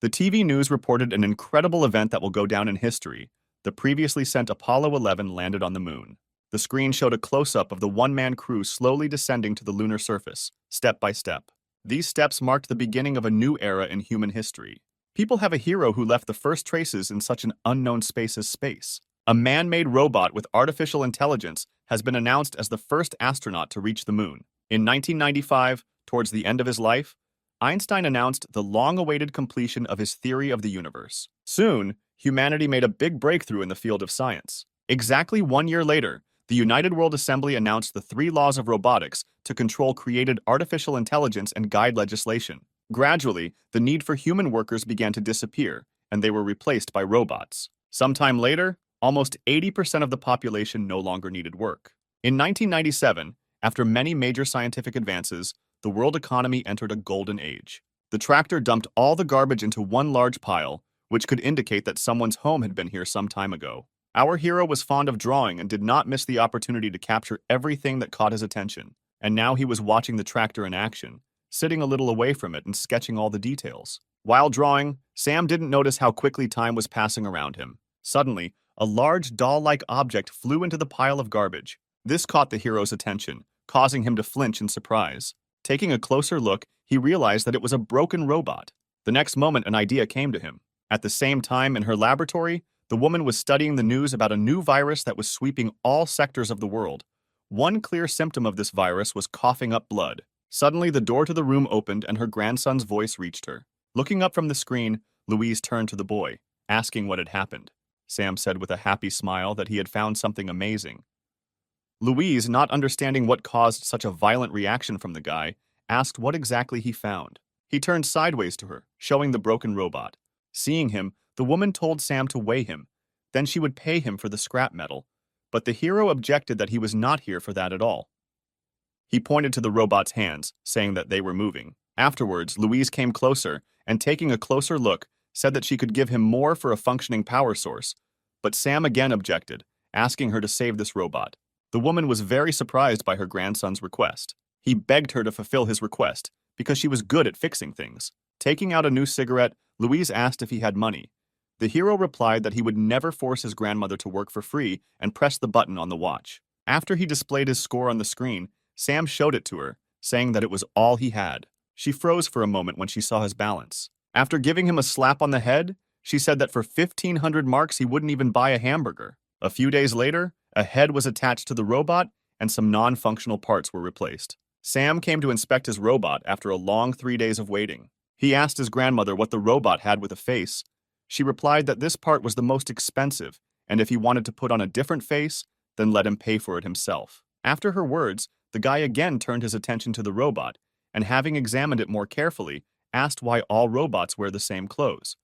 The TV news reported an incredible event that will go down in history. The previously sent Apollo 11 landed on the moon. The screen showed a close-up of the one-man crew slowly descending to the lunar surface, step by step. These steps marked the beginning of a new era in human history. People have a hero who left the first traces in such an unknown space as space. A man-made robot with artificial intelligence has been announced as the first astronaut to reach the moon. In 1995, towards the end of his life, Einstein announced the long-awaited completion of his theory of the universe. Soon, humanity made a big breakthrough in the field of science. Exactly 1 year later, the United World Assembly announced the 3 laws of robotics to control created artificial intelligence and guide legislation. Gradually, the need for human workers began to disappear, and they were replaced by robots. Sometime later, almost 80% of the population no longer needed work. In 1997, after many major scientific advances, the world economy entered a golden age. The tractor dumped all the garbage into one large pile, which could indicate that someone's home had been here some time ago. Our hero was fond of drawing and did not miss the opportunity to capture everything that caught his attention. And now he was watching the tractor in action, sitting a little away from it and sketching all the details. While drawing, Sam didn't notice how quickly time was passing around him. Suddenly, a large doll-like object flew into the pile of garbage. This caught the hero's attention, causing him to flinch in surprise. Taking a closer look, he realized that it was a broken robot. The next moment, an idea came to him. At the same time, in her laboratory, the woman was studying the news about a new virus that was sweeping all sectors of the world. One clear symptom of this virus was coughing up blood. Suddenly, the door to the room opened and her grandson's voice reached her. Looking up from the screen, Louise turned to the boy, asking what had happened. Sam said with a happy smile that he had found something amazing. Louise, not understanding what caused such a violent reaction from the guy, asked what exactly he found. He turned sideways to her, showing the broken robot. Seeing him, the woman told Sam to weigh him. Then she would pay him for the scrap metal. But the hero objected that he was not here for that at all. He pointed to the robot's hands, saying that they were moving. Afterwards, Louise came closer and, taking a closer look, said that she could give him more for a functioning power source. But Sam again objected, asking her to save this robot. The woman was very surprised by her grandson's request. He begged her to fulfill his request because she was good at fixing things. Taking out a new cigarette, Louise asked if he had money. The hero replied that he would never force his grandmother to work for free and pressed the button on the watch. After he displayed his score on the screen, Sam showed it to her, saying that it was all he had. She froze for a moment when she saw his balance. After giving him a slap on the head, she said that for 1,500 marks he wouldn't even buy a hamburger. A few days later, a head was attached to the robot and some non-functional parts were replaced. Sam came to inspect his robot after a long 3 days of waiting. He asked his grandmother what the robot had with a face. She replied that this part was the most expensive, and if he wanted to put on a different face, then let him pay for it himself. After her words, the guy again turned his attention to the robot, and having examined it more carefully, asked why all robots wear the same clothes.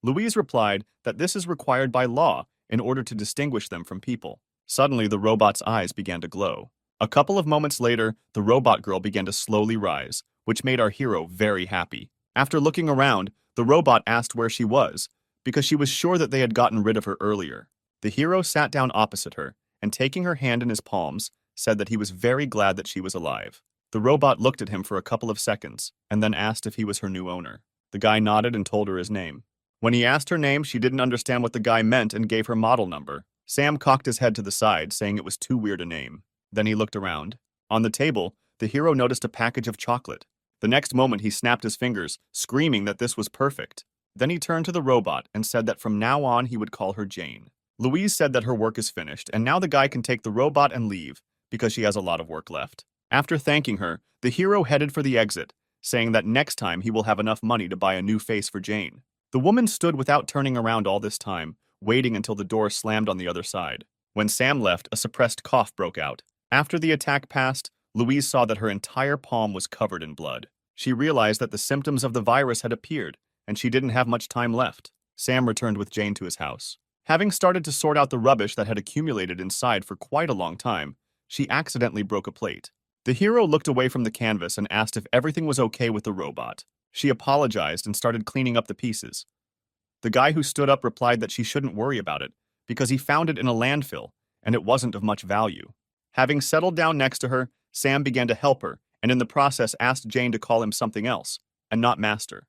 Louise replied that this is required by law in order to distinguish them from people. Suddenly, the robot's eyes began to glow. A couple of moments later, the robot girl began to slowly rise, which made our hero very happy. After looking around, the robot asked where she was, because she was sure that they had gotten rid of her earlier. The hero sat down opposite her, and taking her hand in his palms, said that he was very glad that she was alive. The robot looked at him for a couple of seconds, and then asked if he was her new owner. The guy nodded and told her his name. When he asked her name, she didn't understand what the guy meant and gave her model number. Sam cocked his head to the side, saying it was too weird a name. Then he looked around. On the table, the hero noticed a package of chocolate. The next moment, he snapped his fingers, screaming that this was perfect. Then he turned to the robot and said that from now on he would call her Jane. Louise said that her work is finished, and now the guy can take the robot and leave, because she has a lot of work left. After thanking her, the hero headed for the exit, saying that next time he will have enough money to buy a new face for Jane. The woman stood without turning around all this time, waiting until the door slammed on the other side. When Sam left, a suppressed cough broke out. After the attack passed, Louise saw that her entire palm was covered in blood. She realized that the symptoms of the virus had appeared, and she didn't have much time left. Sam returned with Jane to his house. Having started to sort out the rubbish that had accumulated inside for quite a long time, she accidentally broke a plate. The hero looked away from the canvas and asked if everything was okay with the robot. She apologized and started cleaning up the pieces. The guy who stood up replied that she shouldn't worry about it, because he found it in a landfill, and it wasn't of much value. Having settled down next to her, Sam began to help her, and in the process asked Jane to call him something else, and not master.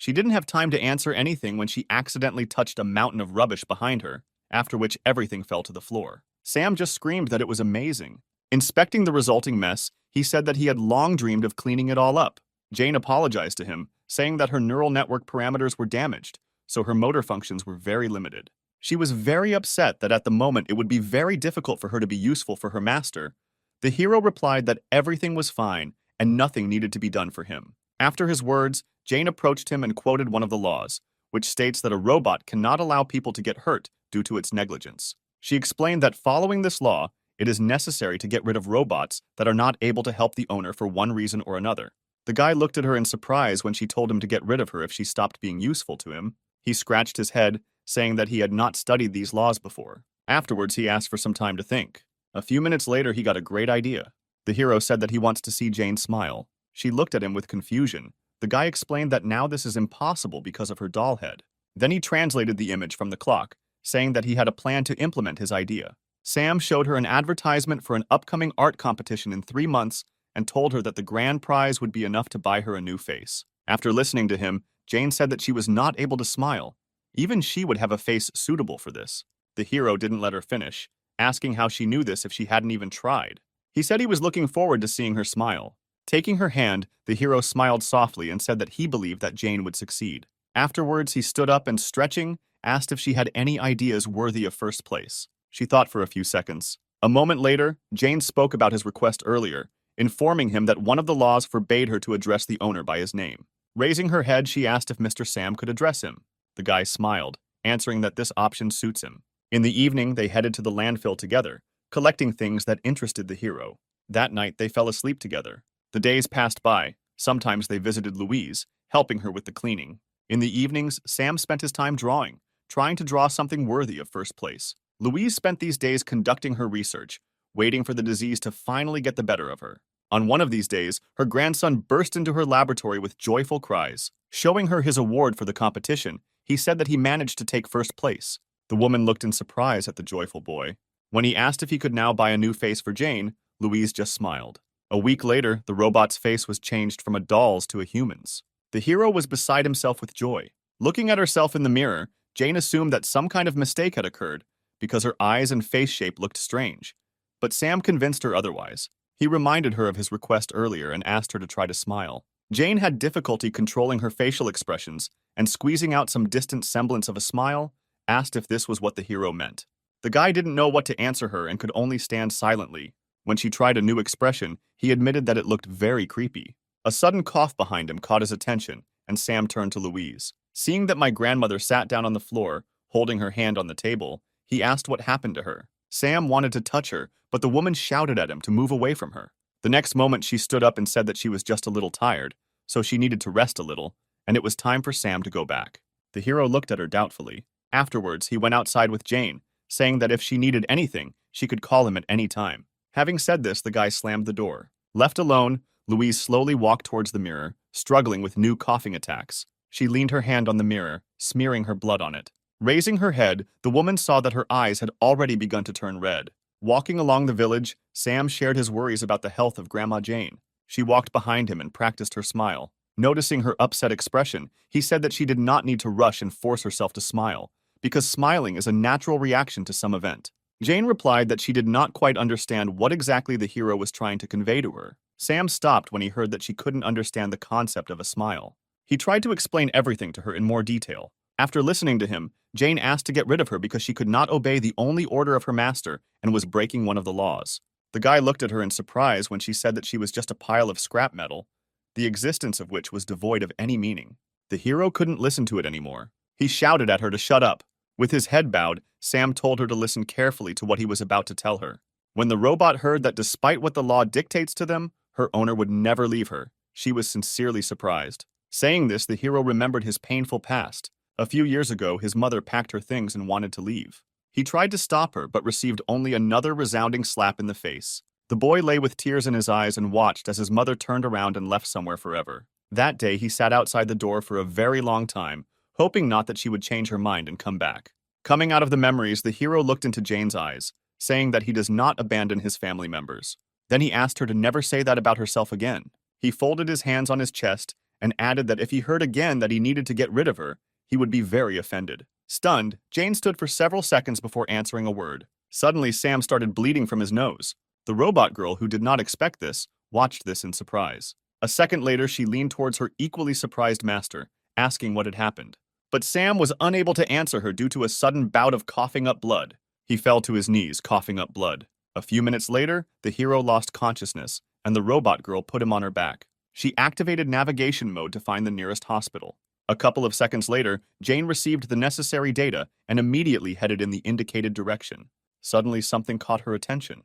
She didn't have time to answer anything when she accidentally touched a mountain of rubbish behind her, after which everything fell to the floor. Sam just screamed that it was amazing. Inspecting the resulting mess, he said that he had long dreamed of cleaning it all up. Jane apologized to him, saying that her neural network parameters were damaged, so her motor functions were very limited. She was very upset that at the moment it would be very difficult for her to be useful for her master. The hero replied that everything was fine and nothing needed to be done for him. After his words, Jane approached him and quoted one of the laws, which states that a robot cannot allow people to get hurt due to its negligence. She explained that following this law, it is necessary to get rid of robots that are not able to help the owner for one reason or another. The guy looked at her in surprise when she told him to get rid of her if she stopped being useful to him. He scratched his head, saying that he had not studied these laws before. Afterwards, he asked for some time to think. A few minutes later, he got a great idea. The hero said that he wants to see Jane smile. She looked at him with confusion. The guy explained that now this is impossible because of her doll head. Then he translated the image from the clock, saying that he had a plan to implement his idea. Sam showed her an advertisement for an upcoming art competition in 3 months and told her that the grand prize would be enough to buy her a new face. After listening to him, Jane said that she was not able to smile. Even she would have a face suitable for this. The hero didn't let her finish, asking how she knew this if she hadn't even tried. He said he was looking forward to seeing her smile. Taking her hand, the hero smiled softly and said that he believed that Jane would succeed. Afterwards, he stood up and, stretching, asked if she had any ideas worthy of first place. She thought for a few seconds. A moment later, Jane spoke about his request earlier, informing him that one of the laws forbade her to address the owner by his name. Raising her head, she asked if Mr. Sam could address him. The guy smiled, answering that this option suits him. In the evening, they headed to the landfill together, collecting things that interested the hero. That night, they fell asleep together. The days passed by. Sometimes they visited Louise, helping her with the cleaning. In the evenings, Sam spent his time drawing, trying to draw something worthy of first place. Louise spent these days conducting her research, waiting for the disease to finally get the better of her. On one of these days, her grandson burst into her laboratory with joyful cries. Showing her his award for the competition, he said that he managed to take first place. The woman looked in surprise at the joyful boy. When he asked if he could now buy a new face for Jane, Louise just smiled. A week later, the robot's face was changed from a doll's to a human's. The hero was beside himself with joy. Looking at herself in the mirror, Jane assumed that some kind of mistake had occurred because her eyes and face shape looked strange. But Sam convinced her otherwise. He reminded her of his request earlier and asked her to try to smile. Jane had difficulty controlling her facial expressions and, squeezing out some distant semblance of a smile, asked if this was what the hero meant. The guy didn't know what to answer her and could only stand silently. When she tried a new expression, he admitted that it looked very creepy. A sudden cough behind him caught his attention, and Sam turned to Louise. Seeing that my grandmother sat down on the floor, holding her hand on the table, he asked what happened to her. Sam wanted to touch her, but the woman shouted at him to move away from her. The next moment, she stood up and said that she was just a little tired, so she needed to rest a little, and it was time for Sam to go back. The hero looked at her doubtfully. Afterwards, he went outside with Jane, saying that if she needed anything, she could call him at any time. Having said this, the guy slammed the door. Left alone, Louise slowly walked towards the mirror, struggling with new coughing attacks. She leaned her hand on the mirror, smearing her blood on it. Raising her head, the woman saw that her eyes had already begun to turn red. Walking along the village, Sam shared his worries about the health of Grandma Jane. She walked behind him and practiced her smile. Noticing her upset expression, he said that she did not need to rush and force herself to smile, because smiling is a natural reaction to some event. Jane replied that she did not quite understand what exactly the hero was trying to convey to her. Sam stopped when he heard that she couldn't understand the concept of a smile. He tried to explain everything to her in more detail. After listening to him, Jane asked to get rid of her because she could not obey the only order of her master and was breaking one of the laws. The guy looked at her in surprise when she said that she was just a pile of scrap metal, the existence of which was devoid of any meaning. The hero couldn't listen to it anymore. He shouted at her to shut up. With his head bowed, Sam told her to listen carefully to what he was about to tell her. When the robot heard that despite what the law dictates to them, her owner would never leave her, she was sincerely surprised. Saying this, the hero remembered his painful past. A few years ago, his mother packed her things and wanted to leave. He tried to stop her, but received only another resounding slap in the face. The boy lay with tears in his eyes and watched as his mother turned around and left somewhere forever. That day, he sat outside the door for a very long time, hoping not that she would change her mind and come back. Coming out of the memories, the hero looked into Jane's eyes, saying that he does not abandon his family members. Then he asked her to never say that about herself again. He folded his hands on his chest and added that if he heard again that he needed to get rid of her, he would be very offended. Stunned, Jane stood for several seconds before answering a word. Suddenly, Sam started bleeding from his nose. The robot girl, who did not expect this, watched this in surprise. A second later, she leaned towards her equally surprised master, asking what had happened. But Sam was unable to answer her due to a sudden bout of coughing up blood. He fell to his knees, coughing up blood. A few minutes later, the hero lost consciousness, and the robot girl put him on her back. She activated navigation mode to find the nearest hospital. A couple of seconds later, Jane received the necessary data and immediately headed in the indicated direction. Suddenly, something caught her attention.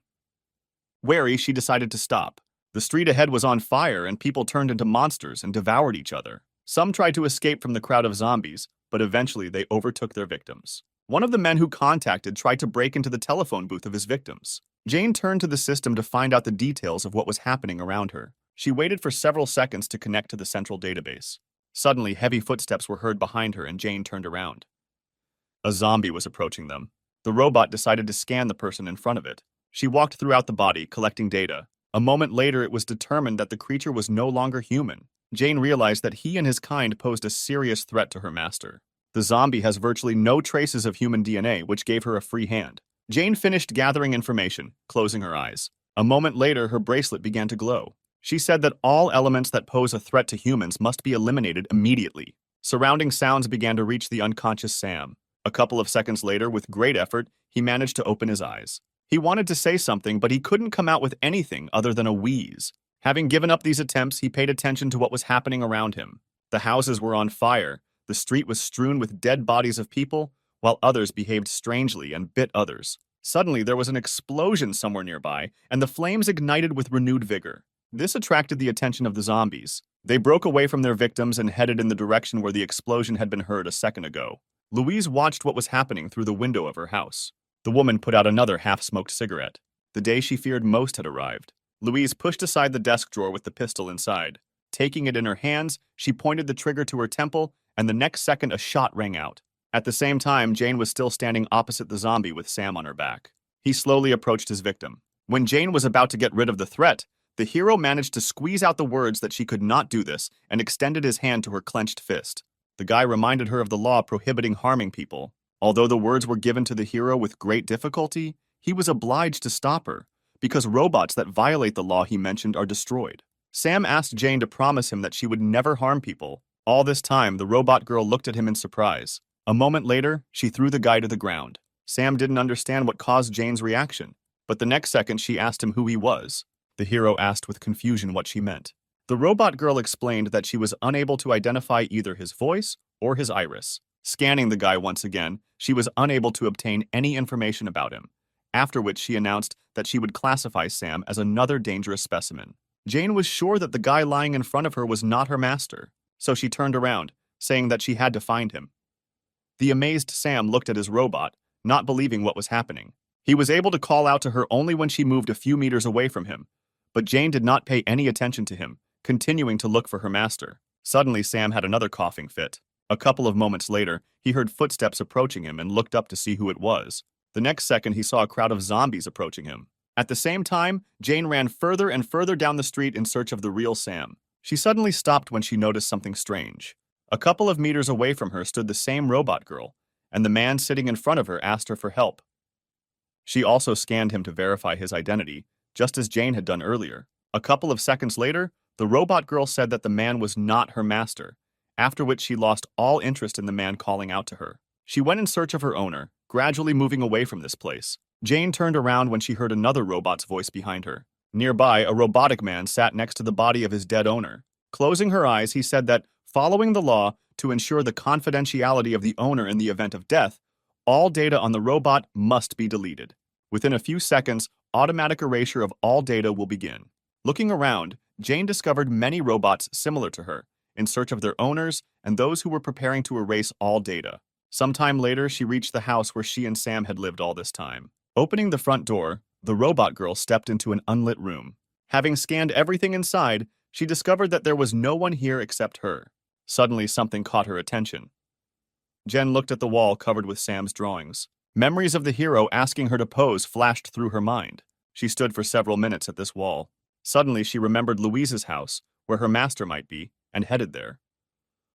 Wary, she decided to stop. The street ahead was on fire and people turned into monsters and devoured each other. Some tried to escape from the crowd of zombies, but eventually they overtook their victims. One of the men who contacted tried to break into the telephone booth of his victims. Jane turned to the system to find out the details of what was happening around her. She waited for several seconds to connect to the central database. Suddenly, heavy footsteps were heard behind her and Jane turned around. A zombie was approaching them. The robot decided to scan the person in front of it. She walked throughout the body, collecting data. A moment later, it was determined that the creature was no longer human. Jane realized that he and his kind posed a serious threat to her master. The zombie has virtually no traces of human DNA, which gave her a free hand. Jane finished gathering information, closing her eyes. A moment later, her bracelet began to glow. She said that all elements that pose a threat to humans must be eliminated immediately. Surrounding sounds began to reach the unconscious Sam. A couple of seconds later, with great effort, he managed to open his eyes. He wanted to say something, but he couldn't come out with anything other than a wheeze. Having given up these attempts, he paid attention to what was happening around him. The houses were on fire, the street was strewn with dead bodies of people, while others behaved strangely and bit others. Suddenly, there was an explosion somewhere nearby, and the flames ignited with renewed vigor. This attracted the attention of the zombies. They broke away from their victims and headed in the direction where the explosion had been heard a second ago. Louise watched what was happening through the window of her house. The woman put out another half-smoked cigarette. The day she feared most had arrived. Louise pushed aside the desk drawer with the pistol inside. Taking it in her hands, she pointed the trigger to her temple, and the next second a shot rang out. At the same time, Jane was still standing opposite the zombie with Sam on her back. He slowly approached his victim. When Jane was about to get rid of the threat, the hero managed to squeeze out the words that she could not do this and extended his hand to her clenched fist. The guy reminded her of the law prohibiting harming people. Although the words were given to the hero with great difficulty, he was obliged to stop her, because robots that violate the law he mentioned are destroyed. Sam asked Jane to promise him that she would never harm people. All this time, the robot girl looked at him in surprise. A moment later, she threw the guy to the ground. Sam didn't understand what caused Jane's reaction, but the next second she asked him who he was. The hero asked with confusion what she meant. The robot girl explained that she was unable to identify either his voice or his iris. Scanning the guy once again, she was unable to obtain any information about him, after which she announced that she would classify Sam as another dangerous specimen. Jane was sure that the guy lying in front of her was not her master, so she turned around, saying that she had to find him. The amazed Sam looked at his robot, not believing what was happening. He was able to call out to her only when she moved a few meters away from him, but Jane did not pay any attention to him, continuing to look for her master. Suddenly, Sam had another coughing fit. A couple of moments later, he heard footsteps approaching him and looked up to see who it was. The next second, he saw a crowd of zombies approaching him. At the same time, Jane ran further and further down the street in search of the real Sam. She suddenly stopped when she noticed something strange. A couple of meters away from her stood the same robot girl, and the man sitting in front of her asked her for help. She also scanned him to verify his identity, just as Jane had done earlier. A couple of seconds later, the robot girl said that the man was not her master, after which she lost all interest in the man calling out to her. She went in search of her owner, gradually moving away from this place. Jane turned around when she heard another robot's voice behind her. Nearby, a robotic man sat next to the body of his dead owner. Closing her eyes, he said that, following the law to ensure the confidentiality of the owner in the event of death, all data on the robot must be deleted. Within a few seconds, automatic erasure of all data will begin. Looking around, Jane discovered many robots similar to her, in search of their owners and those who were preparing to erase all data. Sometime later, she reached the house where she and Sam had lived all this time. Opening the front door, the robot girl stepped into an unlit room. Having scanned everything inside, she discovered that there was no one here except her. Suddenly, something caught her attention. Jen looked at the wall covered with Sam's drawings. Memories of the hero asking her to pose flashed through her mind. She stood for several minutes at this wall. Suddenly, she remembered Louise's house, where her master might be, and headed there.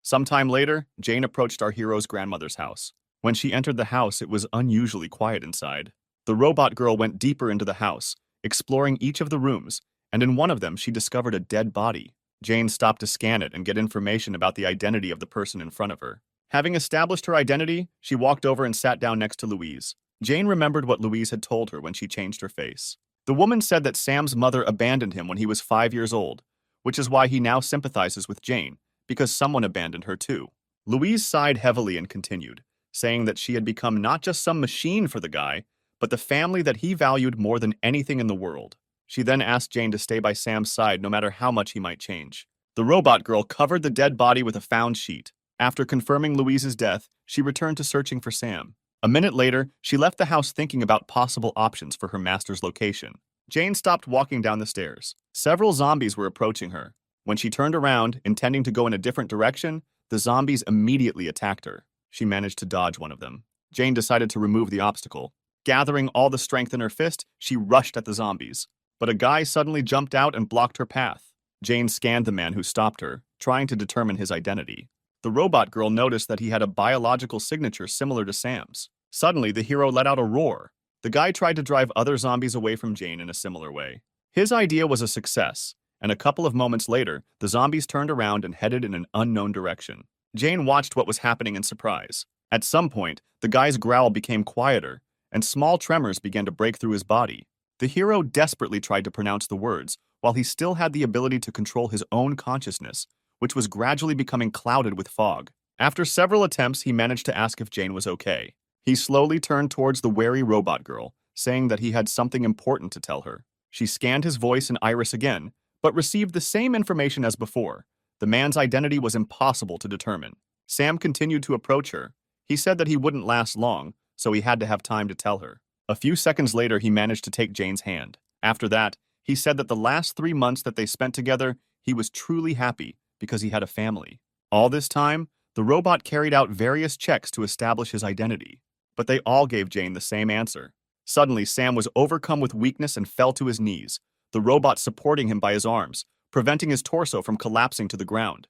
Sometime later, Jane approached our hero's grandmother's house. When she entered the house, it was unusually quiet inside. The robot girl went deeper into the house, exploring each of the rooms, and in one of them she discovered a dead body. Jane stopped to scan it and get information about the identity of the person in front of her. Having established her identity, she walked over and sat down next to Louise. Jane remembered what Louise had told her when she changed her face. The woman said that Sam's mother abandoned him when he was 5 years old, which is why he now sympathizes with Jane, because someone abandoned her too. Louise sighed heavily and continued, saying that she had become not just some machine for the guy, but the family that he valued more than anything in the world. She then asked Jane to stay by Sam's side no matter how much he might change. The robot girl covered the dead body with a found sheet. After confirming Louise's death, she returned to searching for Sam. A minute later, she left the house thinking about possible options for her master's location. Jane stopped walking down the stairs. Several zombies were approaching her. When she turned around, intending to go in a different direction, the zombies immediately attacked her. She managed to dodge one of them. Jane decided to remove the obstacle. Gathering all the strength in her fist, she rushed at the zombies. But a guy suddenly jumped out and blocked her path. Jane scanned the man who stopped her, trying to determine his identity. The robot girl noticed that he had a biological signature similar to Sam's. Suddenly, the hero let out a roar. The guy tried to drive other zombies away from Jane in a similar way. His idea was a success, and a couple of moments later, the zombies turned around and headed in an unknown direction. Jane watched what was happening in surprise. At some point, the guy's growl became quieter, and small tremors began to break through his body. The hero desperately tried to pronounce the words, while he still had the ability to control his own consciousness, which was gradually becoming clouded with fog. After several attempts, he managed to ask if Jane was okay. He slowly turned towards the wary robot girl, saying that he had something important to tell her. She scanned his voice and iris again, but received the same information as before. The man's identity was impossible to determine. Sam continued to approach her. He said that he wouldn't last long, so he had to have time to tell her. A few seconds later, he managed to take Jane's hand. After that, he said that the last 3 months that they spent together, he was truly happy because he had a family. All this time, the robot carried out various checks to establish his identity, but they all gave Jane the same answer. Suddenly, Sam was overcome with weakness and fell to his knees, the robot supporting him by his arms, preventing his torso from collapsing to the ground.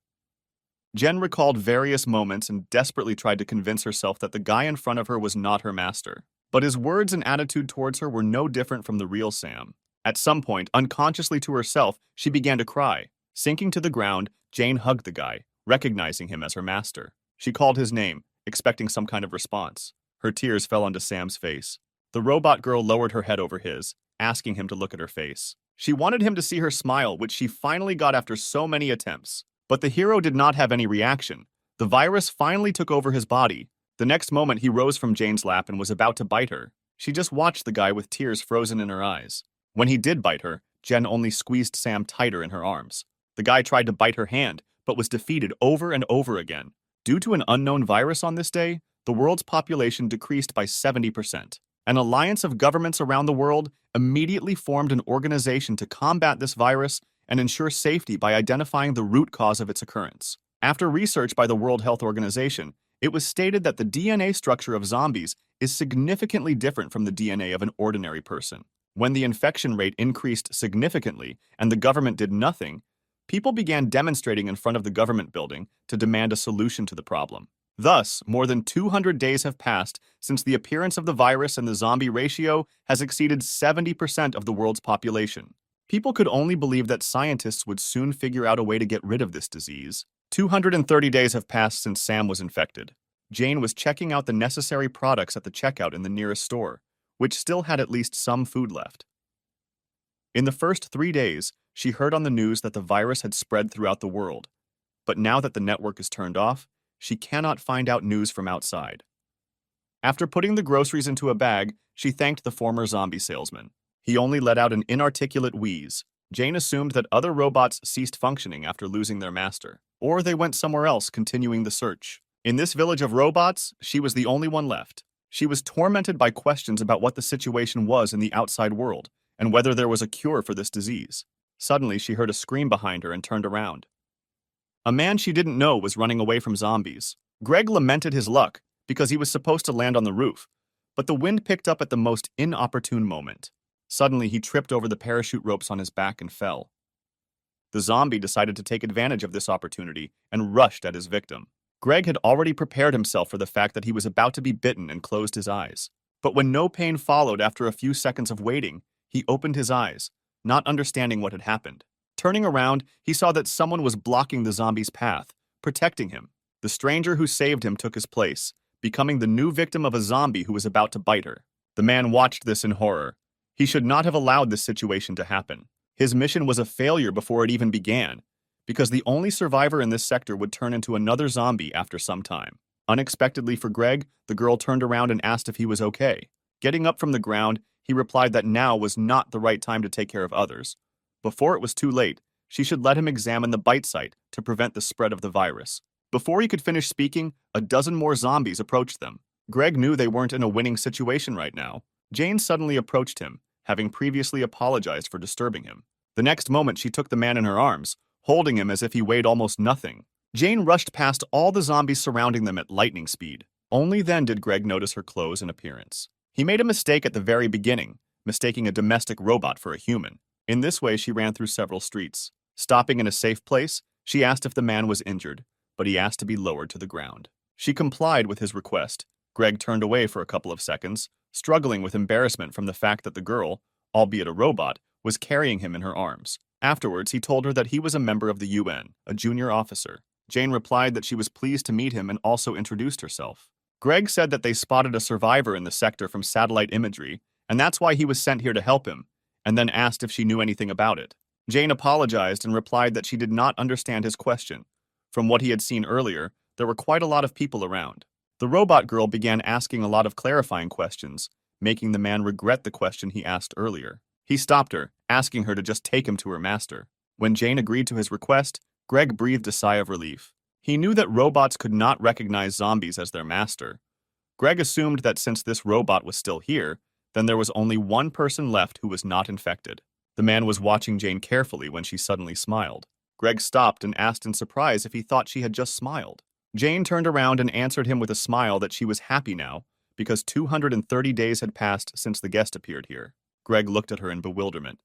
Jen recalled various moments and desperately tried to convince herself that the guy in front of her was not her master. But his words and attitude towards her were no different from the real Sam. At some point, unconsciously to herself, she began to cry. Sinking to the ground, Jane hugged the guy, recognizing him as her master. She called his name, expecting some kind of response. Her tears fell onto Sam's face. The robot girl lowered her head over his, asking him to look at her face. She wanted him to see her smile, which she finally got after so many attempts. But the hero did not have any reaction. The virus finally took over his body. The next moment, he rose from Jane's lap and was about to bite her. She just watched the guy with tears frozen in her eyes. When he did bite her, Jen only squeezed Sam tighter in her arms. The guy tried to bite her hand, but was defeated over and over again. Due to an unknown virus on this day, the world's population decreased by 70%. An alliance of governments around the world immediately formed an organization to combat this virus and ensure safety by identifying the root cause of its occurrence. After research by the World Health Organization, it was stated that the DNA structure of zombies is significantly different from the DNA of an ordinary person. When the infection rate increased significantly and the government did nothing, people began demonstrating in front of the government building to demand a solution to the problem. Thus, more than 200 days have passed since the appearance of the virus, and the zombie ratio has exceeded 70% of the world's population. People could only believe that scientists would soon figure out a way to get rid of this disease. 230 days have passed since Sam was infected. Jane was checking out the necessary products at the checkout in the nearest store, which still had at least some food left. In the first 3 days, she heard on the news that the virus had spread throughout the world. But now that the network is turned off, she cannot find out news from outside. After putting the groceries into a bag, she thanked the former zombie salesman. He only let out an inarticulate wheeze. Jane assumed that other robots ceased functioning after losing their master, or they went somewhere else, continuing the search. In this village of robots, she was the only one left. She was tormented by questions about what the situation was in the outside world, and whether there was a cure for this disease. Suddenly, she heard a scream behind her and turned around. A man she didn't know was running away from zombies. Greg lamented his luck because he was supposed to land on the roof, but the wind picked up at the most inopportune moment. Suddenly, he tripped over the parachute ropes on his back and fell. The zombie decided to take advantage of this opportunity and rushed at his victim. Greg had already prepared himself for the fact that he was about to be bitten and closed his eyes. But when no pain followed after a few seconds of waiting, he opened his eyes, not understanding what had happened. Turning around, he saw that someone was blocking the zombie's path, protecting him. The stranger who saved him took his place, becoming the new victim of a zombie who was about to bite her. The man watched this in horror. He should not have allowed this situation to happen. His mission was a failure before it even began, because the only survivor in this sector would turn into another zombie after some time. Unexpectedly for Greg, the girl turned around and asked if he was okay. Getting up from the ground, he replied that now was not the right time to take care of others. Before it was too late, she should let him examine the bite site to prevent the spread of the virus. Before he could finish speaking, a dozen more zombies approached them. Greg knew they weren't in a winning situation right now. Jane suddenly approached him, having previously apologized for disturbing him. The next moment, she took the man in her arms, holding him as if he weighed almost nothing. Jane rushed past all the zombies surrounding them at lightning speed. Only then did Greg notice her clothes and appearance. He made a mistake at the very beginning, mistaking a domestic robot for a human. In this way, she ran through several streets. Stopping in a safe place, she asked if the man was injured, but he asked to be lowered to the ground. She complied with his request. Greg turned away for a couple of seconds, struggling with embarrassment from the fact that the girl, albeit a robot, was carrying him in her arms. Afterwards, he told her that he was a member of the UN, a junior officer. Jane replied that she was pleased to meet him and also introduced herself. Greg said that they spotted a survivor in the sector from satellite imagery, and that's why he was sent here to help him, and then asked if she knew anything about it. Jane apologized and replied that she did not understand his question. From what he had seen earlier, there were quite a lot of people around. The robot girl began asking a lot of clarifying questions, making the man regret the question he asked earlier. He stopped her, asking her to just take him to her master. When Jane agreed to his request, Greg breathed a sigh of relief. He knew that robots could not recognize zombies as their master. Greg assumed that since this robot was still here, then there was only one person left who was not infected. The man was watching Jane carefully when she suddenly smiled. Greg stopped and asked in surprise if he thought she had just smiled. Jane turned around and answered him with a smile that she was happy now, because 230 days had passed since the guest appeared here. Greg looked at her in bewilderment.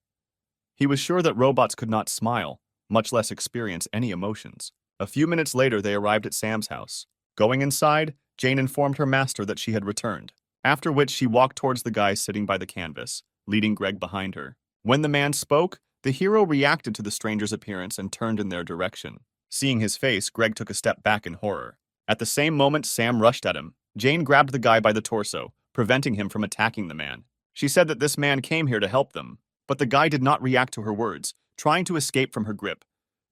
He was sure that robots could not smile, much less experience any emotions. A few minutes later, they arrived at Sam's house. Going inside, Jane informed her master that she had returned, after which she walked towards the guy sitting by the canvas, leading Greg behind her. When the man spoke, the hero reacted to the stranger's appearance and turned in their direction. Seeing his face, Greg took a step back in horror. At the same moment, Sam rushed at him. Jane grabbed the guy by the torso, preventing him from attacking the man. She said that this man came here to help them, but the guy did not react to her words, trying to escape from her grip.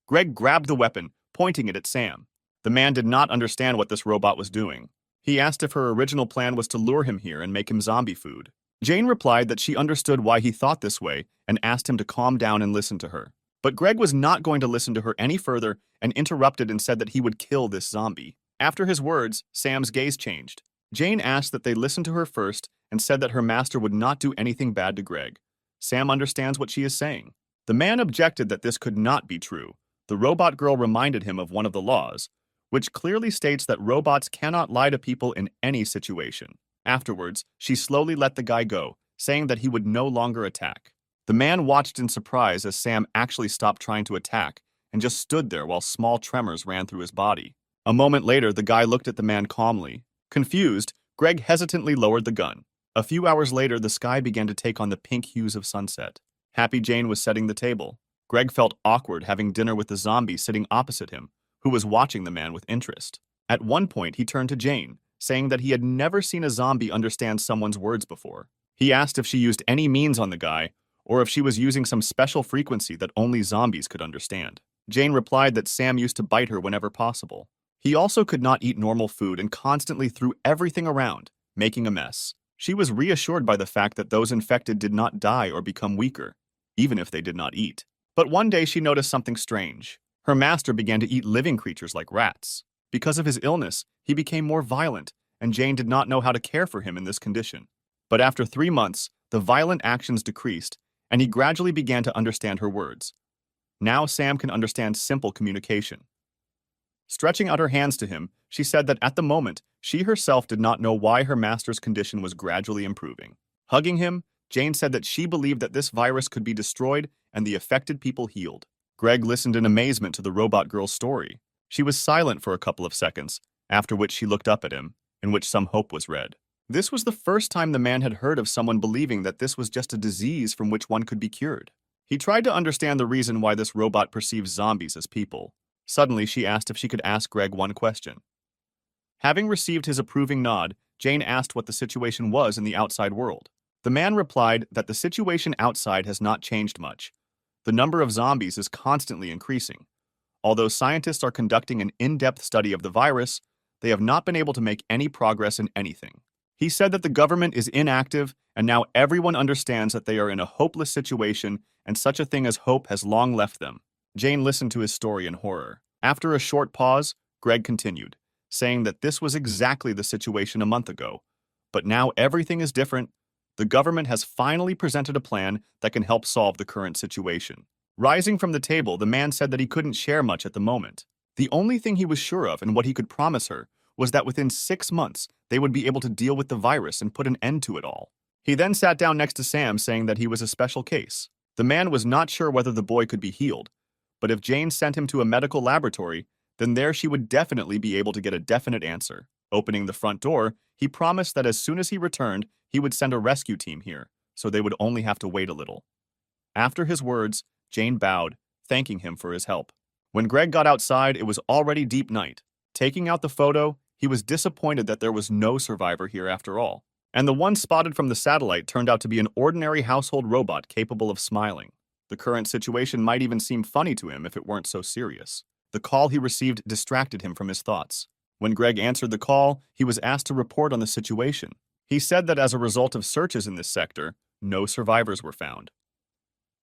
Greg grabbed the weapon, pointing it at Sam. The man did not understand what this robot was doing. He asked if her original plan was to lure him here and make him zombie food. Jane replied that she understood why he thought this way and asked him to calm down and listen to her. But Greg was not going to listen to her any further and interrupted and said that he would kill this zombie. After his words, Sam's gaze changed. Jane asked that they listen to her first and said that her master would not do anything bad to Greg. Sam understands what she is saying. The man objected that this could not be true. The robot girl reminded him of one of the laws, which clearly states that robots cannot lie to people in any situation. Afterwards, she slowly let the guy go, saying that he would no longer attack. The man watched in surprise as Sam actually stopped trying to attack and just stood there while small tremors ran through his body. A moment later, the guy looked at the man calmly. Confused, Greg hesitantly lowered the gun. A few hours later, the sky began to take on the pink hues of sunset. Happy Jane was setting the table. Greg felt awkward having dinner with the zombie sitting opposite him, who was watching the man with interest. At one point, he turned to Jane, saying that he had never seen a zombie understand someone's words before. He asked if she used any means on the guy, or if she was using some special frequency that only zombies could understand. Jane replied that Sam used to bite her whenever possible. He also could not eat normal food and constantly threw everything around, making a mess. She was reassured by the fact that those infected did not die or become weaker, even if they did not eat. But one day she noticed something strange. Her master began to eat living creatures like rats. Because of his illness, he became more violent, and Jane did not know how to care for him in this condition. But after 3 months, the violent actions decreased, and he gradually began to understand her words. Now Sam can understand simple communication. Stretching out her hands to him, she said that at the moment, she herself did not know why her master's condition was gradually improving. Hugging him, Jane said that she believed that this virus could be destroyed and the affected people healed. Greg listened in amazement to the robot girl's story. She was silent for a couple of seconds, after which she looked up at him, in which some hope was read. This was the first time the man had heard of someone believing that this was just a disease from which one could be cured. He tried to understand the reason why this robot perceives zombies as people. Suddenly, she asked if she could ask Greg one question. Having received his approving nod, Jane asked what the situation was in the outside world. The man replied that the situation outside has not changed much. The number of zombies is constantly increasing. Although scientists are conducting an in-depth study of the virus, they have not been able to make any progress in anything. He said that the government is inactive, and now everyone understands that they are in a hopeless situation, and such a thing as hope has long left them. Jane listened to his story in horror. After a short pause, Greg continued, saying that this was exactly the situation a month ago. But now everything is different. The government has finally presented a plan that can help solve the current situation. Rising from the table, the man said that he couldn't share much at the moment. The only thing he was sure of and what he could promise her was that within 6 months, they would be able to deal with the virus and put an end to it all. He then sat down next to Sam, saying that he was a special case. The man was not sure whether the boy could be healed, but if Jane sent him to a medical laboratory, then there she would definitely be able to get a definite answer. Opening the front door, he promised that as soon as he returned, he would send a rescue team here, so they would only have to wait a little. After his words, Jane bowed, thanking him for his help. When Greg got outside, it was already deep night. Taking out the photo, he was disappointed that there was no survivor here after all. And the one spotted from the satellite turned out to be an ordinary household robot capable of smiling. The current situation might even seem funny to him if it weren't so serious. The call he received distracted him from his thoughts. When Greg answered the call, he was asked to report on the situation. He said that as a result of searches in this sector, no survivors were found.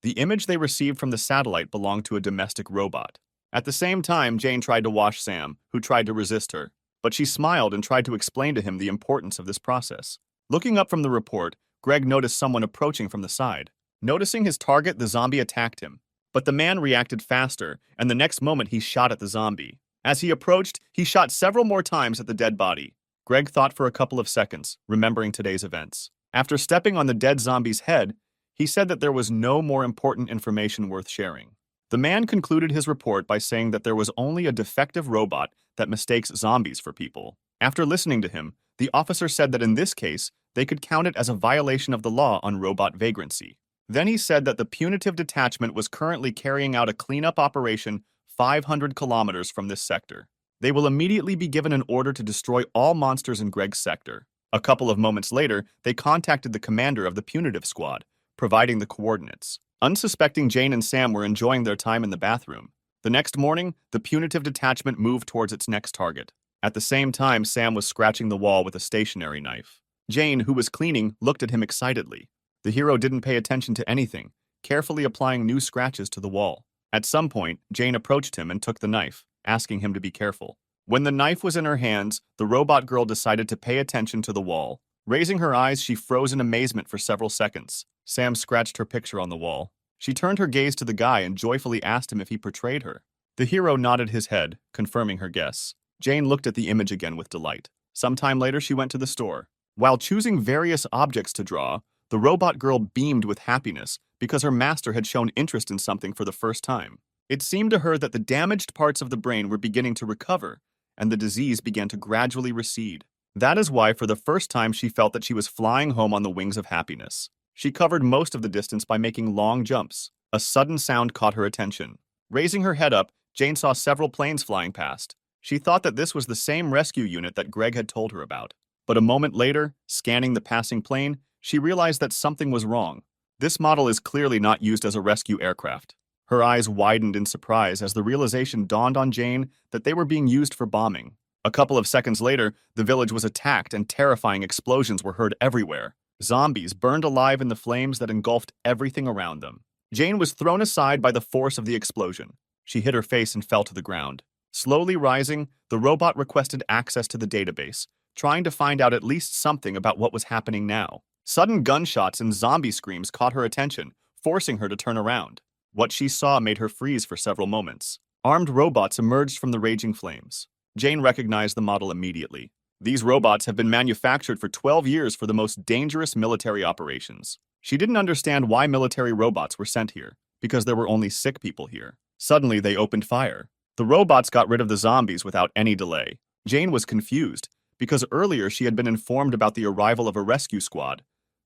The image they received from the satellite belonged to a domestic robot. At the same time, Jane tried to wash Sam, who tried to resist her, but she smiled and tried to explain to him the importance of this process. Looking up from the report, Greg noticed someone approaching from the side. Noticing his target, the zombie attacked him. But the man reacted faster, and the next moment he shot at the zombie. As he approached, he shot several more times at the dead body. Greg thought for a couple of seconds, remembering today's events. After stepping on the dead zombie's head, he said that there was no more important information worth sharing. The man concluded his report by saying that there was only a defective robot that mistakes zombies for people. After listening to him, the officer said that in this case, they could count it as a violation of the law on robot vagrancy. Then he said that the punitive detachment was currently carrying out a cleanup operation 500 kilometers from this sector. They will immediately be given an order to destroy all monsters in Greg's sector. A couple of moments later, they contacted the commander of the punitive squad, providing the coordinates. Unsuspecting Jane and Sam were enjoying their time in the bathroom. The next morning, the punitive detachment moved towards its next target. At the same time, Sam was scratching the wall with a stationary knife. Jane, who was cleaning, looked at him excitedly. The hero didn't pay attention to anything, carefully applying new scratches to the wall. At some point, Jane approached him and took the knife, asking him to be careful. When the knife was in her hands, the robot girl decided to pay attention to the wall. Raising her eyes, she froze in amazement for several seconds. Sam scratched her picture on the wall. She turned her gaze to the guy and joyfully asked him if he portrayed her. The hero nodded his head, confirming her guess. Jane looked at the image again with delight. Sometime later, she went to the store. While choosing various objects to draw, the robot girl beamed with happiness because her master had shown interest in something for the first time. It seemed to her that the damaged parts of the brain were beginning to recover, and the disease began to gradually recede. That is why, for the first time, she felt that she was flying home on the wings of happiness. She covered most of the distance by making long jumps. A sudden sound caught her attention. Raising her head up, Jane saw several planes flying past. She thought that this was the same rescue unit that Greg had told her about. But a moment later, scanning the passing plane, she realized that something was wrong. This model is clearly not used as a rescue aircraft. Her eyes widened in surprise as the realization dawned on Jane that they were being used for bombing. A couple of seconds later, the village was attacked and terrifying explosions were heard everywhere. Zombies burned alive in the flames that engulfed everything around them. Jane was thrown aside by the force of the explosion. She hit her face and fell to the ground. Slowly rising, the robot requested access to the database, trying to find out at least something about what was happening now. Sudden gunshots and zombie screams caught her attention, forcing her to turn around. What she saw made her freeze for several moments. Armed robots emerged from the raging flames. Jane recognized the model immediately. These robots have been manufactured for 12 years for the most dangerous military operations. She didn't understand why military robots were sent here, because there were only sick people here. Suddenly, they opened fire. The robots got rid of the zombies without any delay. Jane was confused, because earlier she had been informed about the arrival of a rescue squad,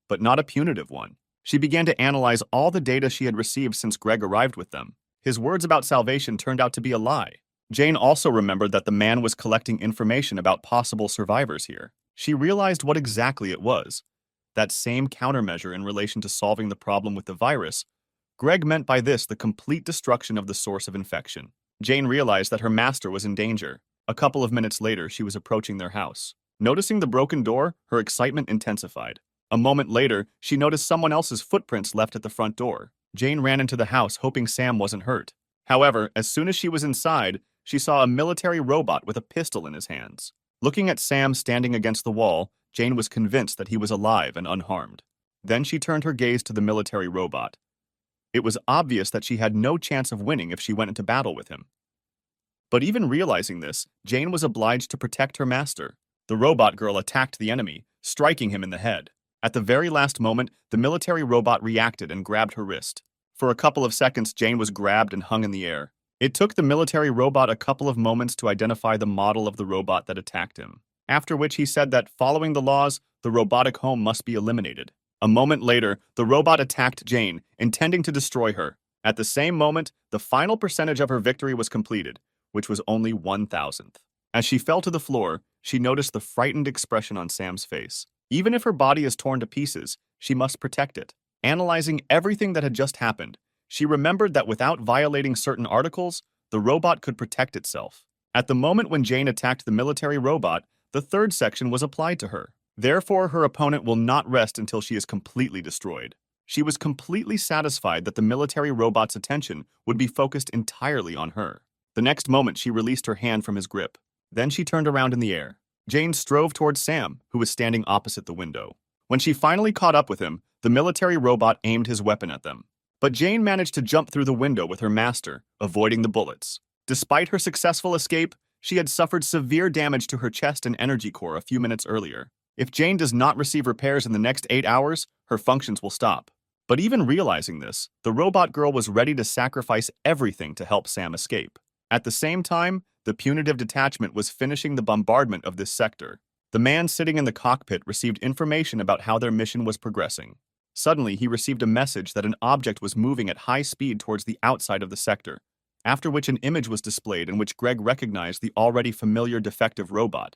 but not a punitive one. She began to analyze all the data she had received since Greg arrived with them. His words about salvation turned out to be a lie. Jane also remembered that the man was collecting information about possible survivors here. She realized what exactly it was. That same countermeasure in relation to solving the problem with the virus. Greg meant by this the complete destruction of the source of infection. Jane realized that her master was in danger. A couple of minutes later, she was approaching their house. Noticing the broken door, her excitement intensified. A moment later, she noticed someone else's footprints left at the front door. Jane ran into the house, hoping Sam wasn't hurt. However, as soon as she was inside, she saw a military robot with a pistol in his hands. Looking at Sam standing against the wall, Jane was convinced that he was alive and unharmed. Then she turned her gaze to the military robot. It was obvious that she had no chance of winning if she went into battle with him. But even realizing this, Jane was obliged to protect her master. The robot girl attacked the enemy, striking him in the head. At the very last moment, the military robot reacted and grabbed her wrist. For a couple of seconds, Jane was grabbed and hung in the air. It took the military robot a couple of moments to identify the model of the robot that attacked him, after which he said that, following the laws, the robotic home must be eliminated. A moment later, the robot attacked Jane, intending to destroy her. At the same moment, the final percentage of her victory was completed, which was only 1,000th. As she fell to the floor, she noticed the frightened expression on Sam's face. Even if her body is torn to pieces, she must protect it. Analyzing everything that had just happened, she remembered that without violating certain articles, the robot could protect itself. At the moment when Jane attacked the military robot, the third section was applied to her. Therefore, her opponent will not rest until she is completely destroyed. She was completely satisfied that the military robot's attention would be focused entirely on her. The next moment, she released her hand from his grip. Then she turned around in the air. Jane strove towards Sam, who was standing opposite the window. When she finally caught up with him, the military robot aimed his weapon at them. But Jane managed to jump through the window with her master, avoiding the bullets. Despite her successful escape, she had suffered severe damage to her chest and energy core a few minutes earlier. If Jane does not receive repairs in the next 8 hours, her functions will stop. But even realizing this, the robot girl was ready to sacrifice everything to help Sam escape. At the same time, the punitive detachment was finishing the bombardment of this sector. The man sitting in the cockpit received information about how their mission was progressing. Suddenly, he received a message that an object was moving at high speed towards the outside of the sector, after which an image was displayed in which Greg recognized the already familiar defective robot.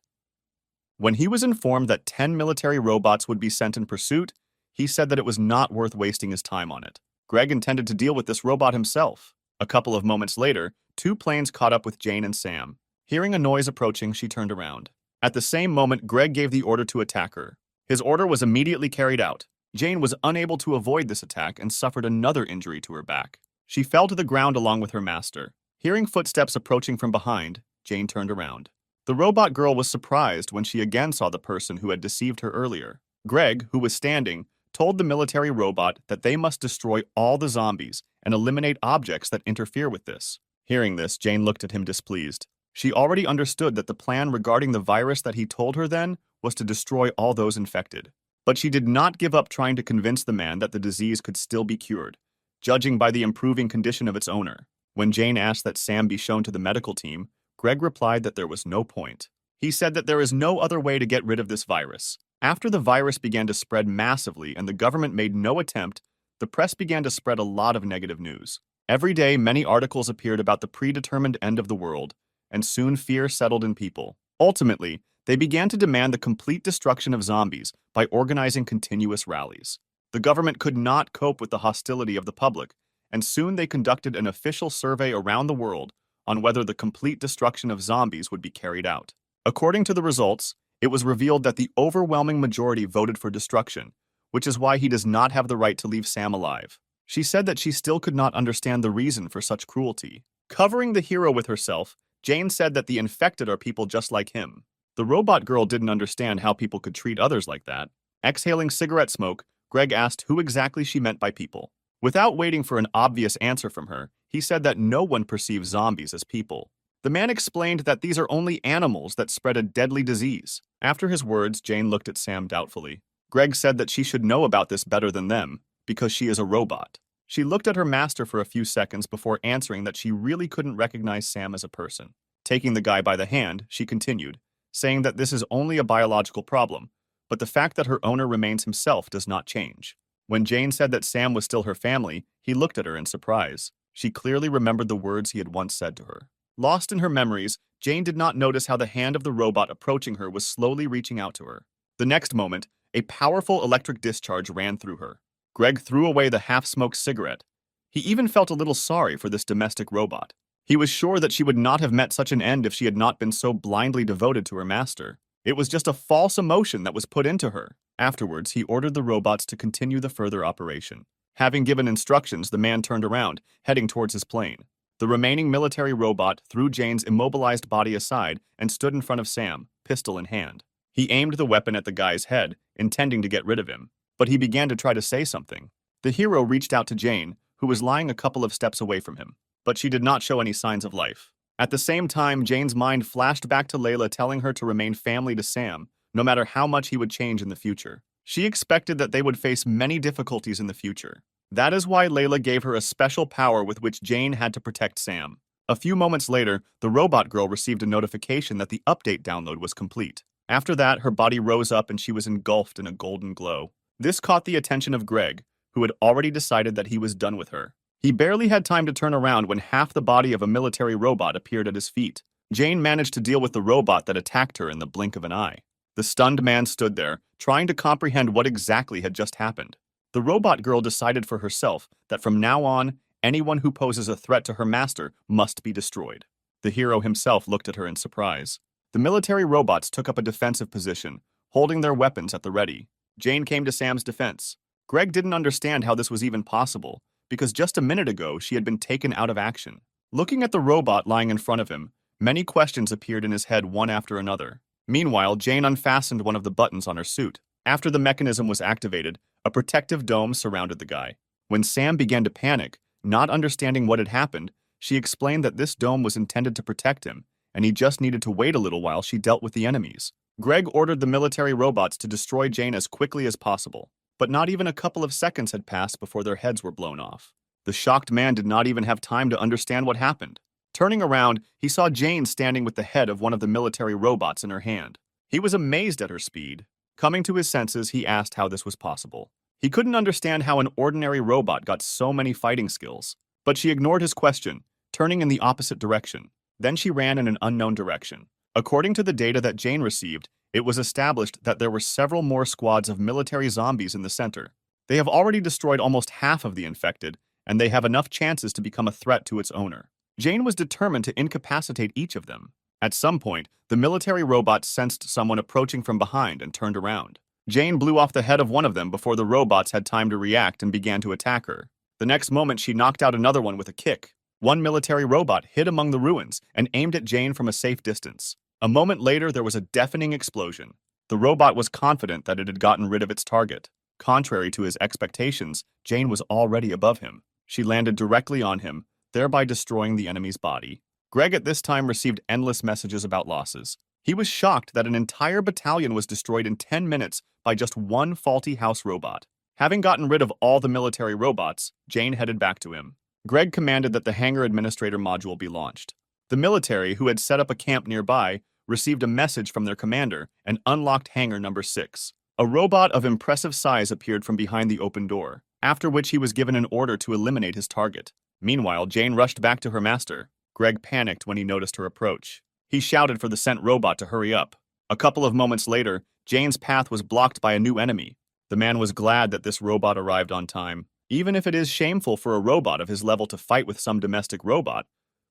When he was informed that 10 military robots would be sent in pursuit, he said that it was not worth wasting his time on it. Greg intended to deal with this robot himself. A couple of moments later, 2 planes caught up with Jane and Sam. Hearing a noise approaching, she turned around. At the same moment, Greg gave the order to attack her. His order was immediately carried out. Jane was unable to avoid this attack and suffered another injury to her back. She fell to the ground along with her master. Hearing footsteps approaching from behind, Jane turned around. The robot girl was surprised when she again saw the person who had deceived her earlier. Greg, who was standing, told the military robot that they must destroy all the zombies and eliminate objects that interfere with this. Hearing this, Jane looked at him displeased. She already understood that the plan regarding the virus that he told her then was to destroy all those infected. But she did not give up trying to convince the man that the disease could still be cured, judging by the improving condition of its owner. When Jane asked that Sam be shown to the medical team, Greg replied that there was no point. He said that there is no other way to get rid of this virus. After the virus began to spread massively and the government made no attempt, the press began to spread a lot of negative news. Every day, many articles appeared about the predetermined end of the world, and soon fear settled in people. Ultimately, they began to demand the complete destruction of zombies by organizing continuous rallies. The government could not cope with the hostility of the public, and soon they conducted an official survey around the world on whether the complete destruction of zombies would be carried out. According to the results, it was revealed that the overwhelming majority voted for destruction, which is why he does not have the right to leave Sam alive. She said that she still could not understand the reason for such cruelty. Covering the hero with herself, Jane said that the infected are people just like him. The robot girl didn't understand how people could treat others like that. Exhaling cigarette smoke, Greg asked who exactly she meant by people. Without waiting for an obvious answer from her, he said that no one perceives zombies as people. The man explained that these are only animals that spread a deadly disease. After his words, Jane looked at Sam doubtfully. Greg said that she should know about this better than them, because she is a robot. She looked at her master for a few seconds before answering that she really couldn't recognize Sam as a person. Taking the guy by the hand, she continued, saying that this is only a biological problem, but the fact that her owner remains himself does not change. When Jane said that Sam was still her family, he looked at her in surprise. She clearly remembered the words he had once said to her. Lost in her memories, Jane did not notice how the hand of the robot approaching her was slowly reaching out to her. The next moment, a powerful electric discharge ran through her. Greg threw away the half-smoked cigarette. He even felt a little sorry for this domestic robot. He was sure that she would not have met such an end if she had not been so blindly devoted to her master. It was just a false emotion that was put into her. Afterwards, he ordered the robots to continue the further operation. Having given instructions, the man turned around, heading towards his plane. The remaining military robot threw Jane's immobilized body aside and stood in front of Sam, pistol in hand. He aimed the weapon at the guy's head, intending to get rid of him, but he began to try to say something. The hero reached out to Jane, who was lying a couple of steps away from him, but she did not show any signs of life. At the same time, Jane's mind flashed back to Layla telling her to remain family to Sam, no matter how much he would change in the future. She expected that they would face many difficulties in the future. That is why Layla gave her a special power with which Jane had to protect Sam. A few moments later, the robot girl received a notification that the update download was complete. After that, her body rose up and she was engulfed in a golden glow. This caught the attention of Greg, who had already decided that he was done with her. He barely had time to turn around when half the body of a military robot appeared at his feet. Jane managed to deal with the robot that attacked her in the blink of an eye. The stunned man stood there, trying to comprehend what exactly had just happened. The robot girl decided for herself that from now on, anyone who poses a threat to her master must be destroyed. The hero himself looked at her in surprise. The military robots took up a defensive position, holding their weapons at the ready. Jane came to Sam's defense. Greg didn't understand how this was even possible, because just a minute ago she had been taken out of action. Looking at the robot lying in front of him, many questions appeared in his head one after another. Meanwhile, Jane unfastened one of the buttons on her suit. After the mechanism was activated, a protective dome surrounded the guy. When Sam began to panic, not understanding what had happened, she explained that this dome was intended to protect him, and he just needed to wait a little while she dealt with the enemies. Greg ordered the military robots to destroy Jane as quickly as possible, but not even a couple of seconds had passed before their heads were blown off. The shocked man did not even have time to understand what happened. Turning around, he saw Jane standing with the head of one of the military robots in her hand. He was amazed at her speed. Coming to his senses, he asked how this was possible. He couldn't understand how an ordinary robot got so many fighting skills, but she ignored his question, turning in the opposite direction. Then she ran in an unknown direction. According to the data that Jane received, it was established that there were several more squads of military zombies in the center. They have already destroyed almost half of the infected, and they have enough chances to become a threat to its owner. Jane was determined to incapacitate each of them. At some point, the military robot sensed someone approaching from behind and turned around. Jane blew off the head of one of them before the robots had time to react and began to attack her. The next moment, she knocked out another one with a kick. One military robot hid among the ruins and aimed at Jane from a safe distance. A moment later, there was a deafening explosion. The robot was confident that it had gotten rid of its target. Contrary to his expectations, Jane was already above him. She landed directly on him, thereby destroying the enemy's body. Greg at this time received endless messages about losses. He was shocked that an entire battalion was destroyed in 10 minutes by just one faulty house robot. Having gotten rid of all the military robots, Jane headed back to him. Greg commanded that the hangar administrator module be launched. The military, who had set up a camp nearby, received a message from their commander and unlocked hangar number 6. A robot of impressive size appeared from behind the open door, after which he was given an order to eliminate his target. Meanwhile, Jane rushed back to her master. Greg panicked when he noticed her approach. He shouted for the sent robot to hurry up. A couple of moments later, Jane's path was blocked by a new enemy. The man was glad that this robot arrived on time. Even if it is shameful for a robot of his level to fight with some domestic robot,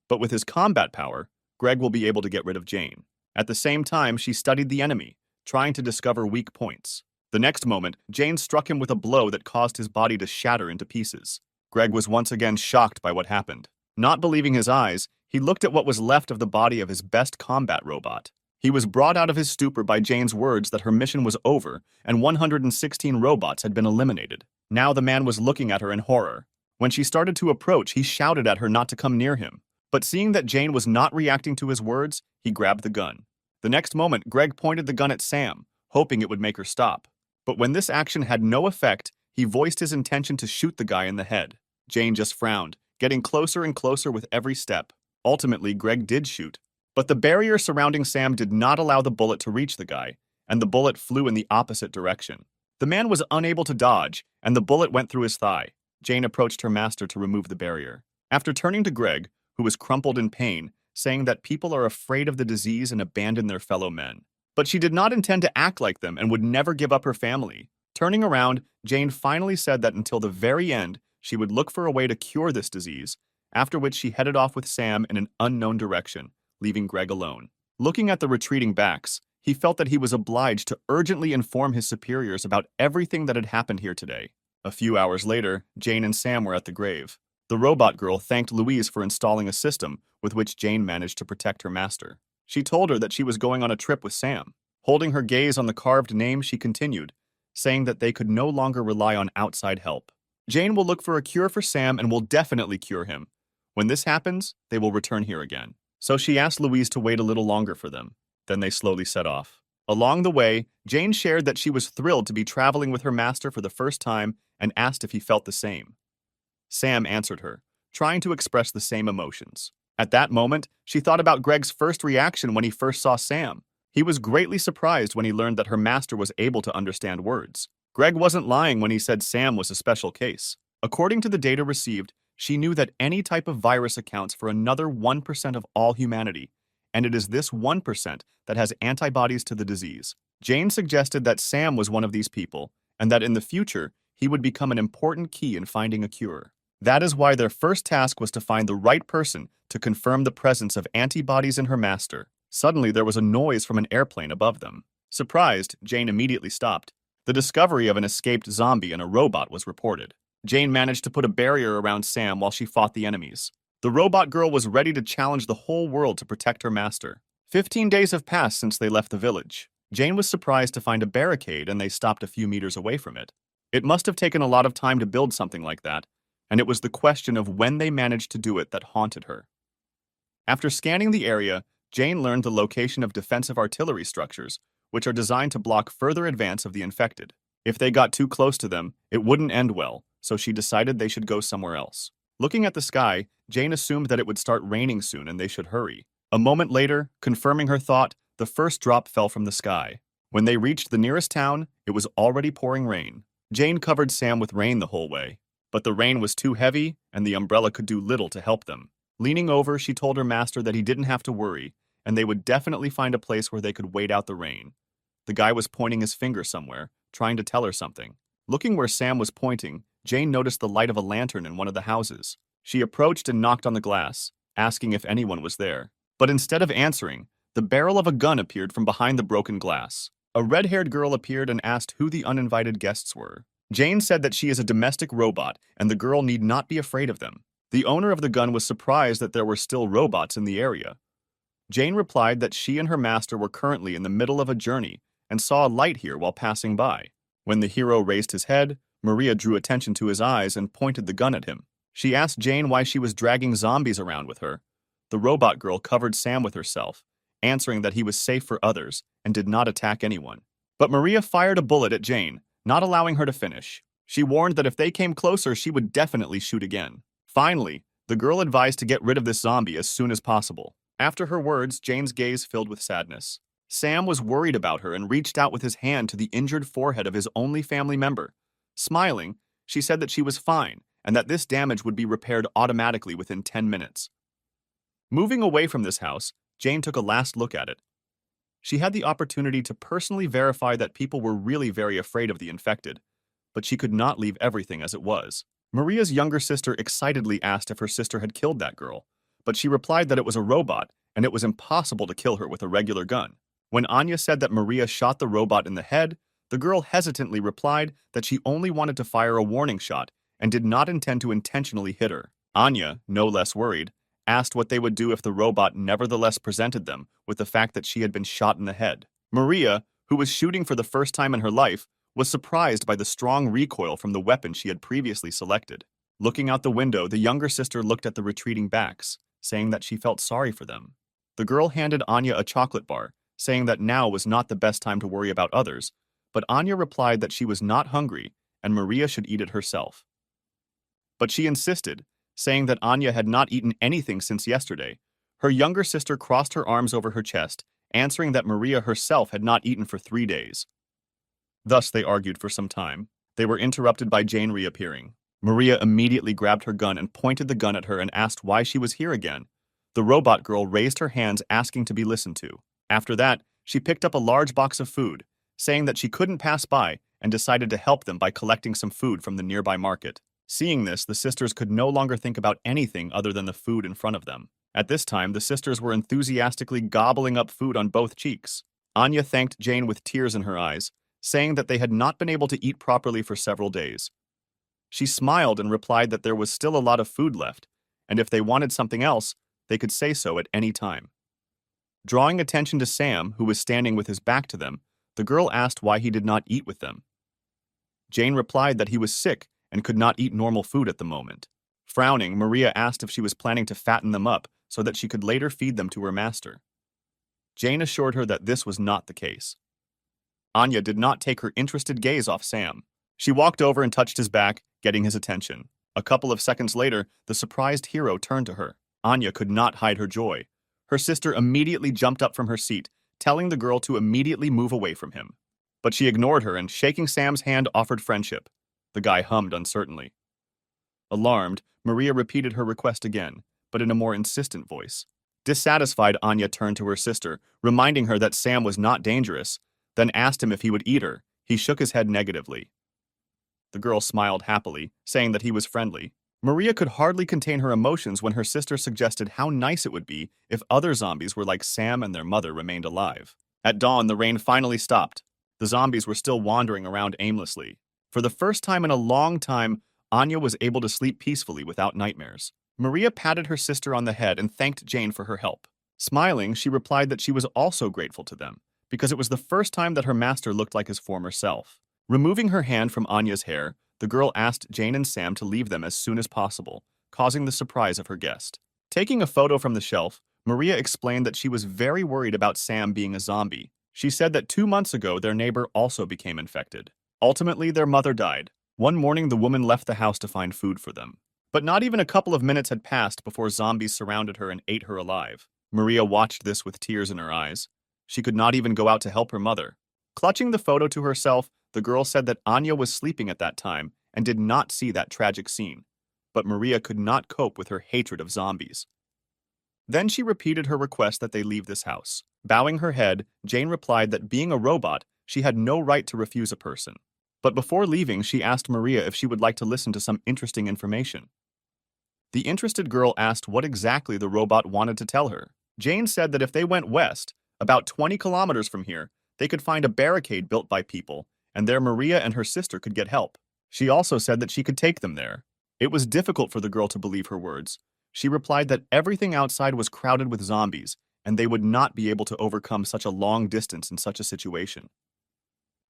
but with his combat power, Greg will be able to get rid of Jane. At the same time, she studied the enemy, trying to discover weak points. The next moment, Jane struck him with a blow that caused his body to shatter into pieces. Greg was once again shocked by what happened. Not believing his eyes, he looked at what was left of the body of his best combat robot. He was brought out of his stupor by Jane's words that her mission was over and 116 robots had been eliminated. Now the man was looking at her in horror. When she started to approach, he shouted at her not to come near him. But seeing that Jane was not reacting to his words, he grabbed the gun. The next moment, Greg pointed the gun at Sam, hoping it would make her stop. But when this action had no effect, he voiced his intention to shoot the guy in the head. Jane just frowned, getting closer and closer with every step. Ultimately, Greg did shoot. But the barrier surrounding Sam did not allow the bullet to reach the guy, and the bullet flew in the opposite direction. The man was unable to dodge, and the bullet went through his thigh. Jane approached her master to remove the barrier. After turning to Greg, who was crumpled in pain, saying that people are afraid of the disease and abandon their fellow men. But she did not intend to act like them and would never give up her family. Turning around, Jane finally said that until the very end, she would look for a way to cure this disease, after which she headed off with Sam in an unknown direction, leaving Greg alone. Looking at the retreating backs, he felt that he was obliged to urgently inform his superiors about everything that had happened here today. A few hours later, Jane and Sam were at the grave. The robot girl thanked Louise for installing a system with which Jane managed to protect her master. She told her that she was going on a trip with Sam. Holding her gaze on the carved name, she continued, saying that they could no longer rely on outside help. Jane will look for a cure for Sam and will definitely cure him. When this happens, they will return here again. So she asked Louise to wait a little longer for them. Then they slowly set off. Along the way, Jane shared that she was thrilled to be traveling with her master for the first time and asked if he felt the same. Sam answered her, trying to express the same emotions. At that moment, she thought about Greg's first reaction when he first saw Sam. He was greatly surprised when he learned that her master was able to understand words. Greg wasn't lying when he said Sam was a special case. According to the data received, she knew that any type of virus accounts for another 1% of all humanity, and it is this 1% that has antibodies to the disease. Jane suggested that Sam was one of these people, and that in the future, he would become an important key in finding a cure. That is why their first task was to find the right person to confirm the presence of antibodies in her master. Suddenly, there was a noise from an airplane above them. Surprised, Jane immediately stopped. The discovery of an escaped zombie and a robot was reported. Jane managed to put a barrier around Sam while she fought the enemies. The robot girl was ready to challenge the whole world to protect her master. 15 days have passed since they left the village. Jane was surprised to find a barricade and they stopped a few meters away from it. It must have taken a lot of time to build something like that, and it was the question of when they managed to do it that haunted her. After scanning the area, Jane learned the location of defensive artillery structures, which are designed to block further advance of the infected. If they got too close to them, it wouldn't end well, so she decided they should go somewhere else. Looking at the sky, Jane assumed that it would start raining soon and they should hurry. A moment later, confirming her thought, the first drop fell from the sky. When they reached the nearest town, it was already pouring rain. Jane covered Sam with rain the whole way, but the rain was too heavy and the umbrella could do little to help them. Leaning over, she told her master that he didn't have to worry, and they would definitely find a place where they could wait out the rain. The guy was pointing his finger somewhere, trying to tell her something. Looking where Sam was pointing, Jane noticed the light of a lantern in one of the houses. She approached and knocked on the glass, asking if anyone was there. But instead of answering, the barrel of a gun appeared from behind the broken glass. A red-haired girl appeared and asked who the uninvited guests were. Jane said that she is a domestic robot and the girl need not be afraid of them. The owner of the gun was surprised that there were still robots in the area. Jane replied that she and her master were currently in the middle of a journey and saw a light here while passing by. When the hero raised his head, Maria drew attention to his eyes and pointed the gun at him. She asked Jane why she was dragging zombies around with her. The robot girl covered Sam with herself, answering that he was safe for others and did not attack anyone. But Maria fired a bullet at Jane, not allowing her to finish. She warned that if they came closer, she would definitely shoot again. Finally, the girl advised to get rid of this zombie as soon as possible. After her words, Jane's gaze filled with sadness. Sam was worried about her and reached out with his hand to the injured forehead of his only family member. Smiling, she said that she was fine and that this damage would be repaired automatically within 10 minutes. Moving away from this house, Jane took a last look at it. She had the opportunity to personally verify that people were really very afraid of the infected, but she could not leave everything as it was. Maria's younger sister excitedly asked if her sister had killed that girl, but she replied that it was a robot and it was impossible to kill her with a regular gun. When Anya said that Maria shot the robot in the head, the girl hesitantly replied that she only wanted to fire a warning shot and did not intend to intentionally hit her. Anya, no less worried, asked what they would do if the robot nevertheless presented them with the fact that she had been shot in the head. Maria, who was shooting for the first time in her life, was surprised by the strong recoil from the weapon she had previously selected. Looking out the window, the younger sister looked at the retreating backs, saying that she felt sorry for them. The girl handed Anya a chocolate bar, saying that now was not the best time to worry about others, but Anya replied that she was not hungry and Maria should eat it herself. but she insisted, saying that Anya had not eaten anything since yesterday. Her younger sister crossed her arms over her chest, answering that Maria herself had not eaten for 3 days. Thus they argued for some time. They were interrupted by Jane reappearing. Maria immediately grabbed her gun and pointed the gun at her and asked why she was here again. The robot girl raised her hands asking to be listened to. After that, she picked up a large box of food, saying that she couldn't pass by and decided to help them by collecting some food from the nearby market. Seeing this, the sisters could no longer think about anything other than the food in front of them. At this time, the sisters were enthusiastically gobbling up food on both cheeks. Anya thanked Jane with tears in her eyes, saying that they had not been able to eat properly for several days. She smiled and replied that there was still a lot of food left, and if they wanted something else, they could say so at any time. Drawing attention to Sam, who was standing with his back to them, the girl asked why he did not eat with them. Jane replied that he was sick and could not eat normal food at the moment. Frowning, Maria asked if she was planning to fatten them up so that she could later feed them to her master. Jane assured her that this was not the case. Anya did not take her interested gaze off Sam. She walked over and touched his back, getting his attention. A couple of seconds later, the surprised hero turned to her. Anya could not hide her joy. Her sister immediately jumped up from her seat, telling the girl to immediately move away from him. But she ignored her and, shaking Sam's hand, offered friendship. The guy hummed uncertainly. Alarmed, Maria repeated her request again, but in a more insistent voice. Dissatisfied, Anya turned to her sister, reminding her that Sam was not dangerous, then asked him if he would eat her. He shook his head negatively. The girl smiled happily, saying that he was friendly. Maria could hardly contain her emotions when her sister suggested how nice it would be if other zombies were like Sam and their mother remained alive. At dawn, the rain finally stopped. The zombies were still wandering around aimlessly. For the first time in a long time, Anya was able to sleep peacefully without nightmares. Maria patted her sister on the head and thanked Jane for her help. Smiling, she replied that she was also grateful to them, because it was the first time that her master looked like his former self. Removing her hand from Anya's hair, the girl asked Jane and Sam to leave them as soon as possible, causing the surprise of her guest. Taking a photo from the shelf, Maria explained that she was very worried about Sam being a zombie. She said that 2 months ago their neighbor also became infected. Ultimately, their mother died. One morning, the woman left the house to find food for them. But not even a couple of minutes had passed before zombies surrounded her and ate her alive. Maria watched this with tears in her eyes. She could not even go out to help her mother. Clutching the photo to herself, the girl said that Anya was sleeping at that time and did not see that tragic scene. But Maria could not cope with her hatred of zombies. Then she repeated her request that they leave this house. Bowing her head, Jane replied that being a robot, she had no right to refuse a person. But before leaving, she asked Maria if she would like to listen to some interesting information. The interested girl asked what exactly the robot wanted to tell her. Jane said that if they went west, about 20 kilometers from here, they could find a barricade built by people, and there Maria and her sister could get help. She also said that she could take them there. It was difficult for the girl to believe her words. She replied that everything outside was crowded with zombies, and they would not be able to overcome such a long distance in such a situation.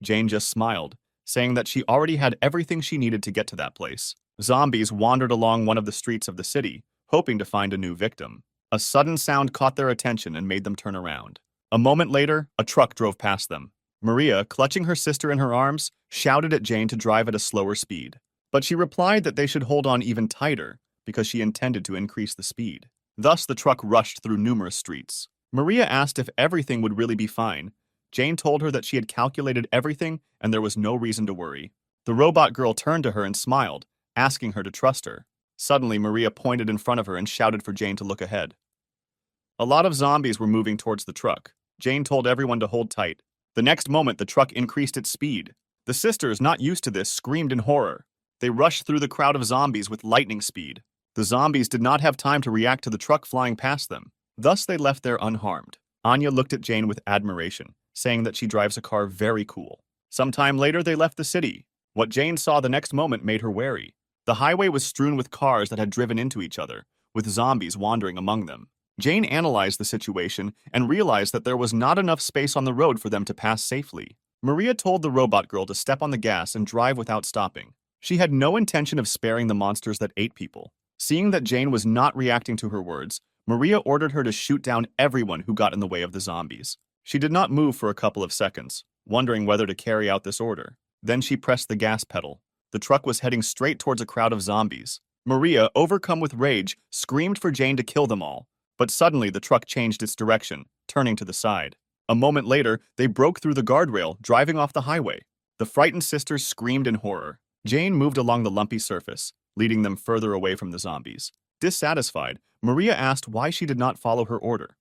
Jane just smiled, saying that she already had everything she needed to get to that place. Zombies wandered along one of the streets of the city, hoping to find a new victim. A sudden sound caught their attention and made them turn around. A moment later, a truck drove past them. Maria, clutching her sister in her arms, shouted at Jane to drive at a slower speed. But she replied that they should hold on even tighter, because she intended to increase the speed. Thus, the truck rushed through numerous streets. Maria asked if everything would really be fine. Jane told her that she had calculated everything and there was no reason to worry. The robot girl turned to her and smiled, asking her to trust her. Suddenly, Maria pointed in front of her and shouted for Jane to look ahead. A lot of zombies were moving towards the truck. Jane told everyone to hold tight. The next moment, the truck increased its speed. The sisters, not used to this, screamed in horror. They rushed through the crowd of zombies with lightning speed. The zombies did not have time to react to the truck flying past them. Thus, they left there unharmed. Anya looked at Jane with admiration, saying that she drives a car very cool. Sometime later, they left the city. What Jane saw the next moment made her wary. The highway was strewn with cars that had driven into each other, with zombies wandering among them. Jane analyzed the situation and realized that there was not enough space on the road for them to pass safely. Maria told the robot girl to step on the gas and drive without stopping. She had no intention of sparing the monsters that ate people. Seeing that Jane was not reacting to her words, Maria ordered her to shoot down everyone who got in the way of the zombies. She did not move for a couple of seconds, wondering whether to carry out this order. Then she pressed the gas pedal. The truck was heading straight towards a crowd of zombies. Maria, overcome with rage, screamed for Jane to kill them all. But suddenly the truck changed its direction, turning to the side. A moment later, they broke through the guardrail, driving off the highway. The frightened sisters screamed in horror. Jane moved along the lumpy surface, leading them further away from the zombies. Dissatisfied, Maria asked why she did not follow her order.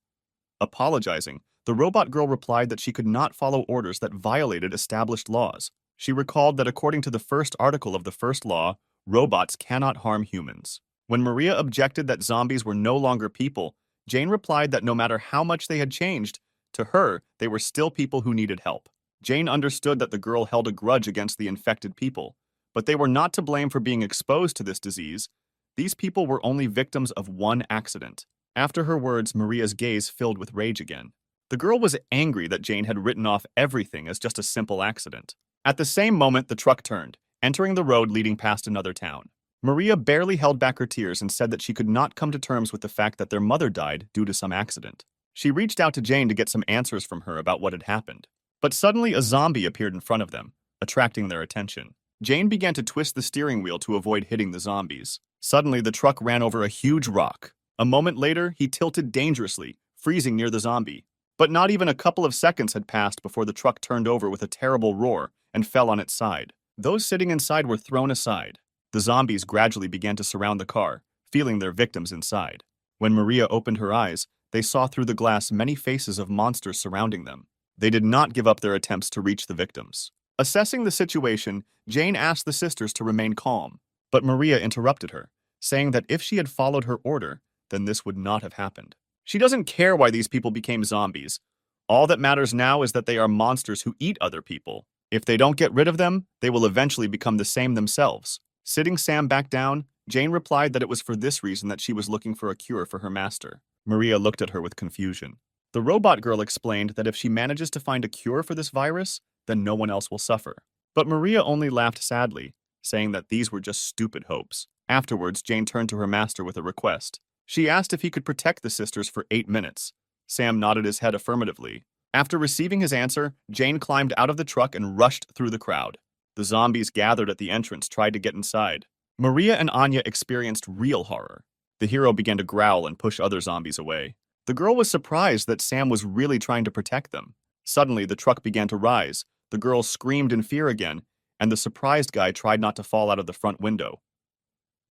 Apologizing, the robot girl replied that she could not follow orders that violated established laws. She recalled that according to the first article of the first law, robots cannot harm humans. When Maria objected that zombies were no longer people, Jane replied that no matter how much they had changed, to her, they were still people who needed help. Jane understood that the girl held a grudge against the infected people, but they were not to blame for being exposed to this disease. These people were only victims of one accident. After her words, Maria's gaze filled with rage again. The girl was angry that Jane had written off everything as just a simple accident. At the same moment, the truck turned, entering the road leading past another town. Maria barely held back her tears and said that she could not come to terms with the fact that their mother died due to some accident. She reached out to Jane to get some answers from her about what had happened. But suddenly a zombie appeared in front of them, attracting their attention. Jane began to twist the steering wheel to avoid hitting the zombies. Suddenly, the truck ran over a huge rock. A moment later, he tilted dangerously, freezing near the zombie. But not even a couple of seconds had passed before the truck turned over with a terrible roar and fell on its side. Those sitting inside were thrown aside. The zombies gradually began to surround the car, feeling their victims inside. When Maria opened her eyes, they saw through the glass many faces of monsters surrounding them. They did not give up their attempts to reach the victims. Assessing the situation, Jane asked the sisters to remain calm, but Maria interrupted her, saying that if she had followed her order, then this would not have happened. She doesn't care why these people became zombies. All that matters now is that they are monsters who eat other people. If they don't get rid of them, they will eventually become the same themselves. Sitting Sam back down, Jane replied that it was for this reason that she was looking for a cure for her master. Maria looked at her with confusion. The robot girl explained that if she manages to find a cure for this virus, then no one else will suffer. But Maria only laughed sadly, saying that these were just stupid hopes. Afterwards, Jane turned to her master with a request. She asked if he could protect the sisters for 8 minutes. Sam nodded his head affirmatively. After receiving his answer, Jane climbed out of the truck and rushed through the crowd. The zombies gathered at the entrance tried to get inside. Maria and Anya experienced real horror. The hero began to growl and push other zombies away. The girl was surprised that Sam was really trying to protect them. Suddenly, the truck began to rise. The girl screamed in fear again, and the surprised guy tried not to fall out of the front window.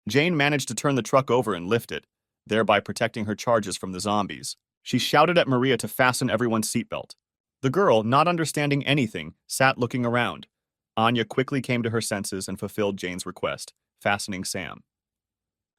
Jane managed to turn the truck over and lift it, thereby protecting her charges from the zombies. She shouted at Maria to fasten everyone's seatbelt. The girl, not understanding anything, sat looking around. Anya quickly came to her senses and fulfilled Jane's request, fastening Sam.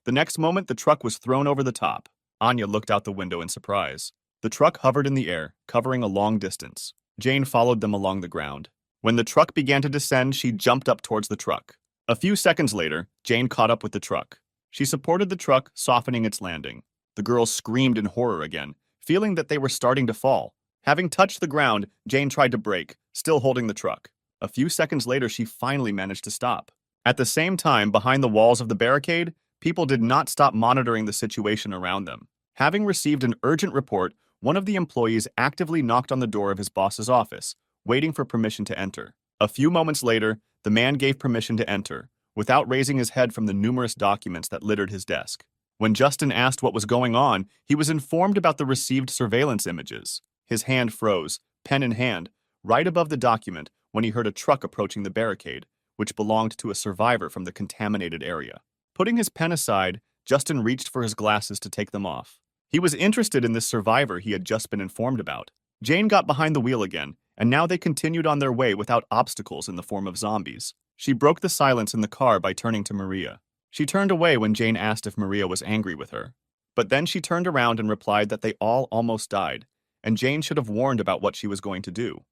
The next moment, the truck was thrown over the top. Anya looked out the window in surprise. The truck hovered in the air, covering a long distance. Jane followed them along the ground. When the truck began to descend, she jumped up towards the truck. A few seconds later, Jane caught up with the truck. She supported the truck, softening its landing. The girls screamed in horror again, feeling that they were starting to fall. Having touched the ground, Jane tried to brake, still holding the truck. A few seconds later, she finally managed to stop. At the same time, behind the walls of the barricade, people did not stop monitoring the situation around them. Having received an urgent report, one of the employees actively knocked on the door of his boss's office, waiting for permission to enter. A few moments later, the man gave permission to enter, without raising his head from the numerous documents that littered his desk. When Justin asked what was going on, he was informed about the received surveillance images. His hand froze, pen in hand, right above the document when he heard a truck approaching the barricade, which belonged to a survivor from the contaminated area. Putting his pen aside, Justin reached for his glasses to take them off. He was interested in this survivor he had just been informed about. Jane got behind the wheel again, and now they continued on their way without obstacles in the form of zombies. She broke the silence in the car by turning to Maria. She turned away when Jane asked if Maria was angry with her. But then she turned around and replied that they all almost died, and Jane should have warned about what she was going to do.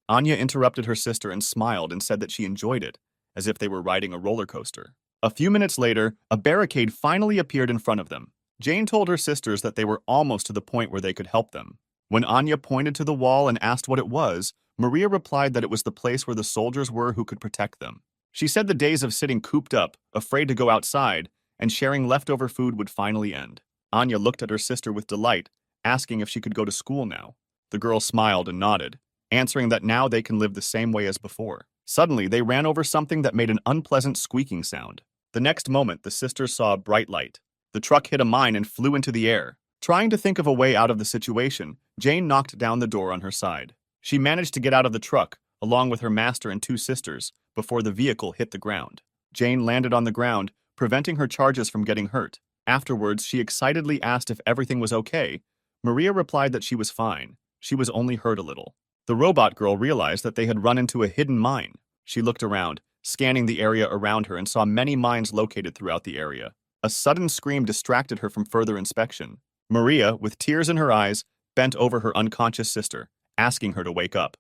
Anya interrupted her sister and smiled and said that she enjoyed it, as if they were riding a roller coaster. A few minutes later, a barricade finally appeared in front of them. Jane told her sisters that they were almost to the point where they could help them. When Anya pointed to the wall and asked what it was, Maria replied that it was the place where the soldiers were who could protect them. She said the days of sitting cooped up, afraid to go outside, and sharing leftover food would finally end. Anya looked at her sister with delight, asking if she could go to school now. The girl smiled and nodded, answering that now they can live the same way as before. Suddenly, they ran over something that made an unpleasant squeaking sound. The next moment, the sisters saw a bright light. The truck hit a mine and flew into the air. Trying to think of a way out of the situation, Jane knocked down the door on her side. She managed to get out of the truck, along with her master and two sisters, before the vehicle hit the ground. Jane landed on the ground, preventing her charges from getting hurt. Afterwards, she excitedly asked if everything was okay. Maria replied that she was fine. She was only hurt a little. The robot girl realized that they had run into a hidden mine. She looked around, scanning the area around her, and saw many mines located throughout the area. A sudden scream distracted her from further inspection. Maria, with tears in her eyes, bent over her unconscious sister, asking her to wake up.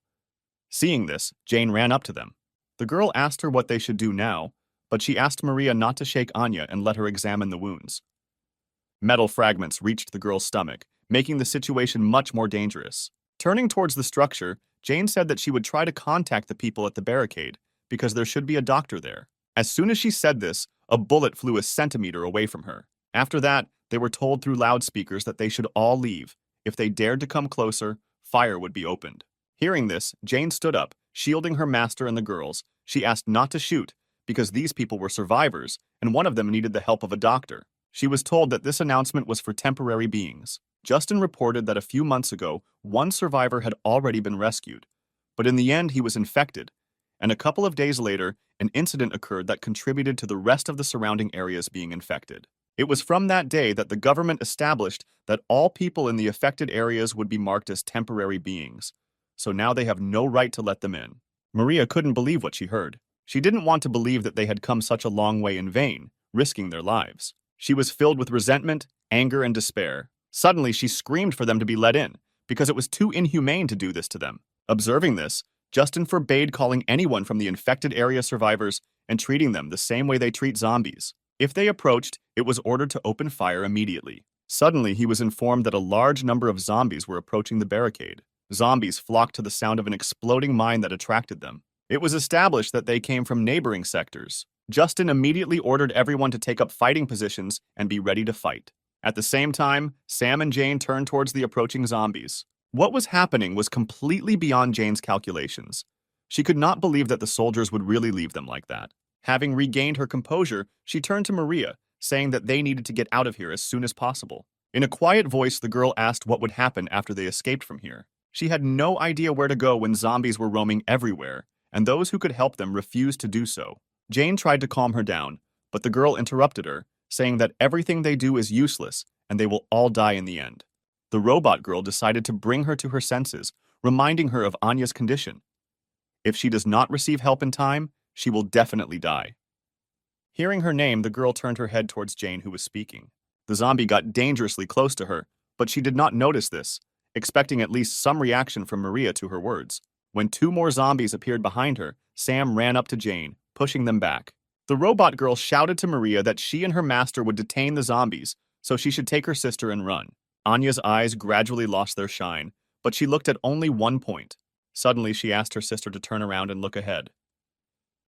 Seeing this, Jane ran up to them. The girl asked her what they should do now, but she asked Maria not to shake Anya and let her examine the wounds. Metal fragments reached the girl's stomach, making the situation much more dangerous. Turning towards the structure, Jane said that she would try to contact the people at the barricade, because there should be a doctor there. As soon as she said this, a bullet flew a centimeter away from her. After that, they were told through loudspeakers that they should all leave. If they dared to come closer, fire would be opened. Hearing this, Jane stood up, shielding her master and the girls. She asked not to shoot, because these people were survivors, and one of them needed the help of a doctor. She was told that this announcement was for temporary beings. Justin reported that a few months ago, one survivor had already been rescued, but in the end he was infected, and a couple of days later, an incident occurred that contributed to the rest of the surrounding areas being infected. It was from that day that the government established that all people in the affected areas would be marked as temporary beings, so now they have no right to let them in. Maria couldn't believe what she heard. She didn't want to believe that they had come such a long way in vain, risking their lives. She was filled with resentment, anger, and despair. Suddenly, she screamed for them to be let in, because it was too inhumane to do this to them. Observing this, Justin forbade calling anyone from the infected area survivors and treating them the same way they treat zombies. If they approached, it was ordered to open fire immediately. Suddenly, he was informed that a large number of zombies were approaching the barricade. Zombies flocked to the sound of an exploding mine that attracted them. It was established that they came from neighboring sectors. Justin immediately ordered everyone to take up fighting positions and be ready to fight. At the same time, Sam and Jane turned towards the approaching zombies. What was happening was completely beyond Jane's calculations. She could not believe that the soldiers would really leave them like that. Having regained her composure, she turned to Maria, saying that they needed to get out of here as soon as possible. In a quiet voice, the girl asked what would happen after they escaped from here. She had no idea where to go when zombies were roaming everywhere, and those who could help them refused to do so. Jane tried to calm her down, but the girl interrupted her, saying that everything they do is useless and they will all die in the end. The robot girl decided to bring her to her senses, reminding her of Anya's condition. If she does not receive help in time, she will definitely die. Hearing her name, the girl turned her head towards Jane, who was speaking. The zombie got dangerously close to her, but she did not notice this, expecting at least some reaction from Maria to her words. When two more zombies appeared behind her, Sam ran up to Jane, pushing them back. The robot girl shouted to Maria that she and her master would detain the zombies, so she should take her sister and run. Anya's eyes gradually lost their shine, but she looked at only one point. Suddenly, she asked her sister to turn around and look ahead.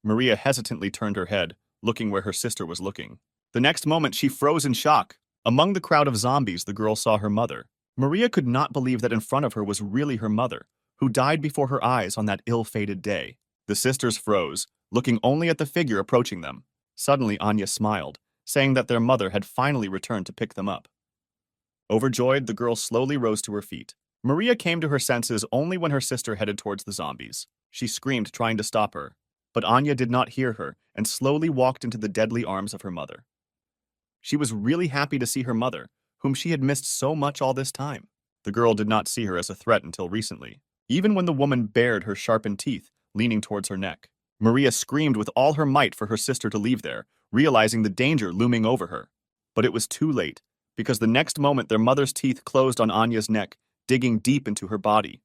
Maria hesitantly turned her head, looking where her sister was looking. The next moment, she froze in shock. Among the crowd of zombies, the girl saw her mother. Maria could not believe that in front of her was really her mother, who died before her eyes on that ill-fated day. The sisters froze, looking only at the figure approaching them. Suddenly, Anya smiled, saying that their mother had finally returned to pick them up. Overjoyed, the girl slowly rose to her feet. Maria came to her senses only when her sister headed towards the zombies. She screamed, trying to stop her, but Anya did not hear her and slowly walked into the deadly arms of her mother. She was really happy to see her mother, whom she had missed so much all this time. The girl did not see her as a threat until recently, even when the woman bared her sharpened teeth, leaning towards her neck. Maria screamed with all her might for her sister to leave there, realizing the danger looming over her. But it was too late, because the next moment their mother's teeth closed on Anya's neck, digging deep into her body.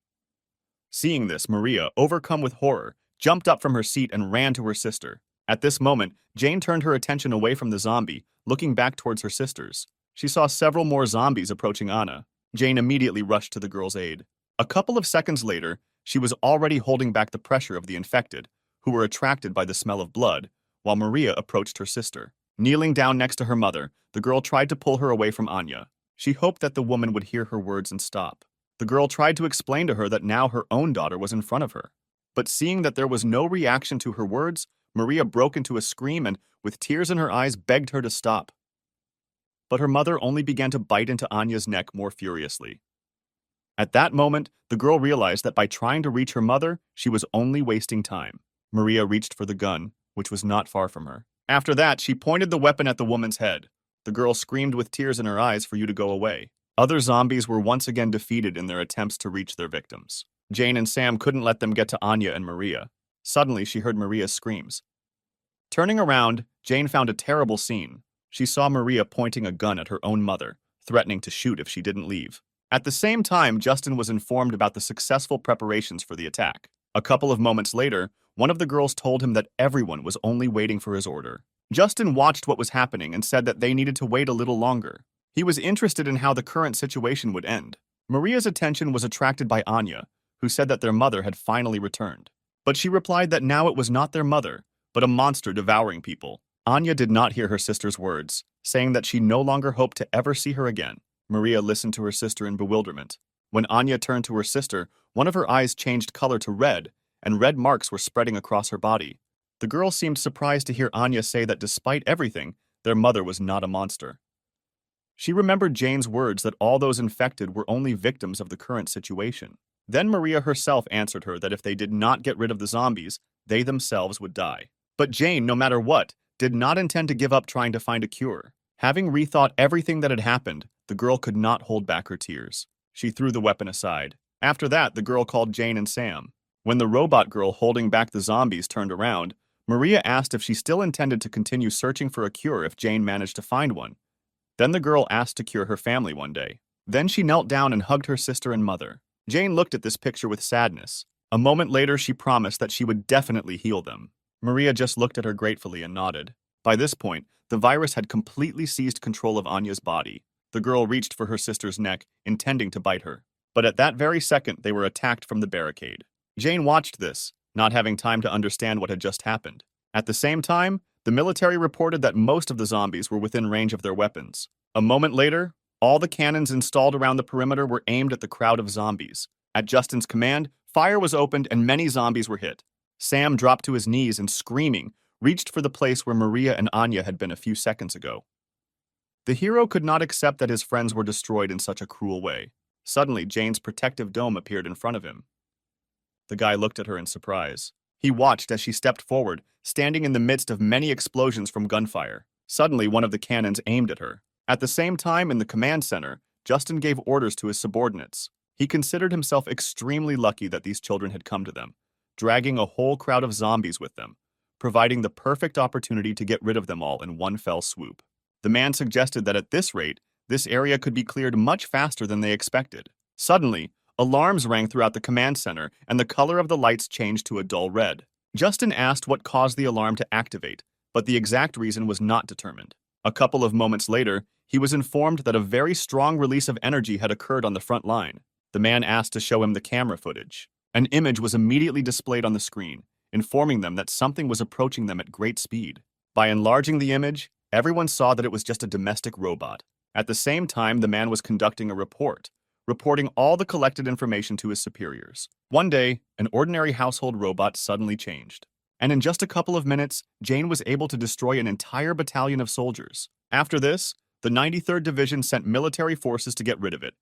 Seeing this, Maria, overcome with horror, jumped up from her seat and ran to her sister. At this moment, Jane turned her attention away from the zombie, looking back towards her sisters. She saw several more zombies approaching Anna. Jane immediately rushed to the girl's aid. A couple of seconds later, she was already holding back the pressure of the infected, who were attracted by the smell of blood, while Maria approached her sister. Kneeling down next to her mother, the girl tried to pull her away from Anya. She hoped that the woman would hear her words and stop. The girl tried to explain to her that now her own daughter was in front of her. But seeing that there was no reaction to her words, Maria broke into a scream and, with tears in her eyes, begged her to stop. But her mother only began to bite into Anya's neck more furiously. At that moment, the girl realized that by trying to reach her mother, she was only wasting time. Maria reached for the gun, which was not far from her. After that, she pointed the weapon at the woman's head. The girl screamed with tears in her eyes for you to go away. Other zombies were once again defeated in their attempts to reach their victims. Jane and Sam couldn't let them get to Anya and Maria. Suddenly, she heard Maria's screams. Turning around, Jane found a terrible scene. She saw Maria pointing a gun at her own mother, threatening to shoot if she didn't leave. At the same time, Justin was informed about the successful preparations for the attack. A couple of moments later, one of the girls told him that everyone was only waiting for his order. Justin watched what was happening and said that they needed to wait a little longer. He was interested in how the current situation would end. Maria's attention was attracted by Anya, who said that their mother had finally returned. But she replied that now it was not their mother, but a monster devouring people. Anya did not hear her sister's words, saying that she no longer hoped to ever see her again. Maria listened to her sister in bewilderment. When Anya turned to her sister, one of her eyes changed color to red, and red marks were spreading across her body. The girl seemed surprised to hear Anya say that despite everything, their mother was not a monster. She remembered Jane's words that all those infected were only victims of the current situation. Then Maria herself answered her that if they did not get rid of the zombies, they themselves would die. But Jane, no matter what, did not intend to give up trying to find a cure. Having rethought everything that had happened, the girl could not hold back her tears. She threw the weapon aside. After that, the girl called Jane and Sam. When the robot girl holding back the zombies turned around, Maria asked if she still intended to continue searching for a cure if Jane managed to find one. Then the girl asked to cure her family one day. Then she knelt down and hugged her sister and mother. Jane looked at this picture with sadness. A moment later, she promised that she would definitely heal them. Maria just looked at her gratefully and nodded. By this point, the virus had completely seized control of Anya's body. The girl reached for her sister's neck, intending to bite her. But at that very second, they were attacked from the barricade. Jane watched this, not having time to understand what had just happened. At the same time, the military reported that most of the zombies were within range of their weapons. A moment later, all the cannons installed around the perimeter were aimed at the crowd of zombies. At Justin's command, fire was opened and many zombies were hit. Sam dropped to his knees and, screaming, reached for the place where Maria and Anya had been a few seconds ago. The hero could not accept that his friends were destroyed in such a cruel way. Suddenly, Jane's protective dome appeared in front of him. The guy looked at her in surprise. He watched as she stepped forward, standing in the midst of many explosions from gunfire. Suddenly, one of the cannons aimed at her. At the same time, in the command center, Justin gave orders to his subordinates. He considered himself extremely lucky that these children had come to them, dragging a whole crowd of zombies with them, providing the perfect opportunity to get rid of them all in one fell swoop. The man suggested that at this rate, this area could be cleared much faster than they expected. Suddenly, alarms rang throughout the command center, and the color of the lights changed to a dull red. Justin asked what caused the alarm to activate, but the exact reason was not determined. A couple of moments later, he was informed that a very strong release of energy had occurred on the front line. The man asked to show him the camera footage. An image was immediately displayed on the screen, informing them that something was approaching them at great speed. By enlarging the image, everyone saw that it was just a domestic robot. At the same time, the man was conducting a report, reporting all the collected information to his superiors. One day, an ordinary household robot suddenly changed. And in just a couple of minutes, Jane was able to destroy an entire battalion of soldiers. After this, the 93rd Division sent military forces to get rid of it,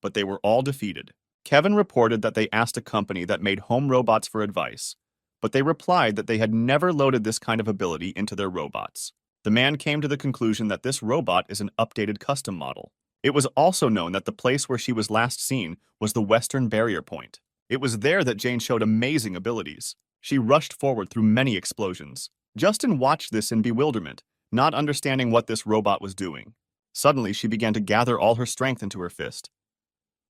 but they were all defeated. Kevin reported that they asked a company that made home robots for advice, but they replied that they had never loaded this kind of ability into their robots. The man came to the conclusion that this robot is an updated custom model. It was also known that the place where she was last seen was the Western Barrier Point. It was there that Jane showed amazing abilities. She rushed forward through many explosions. Justin watched this in bewilderment, not understanding what this robot was doing. Suddenly, she began to gather all her strength into her fist.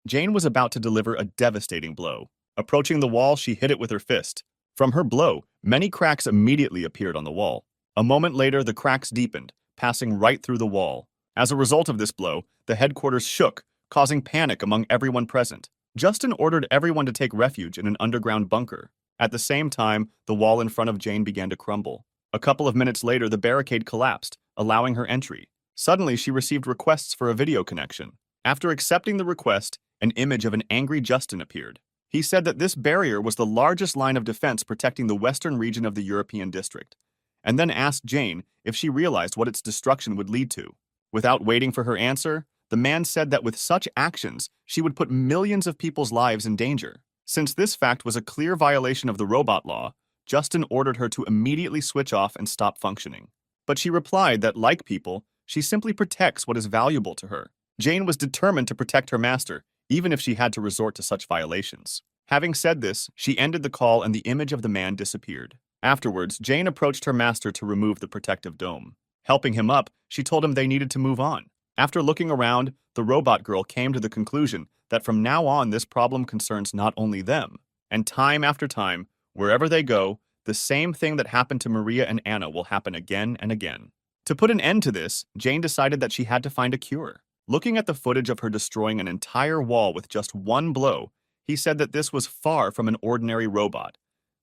Jane was about to deliver a devastating blow. Approaching the wall, she hit it with her fist. From her blow, many cracks immediately appeared on the wall. A moment later, the cracks deepened, passing right through the wall. As a result of this blow, the headquarters shook, causing panic among everyone present. Justin ordered everyone to take refuge in an underground bunker. At the same time, the wall in front of Jane began to crumble. A couple of minutes later, the barricade collapsed, allowing her entry. Suddenly, she received requests for a video connection. After accepting the request, an image of an angry Justin appeared. He said that this barrier was the largest line of defense protecting the western region of the European district, and then asked Jane if she realized what its destruction would lead to. Without waiting for her answer, the man said that with such actions, she would put millions of people's lives in danger. Since this fact was a clear violation of the robot law, Justin ordered her to immediately switch off and stop functioning. But she replied that, like people, she simply protects what is valuable to her. Jane was determined to protect her master, even if she had to resort to such violations. Having said this, she ended the call and the image of the man disappeared. Afterwards, Jane approached her master to remove the protective dome. Helping him up, she told him they needed to move on. After looking around, the robot girl came to the conclusion that from now on this problem concerns not only them. And time after time, wherever they go, the same thing that happened to Maria and Anna will happen again and again. To put an end to this, Jane decided that she had to find a cure. Looking at the footage of her destroying an entire wall with just one blow, he said that this was far from an ordinary robot.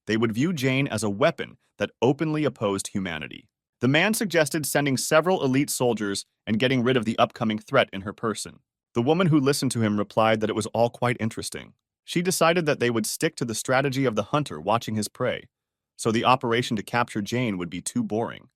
They would view Jane as a weapon that openly opposed humanity. The man suggested sending several elite soldiers and getting rid of the upcoming threat in her person. The woman who listened to him replied that it was all quite interesting. She decided that they would stick to the strategy of the hunter watching his prey, so the operation to capture Jane would be too boring.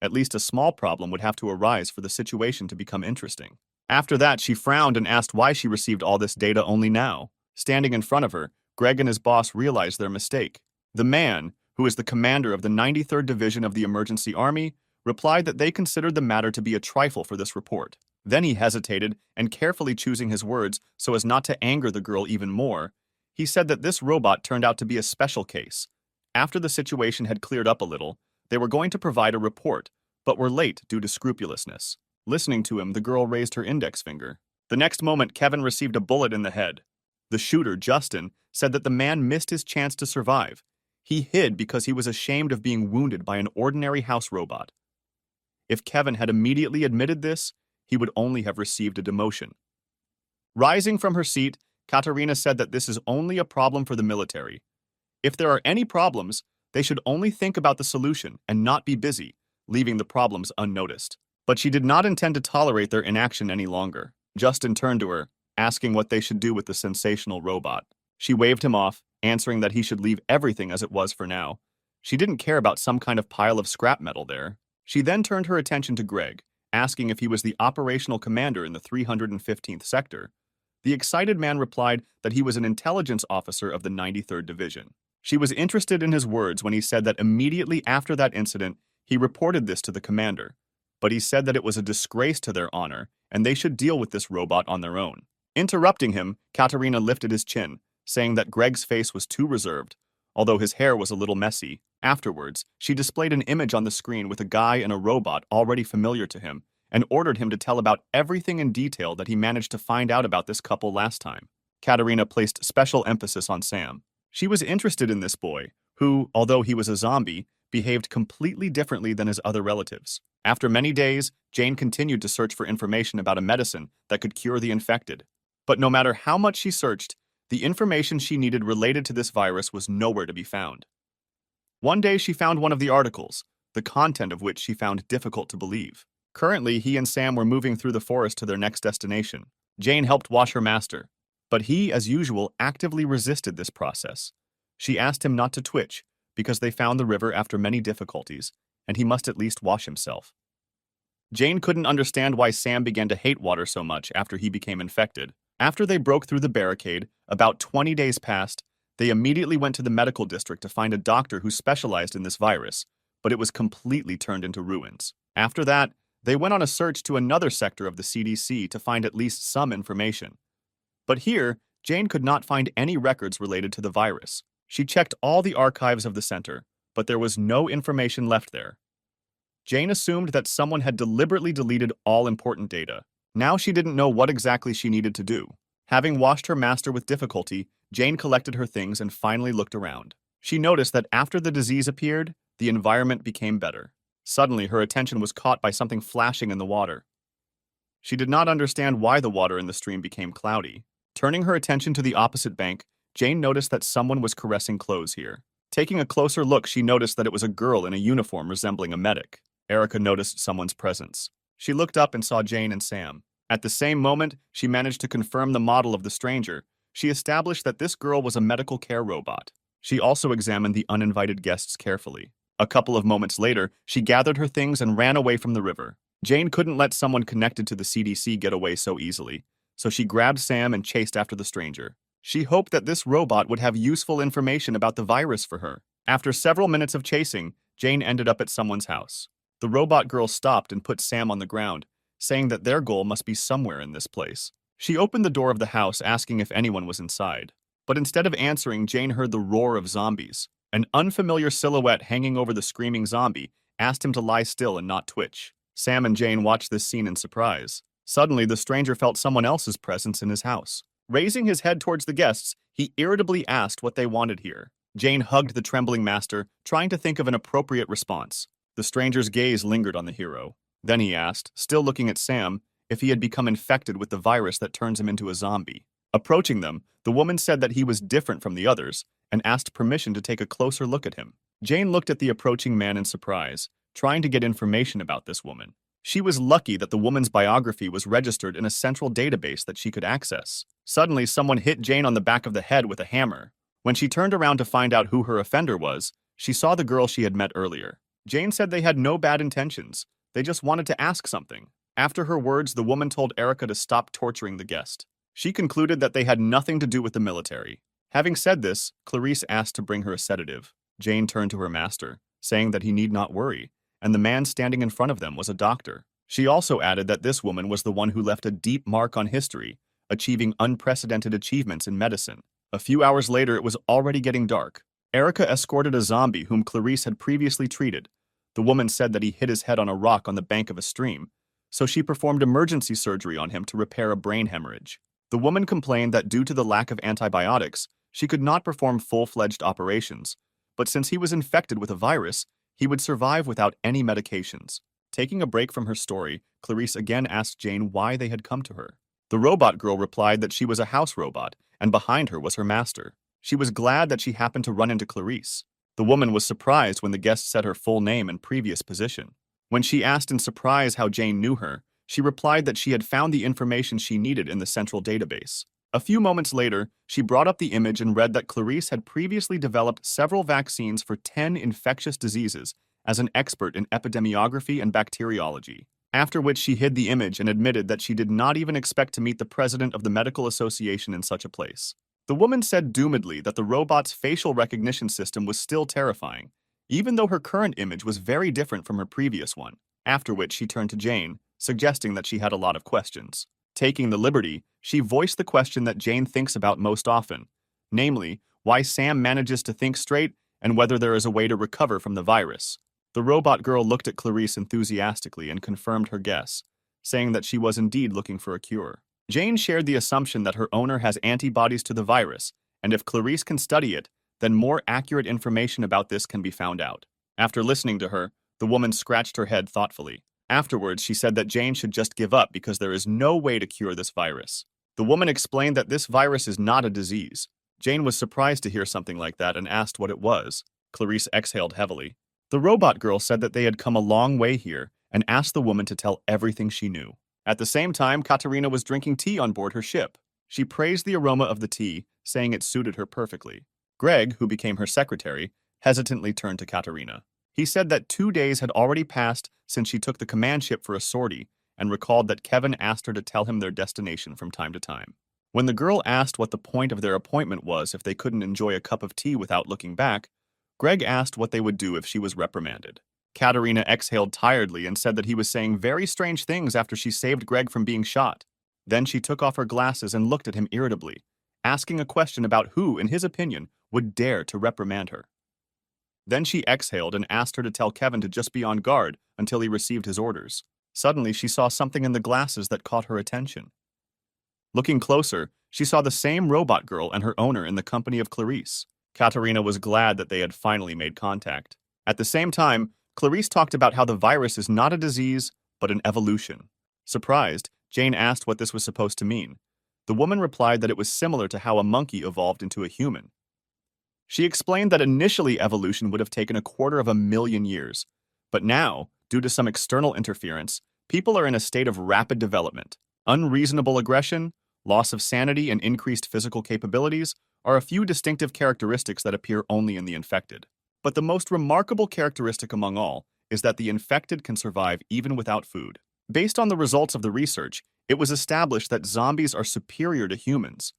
At least a small problem would have to arise for the situation to become interesting. After that, she frowned and asked why she received all this data only now. Standing in front of her, Greg and his boss realized their mistake. The man, who is the commander of the 93rd Division of the Emergency Army, replied that they considered the matter to be a trifle for this report. Then he hesitated, and carefully choosing his words so as not to anger the girl even more, he said that this robot turned out to be a special case. After the situation had cleared up a little, they were going to provide a report, but were late due to scrupulousness. Listening to him, the girl raised her index finger. The next moment, Kevin received a bullet in the head. The shooter, Justin, said that the man missed his chance to survive. He hid because he was ashamed of being wounded by an ordinary house robot. If Kevin had immediately admitted this, he would only have received a demotion. Rising from her seat, Katarina said that this is only a problem for the military. If there are any problems, they should only think about the solution and not be busy, leaving the problems unnoticed. But she did not intend to tolerate their inaction any longer. Justin turned to her, asking what they should do with the sensational robot. She waved him off, answering that he should leave everything as it was for now. She didn't care about some kind of pile of scrap metal there. She then turned her attention to Greg, asking if he was the operational commander in the 315th sector. The excited man replied that he was an intelligence officer of the 93rd Division. She was interested in his words when he said that immediately after that incident, he reported this to the commander. But he said that it was a disgrace to their honor, and they should deal with this robot on their own. Interrupting him, Katarina lifted his chin, saying that Greg's face was too reserved, although his hair was a little messy. Afterwards, she displayed an image on the screen with a guy and a robot already familiar to him, and ordered him to tell about everything in detail that he managed to find out about this couple last time. Katarina placed special emphasis on Sam. She was interested in this boy, who, although he was a zombie, behaved completely differently than his other relatives. After many days, Jane continued to search for information about a medicine that could cure the infected. But no matter how much she searched, the information she needed related to this virus was nowhere to be found. One day she found one of the articles, the content of which she found difficult to believe. Currently, he and Sam were moving through the forest to their next destination. Jane helped wash her master, but he, as usual, actively resisted this process. She asked him not to twitch, because they found the river after many difficulties, and he must at least wash himself. Jane couldn't understand why Sam began to hate water so much after he became infected. After they broke through the barricade, about 20 days passed, they immediately went to the medical district to find a doctor who specialized in this virus, but it was completely turned into ruins. After that, they went on a search to another sector of the CDC to find at least some information. But here, Jane could not find any records related to the virus. She checked all the archives of the center, but there was no information left there. Jane assumed that someone had deliberately deleted all important data. Now she didn't know what exactly she needed to do. Having washed her master with difficulty, Jane collected her things and finally looked around. She noticed that after the disease appeared, the environment became better. Suddenly, her attention was caught by something flashing in the water. She did not understand why the water in the stream became cloudy. Turning her attention to the opposite bank, Jane noticed that someone was caressing clothes here. Taking a closer look, she noticed that it was a girl in a uniform resembling a medic. Erica noticed someone's presence. She looked up and saw Jane and Sam. At the same moment, she managed to confirm the model of the stranger. She established that this girl was a medical care robot. She also examined the uninvited guests carefully. A couple of moments later, she gathered her things and ran away from the river. Jane couldn't let someone connected to the CDC get away so easily, so she grabbed Sam and chased after the stranger. She hoped that this robot would have useful information about the virus for her. After several minutes of chasing, Jane ended up at someone's house. The robot girl stopped and put Sam on the ground, saying that their goal must be somewhere in this place. She opened the door of the house asking if anyone was inside. But instead of answering, Jane heard the roar of zombies. An unfamiliar silhouette hanging over the screaming zombie asked him to lie still and not twitch. Sam and Jane watched this scene in surprise. Suddenly, the stranger felt someone else's presence in his house. Raising his head towards the guests, he irritably asked what they wanted here. Jane hugged the trembling master, trying to think of an appropriate response. The stranger's gaze lingered on the hero. Then he asked, still looking at Sam, if he had become infected with the virus that turns him into a zombie. Approaching them, the woman said that he was different from the others and asked permission to take a closer look at him. Jane looked at the approaching man in surprise, trying to get information about this woman. She was lucky that the woman's biography was registered in a central database that she could access. Suddenly, someone hit Jane on the back of the head with a hammer. When she turned around to find out who her offender was, she saw the girl she had met earlier. Jane said they had no bad intentions. They just wanted to ask something. After her words, the woman told Erica to stop torturing the guest. She concluded that they had nothing to do with the military. Having said this, Clarice asked to bring her a sedative. Jane turned to her master, saying that he need not worry, and the man standing in front of them was a doctor. She also added that this woman was the one who left a deep mark on history, achieving unprecedented achievements in medicine. A few hours later, it was already getting dark. Erica escorted a zombie whom Clarice had previously treated. The woman said that he hit his head on a rock on the bank of a stream, so she performed emergency surgery on him to repair a brain hemorrhage. The woman complained that due to the lack of antibiotics, she could not perform full-fledged operations, but since he was infected with a virus, he would survive without any medications. Taking a break from her story, Clarice again asked Jane why they had come to her. The robot girl replied that she was a house robot, and behind her was her master. She was glad that she happened to run into Clarice. The woman was surprised when the guest said her full name and previous position. When she asked in surprise how Jane knew her, she replied that she had found the information she needed in the central database. A few moments later, she brought up the image and read that Clarice had previously developed several vaccines for 10 infectious diseases as an expert in epidemiography and bacteriology. After which she hid the image and admitted that she did not even expect to meet the president of the medical association in such a place. The woman said doomedly that the robot's facial recognition system was still terrifying, even though her current image was very different from her previous one, after which she turned to Jane, suggesting that she had a lot of questions. Taking the liberty, she voiced the question that Jane thinks about most often, namely, why Sam manages to think straight and whether there is a way to recover from the virus. The robot girl looked at Clarice enthusiastically and confirmed her guess, saying that she was indeed looking for a cure. Jane shared the assumption that her owner has antibodies to the virus, and if Clarice can study it, then more accurate information about this can be found out. After listening to her, the woman scratched her head thoughtfully. Afterwards, she said that Jane should just give up because there is no way to cure this virus. The woman explained that this virus is not a disease. Jane was surprised to hear something like that and asked what it was. Clarice exhaled heavily. The robot girl said that they had come a long way here and asked the woman to tell everything she knew. At the same time, Katerina was drinking tea on board her ship. She praised the aroma of the tea, saying it suited her perfectly. Greg, who became her secretary, hesitantly turned to Katerina. He said that 2 days had already passed since she took the command ship for a sortie and recalled that Kevin asked her to tell him their destination from time to time. When the girl asked what the point of their appointment was if they couldn't enjoy a cup of tea without looking back, Greg asked what they would do if she was reprimanded. Katerina exhaled tiredly and said that he was saying very strange things after she saved Greg from being shot. Then she took off her glasses and looked at him irritably, asking a question about who, in his opinion, would dare to reprimand her. Then she exhaled and asked her to tell Kevin to just be on guard until he received his orders. Suddenly, she saw something in the glasses that caught her attention. Looking closer, she saw the same robot girl and her owner in the company of Clarice. Katerina was glad that they had finally made contact. At the same time, Clarice talked about how the virus is not a disease, but an evolution. Surprised, Jane asked what this was supposed to mean. The woman replied that it was similar to how a monkey evolved into a human. She explained that initially evolution would have taken 250,000 years, but now, due to some external interference, people are in a state of rapid development. Unreasonable aggression, loss of sanity, and increased physical capabilities are a few distinctive characteristics that appear only in the infected. But the most remarkable characteristic among all is that the infected can survive even without food. Based on the results of the research, it was established that zombies are superior to humans.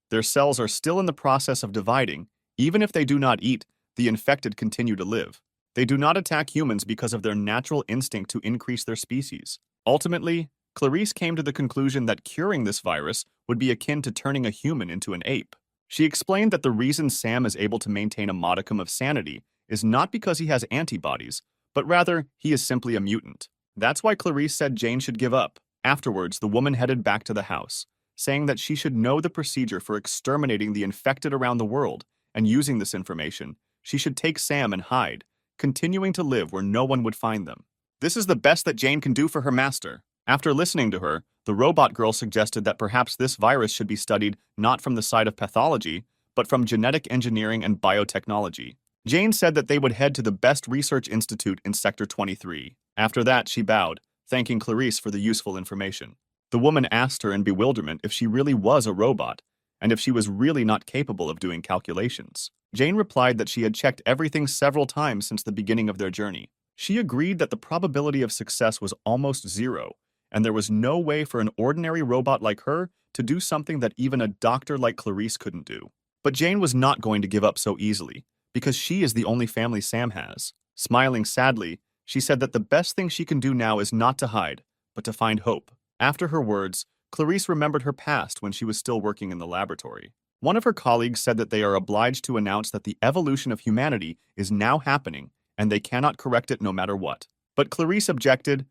Their cells are still in the process of dividing. Even if they do not eat, the infected continue to live. They do not attack humans because of their natural instinct to increase their species. Ultimately, Clarice came to the conclusion that curing this virus would be akin to turning a human into an ape. She explained that the reason Sam is able to maintain a modicum of sanity is not because he has antibodies, but rather he is simply a mutant. That's why Clarice said Jane should give up. Afterwards, the woman headed back to the house, saying that she should know the procedure for exterminating the infected around the world, and using this information, she should take Sam and hide, continuing to live where no one would find them. This is the best that Jane can do for her master. After listening to her, the robot girl suggested that perhaps this virus should be studied not from the side of pathology, but from genetic engineering and biotechnology. Jane said that they would head to the best research institute in Sector 23. After that, she bowed, thanking Clarice for the useful information. The woman asked her in bewilderment if she really was a robot, and if she was really not capable of doing calculations. Jane replied that she had checked everything several times since the beginning of their journey. She agreed that the probability of success was almost zero, and there was no way for an ordinary robot like her to do something that even a doctor like Clarice couldn't do. But Jane was not going to give up so easily, because she is the only family Sam has. Smiling sadly, she said that the best thing she can do now is not to hide, but to find hope. After her words, Clarice remembered her past when she was still working in the laboratory. One of her colleagues said that they are obliged to announce that the evolution of humanity is now happening, and they cannot correct it no matter what. But Clarice objected.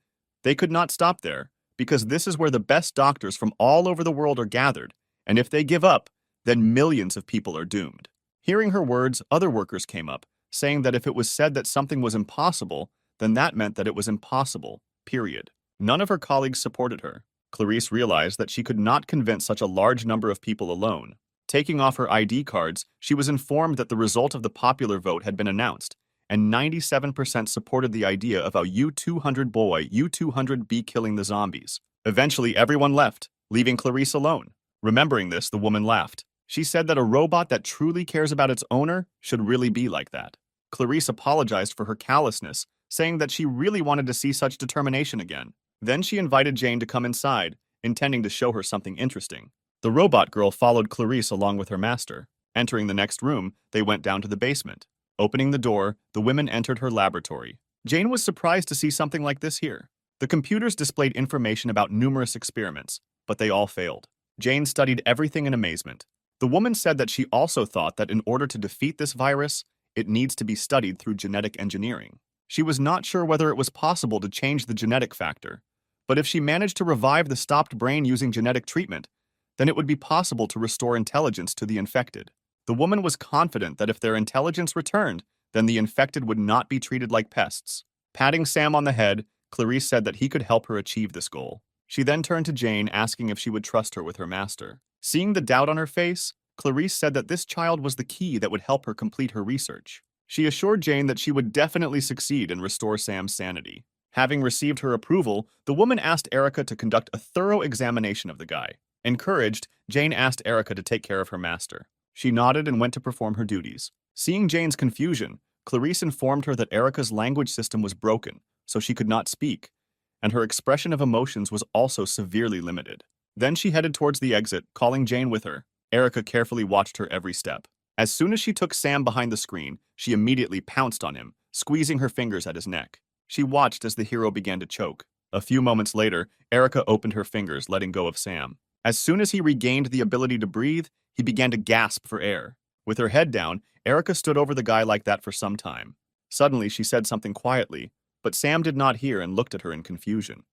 They could not stop there, because this is where the best doctors from all over the world are gathered, and if they give up, then millions of people are doomed. Hearing her words, other workers came up, saying that if it was said that something was impossible, then that meant that it was impossible, period. None of her colleagues supported her. Clarice realized that she could not convince such a large number of people alone. Taking off her ID cards, she was informed that the result of the popular vote had been announced, and 97% supported the idea of a U-200 boy, U-200 be killing the zombies. Eventually, everyone left, leaving Clarice alone. Remembering this, the woman laughed. She said that a robot that truly cares about its owner should really be like that. Clarice apologized for her callousness, saying that she really wanted to see such determination again. Then she invited Jane to come inside, intending to show her something interesting. The robot girl followed Clarice along with her master. Entering the next room, they went down to the basement. Opening the door, the women entered her laboratory. Jane was surprised to see something like this here. The computers displayed information about numerous experiments, but they all failed. Jane studied everything in amazement. The woman said that she also thought that in order to defeat this virus, it needs to be studied through genetic engineering. She was not sure whether it was possible to change the genetic factor, but if she managed to revive the stopped brain using genetic treatment, then it would be possible to restore intelligence to the infected. The woman was confident that if their intelligence returned, then the infected would not be treated like pests. Patting Sam on the head, Clarice said that he could help her achieve this goal. She then turned to Jane, asking if she would trust her with her master. Seeing the doubt on her face, Clarice said that this child was the key that would help her complete her research. She assured Jane that she would definitely succeed and restore Sam's sanity. Having received her approval, the woman asked Erica to conduct a thorough examination of the guy. Encouraged, Jane asked Erica to take care of her master. She nodded and went to perform her duties. Seeing Jane's confusion, Clarice informed her that Erica's language system was broken, so she could not speak, and her expression of emotions was also severely limited. Then she headed towards the exit, calling Jane with her. Erica carefully watched her every step. As soon as she took Sam behind the screen, she immediately pounced on him, squeezing her fingers at his neck. She watched as the hero began to choke. A few moments later, Erica opened her fingers, letting go of Sam. As soon as he regained the ability to breathe, he began to gasp for air. With her head down, Erica stood over the guy like that for some time. Suddenly, she said something quietly, but Sam did not hear and looked at her in confusion.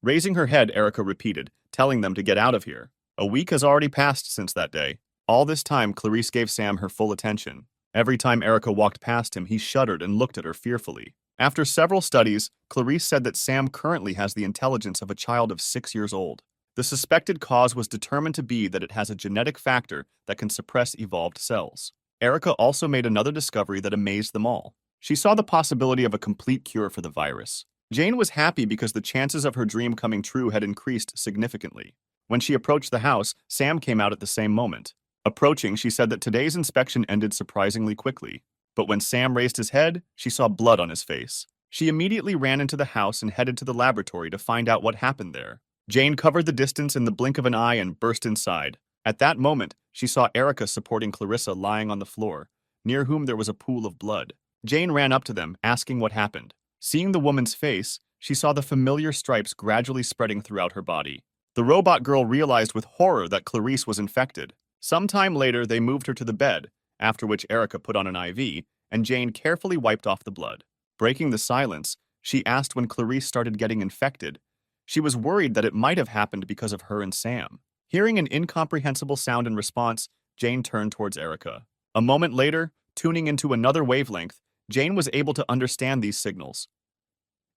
Raising her head, Erica repeated, telling them to get out of here. A week has already passed since that day. All this time, Clarice gave Sam her full attention. Every time Erica walked past him, he shuddered and looked at her fearfully. After several studies, Clarice said that Sam currently has the intelligence of a child of 6 years old. The suspected cause was determined to be that it has a genetic factor that can suppress evolved cells. Erica also made another discovery that amazed them all. She saw the possibility of a complete cure for the virus. Jane was happy because the chances of her dream coming true had increased significantly. When she approached the house, Sam came out at the same moment. Approaching, she said that today's inspection ended surprisingly quickly. But when Sam raised his head, she saw blood on his face. She immediately ran into the house and headed to the laboratory to find out what happened there. Jane covered the distance in the blink of an eye and burst inside. At that moment, she saw Erica supporting Clarissa lying on the floor, near whom there was a pool of blood. Jane ran up to them, asking what happened. Seeing the woman's face, she saw the familiar stripes gradually spreading throughout her body. The robot girl realized with horror that Clarice was infected. Sometime later, they moved her to the bed, after which Erica put on an IV, and Jane carefully wiped off the blood. Breaking the silence, she asked when Clarice started getting infected. She was worried that it might have happened because of her and Sam. Hearing an incomprehensible sound in response, Jane turned towards Erica. A moment later, tuning into another wavelength, Jane was able to understand these signals.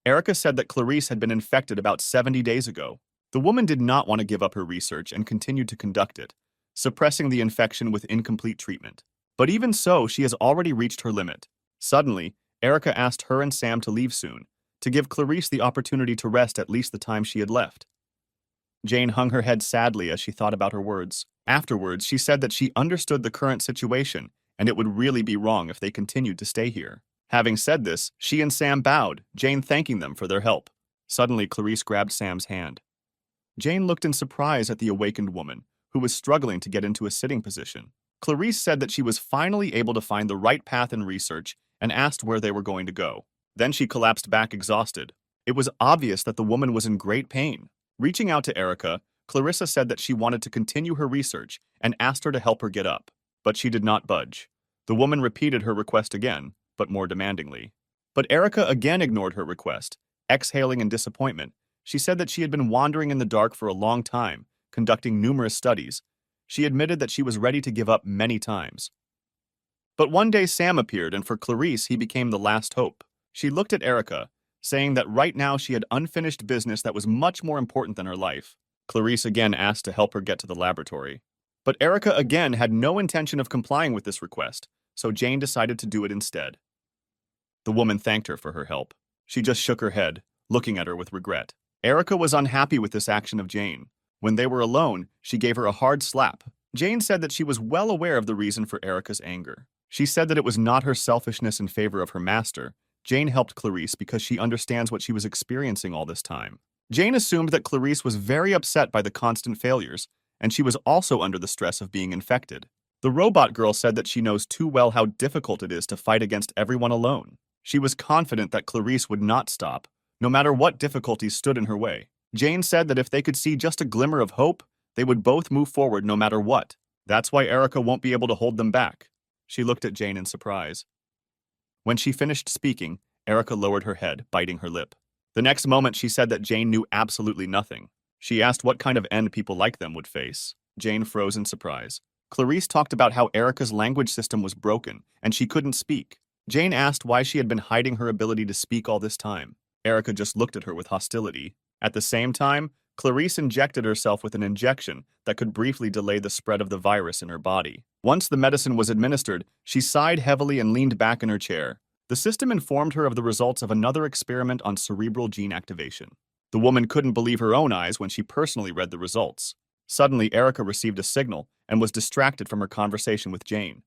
Erica said that Clarice had been infected about 70 days ago. The woman did not want to give up her research and continued to conduct it, suppressing the infection with incomplete treatment. But even so, she has already reached her limit. Suddenly, Erica asked her and Sam to leave soon, to give Clarice the opportunity to rest at least the time she had left. Jane hung her head sadly as she thought about her words. Afterwards, she said that she understood the current situation, and it would really be wrong if they continued to stay here. Having said this, she and Sam bowed, Jane thanking them for their help. Suddenly, Clarice grabbed Sam's hand. Jane looked in surprise at the awakened woman, who was struggling to get into a sitting position. Clarice said that she was finally able to find the right path in research and asked where they were going to go. Then she collapsed back exhausted. It was obvious that the woman was in great pain. Reaching out to Erica, Clarissa said that she wanted to continue her research and asked her to help her get up. But she did not budge. The woman repeated her request again, but more demandingly. But Erica again ignored her request. Exhaling in disappointment, she said that she had been wandering in the dark for a long time, conducting numerous studies. She admitted that she was ready to give up many times. But one day Sam appeared, and for Clarice, he became the last hope. She looked at Erica, saying that right now she had unfinished business that was much more important than her life. Clarice again asked to help her get to the laboratory. But Erica again had no intention of complying with this request, so Jane decided to do it instead. The woman thanked her for her help. She just shook her head, looking at her with regret. Erica was unhappy with this action of Jane. When they were alone, she gave her a hard slap. Jane said that she was well aware of the reason for Erica's anger. She said that it was not her selfishness in favor of her master. Jane helped Clarice because she understands what she was experiencing all this time. Jane assumed that Clarice was very upset by the constant failures, and she was also under the stress of being infected. The robot girl said that she knows too well how difficult it is to fight against everyone alone. She was confident that Clarice would not stop, no matter what difficulties stood in her way. Jane said that if they could see just a glimmer of hope, they would both move forward no matter what. That's why Erica won't be able to hold them back. She looked at Jane in surprise. When she finished speaking, Erica lowered her head, biting her lip. The next moment, she said that Jane knew absolutely nothing. She asked what kind of end people like them would face. Jane froze in surprise. Clarice talked about how Erica's language system was broken, and she couldn't speak. Jane asked why she had been hiding her ability to speak all this time. Erica just looked at her with hostility. At the same time, Clarice injected herself with an injection that could briefly delay the spread of the virus in her body. Once the medicine was administered, she sighed heavily and leaned back in her chair. The system informed her of the results of another experiment on cerebral gene activation. The woman couldn't believe her own eyes when she personally read the results. Suddenly, Erica received a signal and was distracted from her conversation with Jane.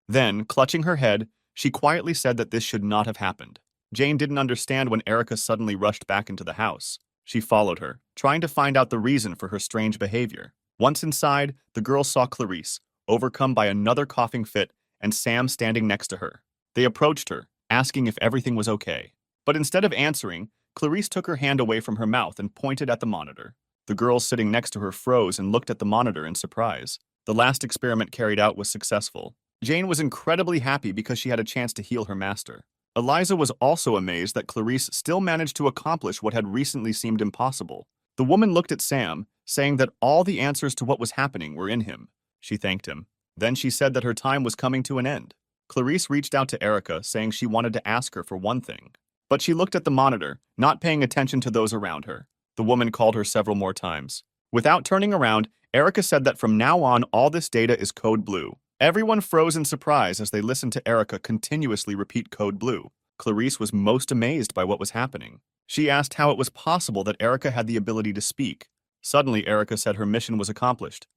Then, clutching her head, she quietly said that this should not have happened. Jane didn't understand when Erica suddenly rushed back into the house. She followed her, trying to find out the reason for her strange behavior. Once inside, the girl saw Clarice, overcome by another coughing fit, and Sam standing next to her. They approached her, asking if everything was okay. But instead of answering, Clarice took her hand away from her mouth and pointed at the monitor. The girl sitting next to her froze and looked at the monitor in surprise. The last experiment carried out was successful. Jane was incredibly happy because she had a chance to heal her master. Eliza was also amazed that Clarice still managed to accomplish what had recently seemed impossible. The woman looked at Sam, saying that all the answers to what was happening were in him. She thanked him. Then she said that her time was coming to an end. Clarice reached out to Erica, saying she wanted to ask her for one thing. But she looked at the monitor, not paying attention to those around her. The woman called her several more times. Without turning around, Erica said that from now on, all this data is code blue. Everyone froze in surprise as they listened to Erica continuously repeat code blue. Clarice was most amazed by what was happening. She asked how it was possible that Erica had the ability to speak. Suddenly, Erica said her mission was accomplished.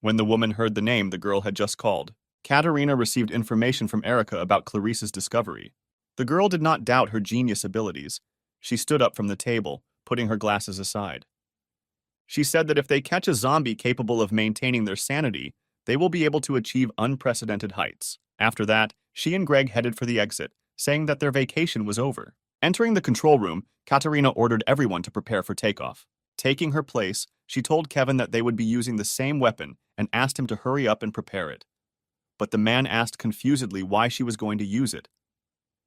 When the woman heard the name the girl had just called, Katerina received information from Erica about Clarice's discovery. The girl did not doubt her genius abilities. She stood up from the table, putting her glasses aside. She said that if they catch a zombie capable of maintaining their sanity, they will be able to achieve unprecedented heights. After that, she and Greg headed for the exit, saying that their vacation was over. Entering the control room, Katerina ordered everyone to prepare for takeoff. Taking her place, she told Kevin that they would be using the same weapon and asked him to hurry up and prepare it. But the man asked confusedly why she was going to use it.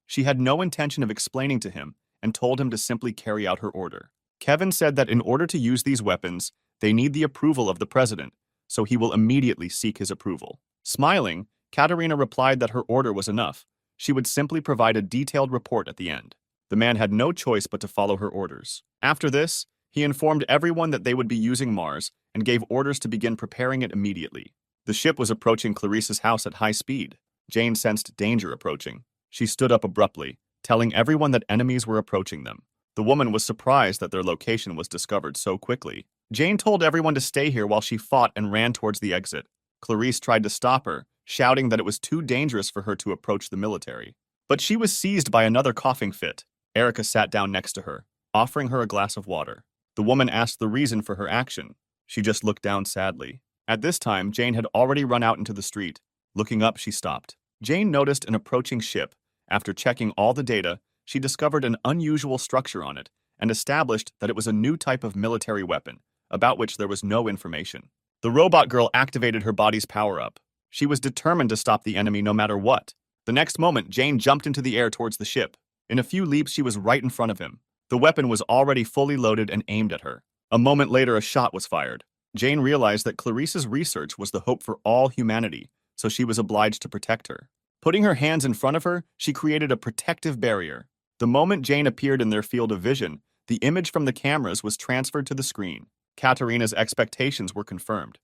She had no intention of explaining to him and told him to simply carry out her order. Kevin said that in order to use these weapons, they need the approval of the president, so he will immediately seek his approval. Smiling, Katerina replied that her order was enough. She would simply provide a detailed report at the end. The man had no choice but to follow her orders. After this, he informed everyone that they would be using Mars and gave orders to begin preparing it immediately. The ship was approaching Clarice's house at high speed. Jane sensed danger approaching. She stood up abruptly, telling everyone that enemies were approaching them. The woman was surprised that their location was discovered so quickly. Jane told everyone to stay here while she fought and ran towards the exit. Clarice tried to stop her, shouting that it was too dangerous for her to approach the military. But she was seized by another coughing fit. Erica sat down next to her, offering her a glass of water. The woman asked the reason for her action. She just looked down sadly. At this time, Jane had already run out into the street. Looking up, she stopped. Jane noticed an approaching ship. After checking all the data, she discovered an unusual structure on it and established that it was a new type of military weapon, about which there was no information. The robot girl activated her body's power-up. She was determined to stop the enemy no matter what. The next moment, Jane jumped into the air towards the ship. In a few leaps, she was right in front of him. The weapon was already fully loaded and aimed at her. A moment later, a shot was fired. Jane realized that Clarice's research was the hope for all humanity, so she was obliged to protect her. Putting her hands in front of her, she created a protective barrier. The moment Jane appeared in their field of vision, the image from the cameras was transferred to the screen. Katerina's expectations were confirmed.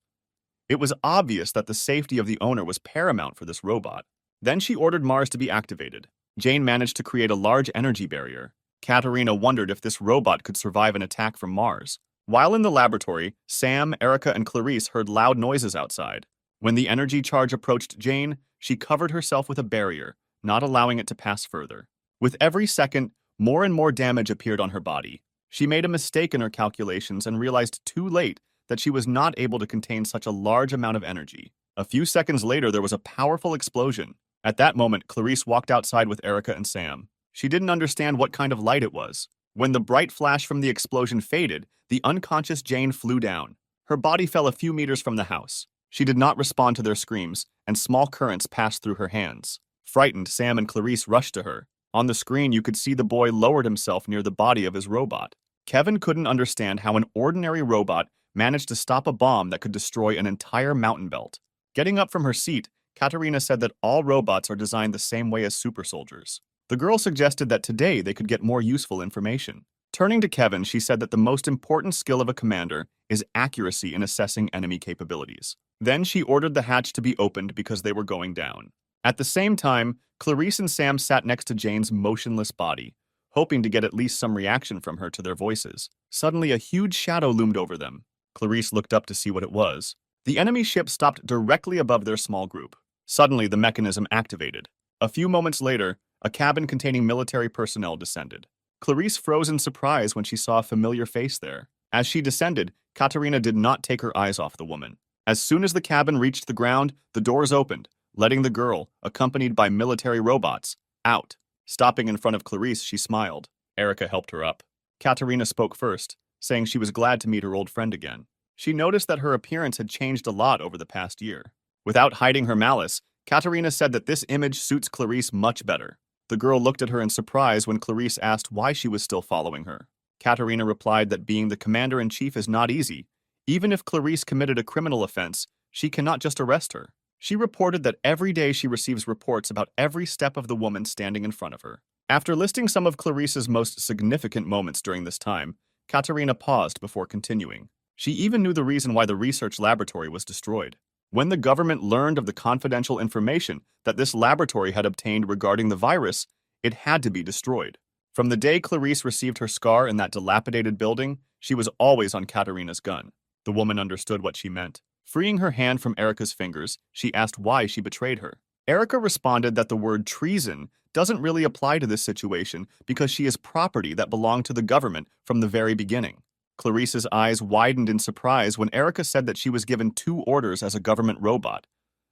It was obvious that the safety of the owner was paramount for this robot. Then she ordered Mars to be activated. Jane managed to create a large energy barrier. Katerina wondered if this robot could survive an attack from Mars. While in the laboratory, Sam, Erica, and Clarice heard loud noises outside. When the energy charge approached Jane, she covered herself with a barrier, not allowing it to pass further. With every second, more and more damage appeared on her body. She made a mistake in her calculations and realized too late that she was not able to contain such a large amount of energy. A few seconds later, there was a powerful explosion. At that moment, Clarice walked outside with Erica and Sam. She didn't understand what kind of light it was. When the bright flash from the explosion faded, the unconscious Jane flew down. Her body fell a few meters from the house. She did not respond to their screams, and small currents passed through her hands. Frightened, Sam and Clarice rushed to her. On the screen, you could see the boy lowered himself near the body of his robot. Kevin couldn't understand how an ordinary robot managed to stop a bomb that could destroy an entire mountain belt. Getting up from her seat, Katerina said that all robots are designed the same way as super soldiers. The girl suggested that today they could get more useful information. Turning to Kevin, she said that the most important skill of a commander is accuracy in assessing enemy capabilities. Then she ordered the hatch to be opened because they were going down. At the same time, Clarice and Sam sat next to Jane's motionless body, hoping to get at least some reaction from her to their voices. Suddenly, a huge shadow loomed over them. Clarice looked up to see what it was. The enemy ship stopped directly above their small group. Suddenly, the mechanism activated. A few moments later, a cabin containing military personnel descended. Clarice froze in surprise when she saw a familiar face there. As she descended, Katerina did not take her eyes off the woman. As soon as the cabin reached the ground, the doors opened, letting the girl, accompanied by military robots, out. Stopping in front of Clarice, she smiled. Erica helped her up. Katerina spoke first, saying she was glad to meet her old friend again. She noticed that her appearance had changed a lot over the past year. Without hiding her malice, Katerina said that this image suits Clarice much better. The girl looked at her in surprise when Clarice asked why she was still following her. Katerina replied that being the commander-in-chief is not easy. Even if Clarice committed a criminal offense, she cannot just arrest her. She reported that every day she receives reports about every step of the woman standing in front of her. After listing some of Clarice's most significant moments during this time, Katerina paused before continuing. She even knew the reason why the research laboratory was destroyed. When the government learned of the confidential information that this laboratory had obtained regarding the virus, it had to be destroyed. From the day Clarice received her scar in that dilapidated building, she was always on Katerina's gun. The woman understood what she meant. Freeing her hand from Erica's fingers, she asked why she betrayed her. Erica responded that the word treason doesn't really apply to this situation because she is property that belonged to the government from the very beginning. Clarice's eyes widened in surprise when Erica said that she was given two orders as a government robot,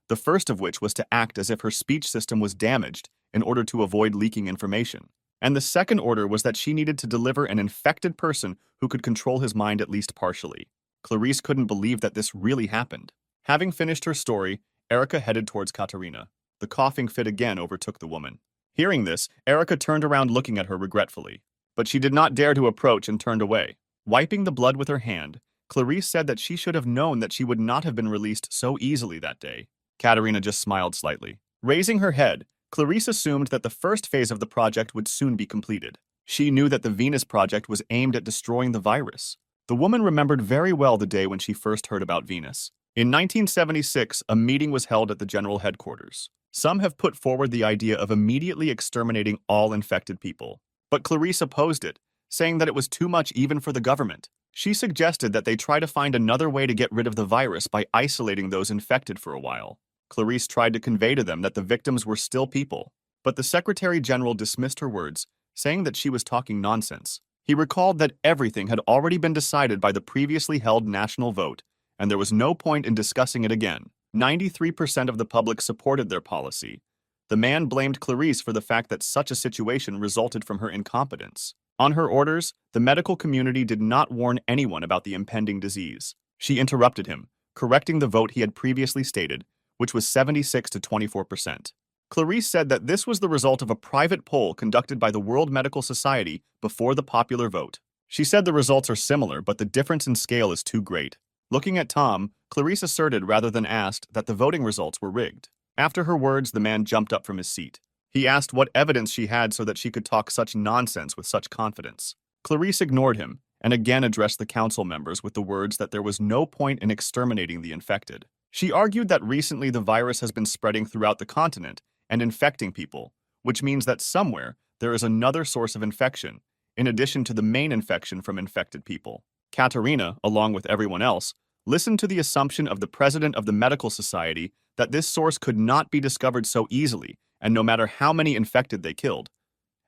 the first of which was to act as if her speech system was damaged in order to avoid leaking information. And the second order was that she needed to deliver an infected person who could control his mind at least partially. Clarice couldn't believe that this really happened. Having finished her story, Erica headed towards Katerina. The coughing fit again overtook the woman. Hearing this, Erica turned around looking at her regretfully. But she did not dare to approach and turned away. Wiping the blood with her hand, Clarice said that she should have known that she would not have been released so easily that day. Katerina just smiled slightly. Raising her head, Clarice assumed that the first phase of the project would soon be completed. She knew that the Venus project was aimed at destroying the virus. The woman remembered very well the day when she first heard about Venus. In 1976, a meeting was held at the general headquarters. Some have put forward the idea of immediately exterminating all infected people. But Clarice opposed it, saying that it was too much even for the government. She suggested that they try to find another way to get rid of the virus by isolating those infected for a while. Clarice tried to convey to them that the victims were still people, but the Secretary General dismissed her words, saying that she was talking nonsense. He recalled that everything had already been decided by the previously held national vote, and there was no point in discussing it again. 93% of the public supported their policy. The man blamed Clarice for the fact that such a situation resulted from her incompetence. On her orders, the medical community did not warn anyone about the impending disease. She interrupted him, correcting the vote he had previously stated, which was 76 to 24%. Clarice said that this was the result of a private poll conducted by the World Medical Society before the popular vote. She said the results are similar, but the difference in scale is too great. Looking at Tom, Clarice asserted rather than asked that the voting results were rigged. After her words, the man jumped up from his seat. He asked what evidence she had so that she could talk such nonsense with such confidence. Clarice ignored him and again addressed the council members with the words that there was no point in exterminating the infected. She argued that recently the virus has been spreading throughout the continent and infecting people, which means that somewhere there is another source of infection, in addition to the main infection from infected people. Katerina, along with everyone else, listened to the assumption of the president of the medical society that this source could not be discovered so easily, and no matter how many infected they killed.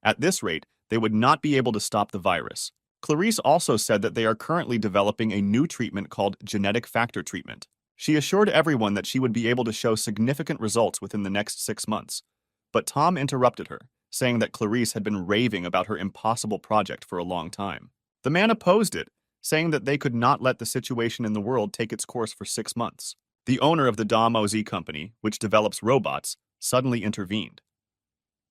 At this rate, they would not be able to stop the virus. Clarice also said that they are currently developing a new treatment called genetic factor treatment. She assured everyone that she would be able to show significant results within the next 6 months. But Tom interrupted her, saying that Clarice had been raving about her impossible project for a long time. The man opposed it, saying that they could not let the situation in the world take its course for 6 months. The owner of the Dom-OZ company, which develops robots, suddenly intervened.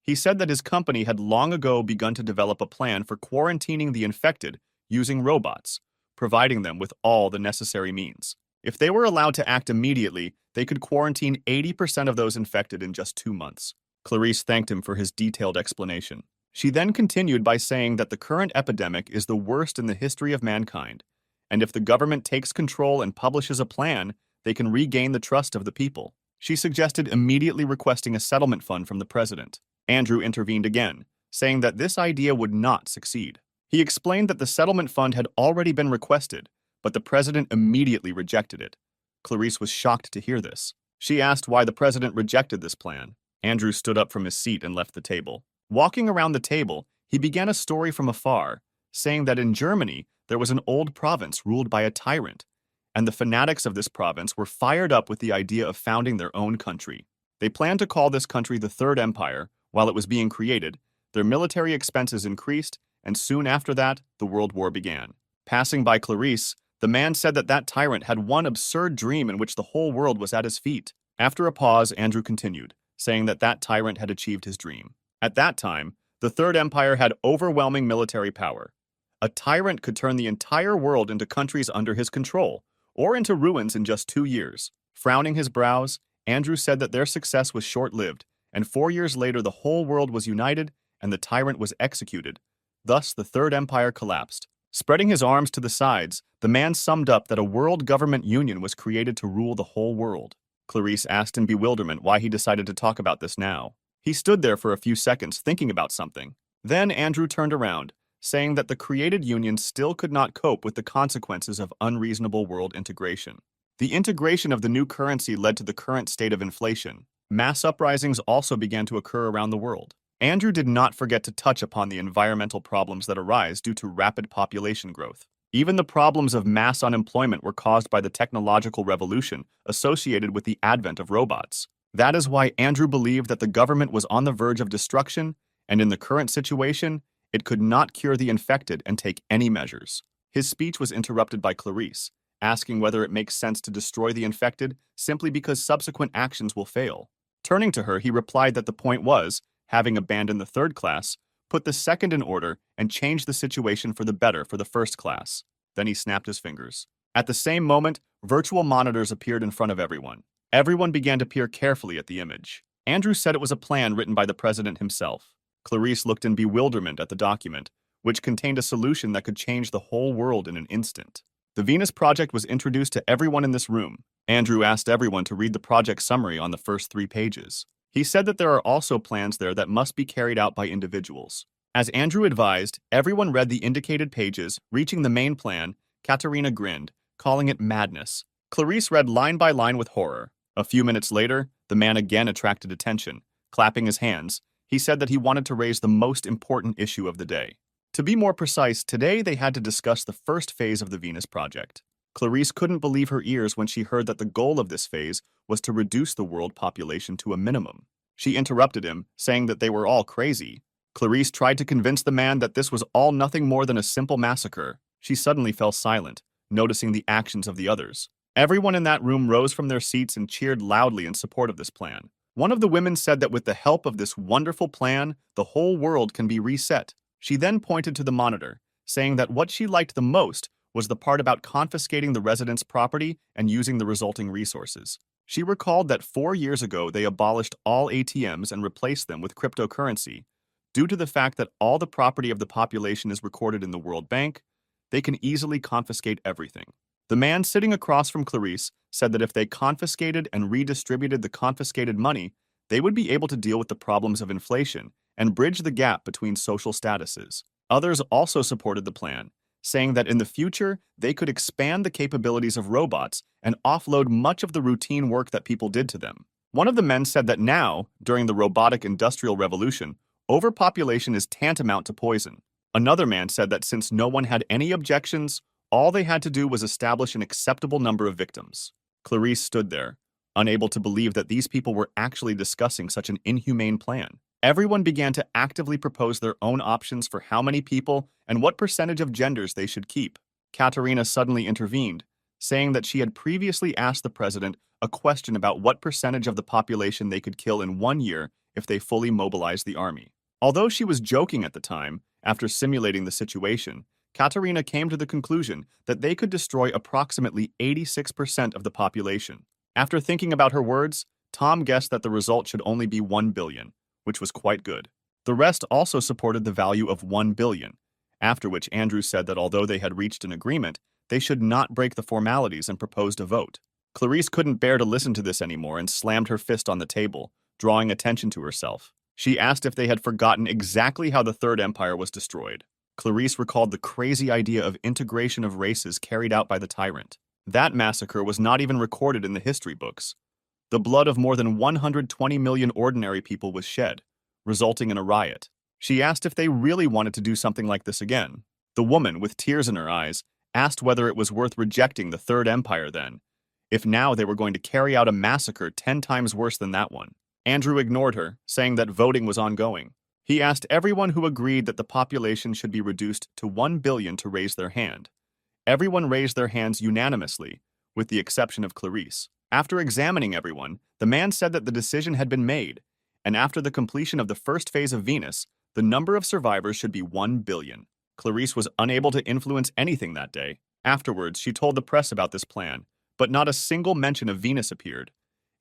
He said that his company had long ago begun to develop a plan for quarantining the infected using robots, providing them with all the necessary means. If they were allowed to act immediately, they could quarantine 80% of those infected in just 2 months. Clarice thanked him for his detailed explanation. She then continued by saying that the current epidemic is the worst in the history of mankind, and if the government takes control and publishes a plan, they can regain the trust of the people. She suggested immediately requesting a settlement fund from the president. Andrew intervened again, saying that this idea would not succeed. He explained that the settlement fund had already been requested, but the president immediately rejected it. Clarice was shocked to hear this. She asked why the president rejected this plan. Andrew stood up from his seat and left the table. Walking around the table, he began a story from afar, saying that in Germany there was an old province ruled by a tyrant, and the fanatics of this province were fired up with the idea of founding their own country. They planned to call this country the Third Empire. While it was being created, their military expenses increased, and soon after that, the World War began. Passing by Clarice, the man said that that tyrant had one absurd dream in which the whole world was at his feet. After a pause, Andrew continued, saying that that tyrant had achieved his dream. At that time, the Third Empire had overwhelming military power. A tyrant could turn the entire world into countries under his control, or into ruins in just 2 years. Frowning his brows, Andrew said that their success was short-lived, and 4 years later the whole world was united and the tyrant was executed. Thus, the Third Empire collapsed. Spreading his arms to the sides, the man summed up that a world government union was created to rule the whole world. Clarice asked in bewilderment why he decided to talk about this now. He stood there for a few seconds thinking about something. Then Andrew turned around, saying that the created union still could not cope with the consequences of unreasonable world integration. The integration of the new currency led to the current state of inflation. Mass uprisings also began to occur around the world. Andrew did not forget to touch upon the environmental problems that arise due to rapid population growth. Even the problems of mass unemployment were caused by the technological revolution associated with the advent of robots. That is why Andrew believed that the government was on the verge of destruction, and in the current situation, it could not cure the infected and take any measures. His speech was interrupted by Clarice, asking whether it makes sense to destroy the infected simply because subsequent actions will fail. Turning to her, he replied that the point was, having abandoned the third class, put the second in order and change the situation for the better for the first class. Then he snapped his fingers. At the same moment, virtual monitors appeared in front of everyone. Everyone began to peer carefully at the image. Andrew said it was a plan written by the president himself. Clarice looked in bewilderment at the document, which contained a solution that could change the whole world in an instant. The Venus Project was introduced to everyone in this room. Andrew asked everyone to read the project summary on the first 3 pages. He said that there are also plans there that must be carried out by individuals. As Andrew advised, everyone read the indicated pages. Reaching the main plan, Katerina grinned, calling it madness. Clarice read line by line with horror. A few minutes later, the man again attracted attention. Clapping his hands, he said that he wanted to raise the most important issue of the day. To be more precise, today they had to discuss the first phase of the Venus Project. Clarice couldn't believe her ears when she heard that the goal of this phase was to reduce the world population to a minimum. She interrupted him, saying that they were all crazy. Clarice tried to convince the man that this was all nothing more than a simple massacre. She suddenly fell silent, noticing the actions of the others. Everyone in that room rose from their seats and cheered loudly in support of this plan. One of the women said that with the help of this wonderful plan, the whole world can be reset. She then pointed to the monitor, saying that what she liked the most was the part about confiscating the residents' property and using the resulting resources. She recalled that 4 years ago they abolished all ATMs and replaced them with cryptocurrency. Due to the fact that all the property of the population is recorded in the World Bank, they can easily confiscate everything. The man sitting across from Clarice said that if they confiscated and redistributed the confiscated money, they would be able to deal with the problems of inflation and bridge the gap between social statuses. Others also supported the plan, saying that in the future, they could expand the capabilities of robots and offload much of the routine work that people did to them. One of the men said that now, during the robotic industrial revolution, overpopulation is tantamount to poison. Another man said that since no one had any objections, all they had to do was establish an acceptable number of victims. Clarice stood there, unable to believe that these people were actually discussing such an inhumane plan. Everyone began to actively propose their own options for how many people and what percentage of genders they should keep. Katerina suddenly intervened, saying that she had previously asked the president a question about what percentage of the population they could kill in 1 year if they fully mobilized the army. Although she was joking at the time, after simulating the situation, Katerina came to the conclusion that they could destroy approximately 86% of the population. After thinking about her words, Tom guessed that the result should only be 1 billion, which was quite good. The rest also supported the value of 1 billion, after which Andrew said that although they had reached an agreement, they should not break the formalities and proposed a vote. Clarice couldn't bear to listen to this anymore and slammed her fist on the table, drawing attention to herself. She asked if they had forgotten exactly how the Third Empire was destroyed. Clarice recalled the crazy idea of integration of races carried out by the tyrant. That massacre was not even recorded in the history books. The blood of more than 120 million ordinary people was shed, resulting in a riot. She asked if they really wanted to do something like this again. The woman, with tears in her eyes, asked whether it was worth rejecting the Third Empire then, if now they were going to carry out a massacre 10 times worse than that one. Andrew ignored her, saying that voting was ongoing. He asked everyone who agreed that the population should be reduced to 1 billion to raise their hand. Everyone raised their hands unanimously, with the exception of Clarice. After examining everyone, the man said that the decision had been made, and after the completion of the first phase of Venus, the number of survivors should be 1 billion. Clarice was unable to influence anything that day. Afterwards, she told the press about this plan, but not a single mention of Venus appeared,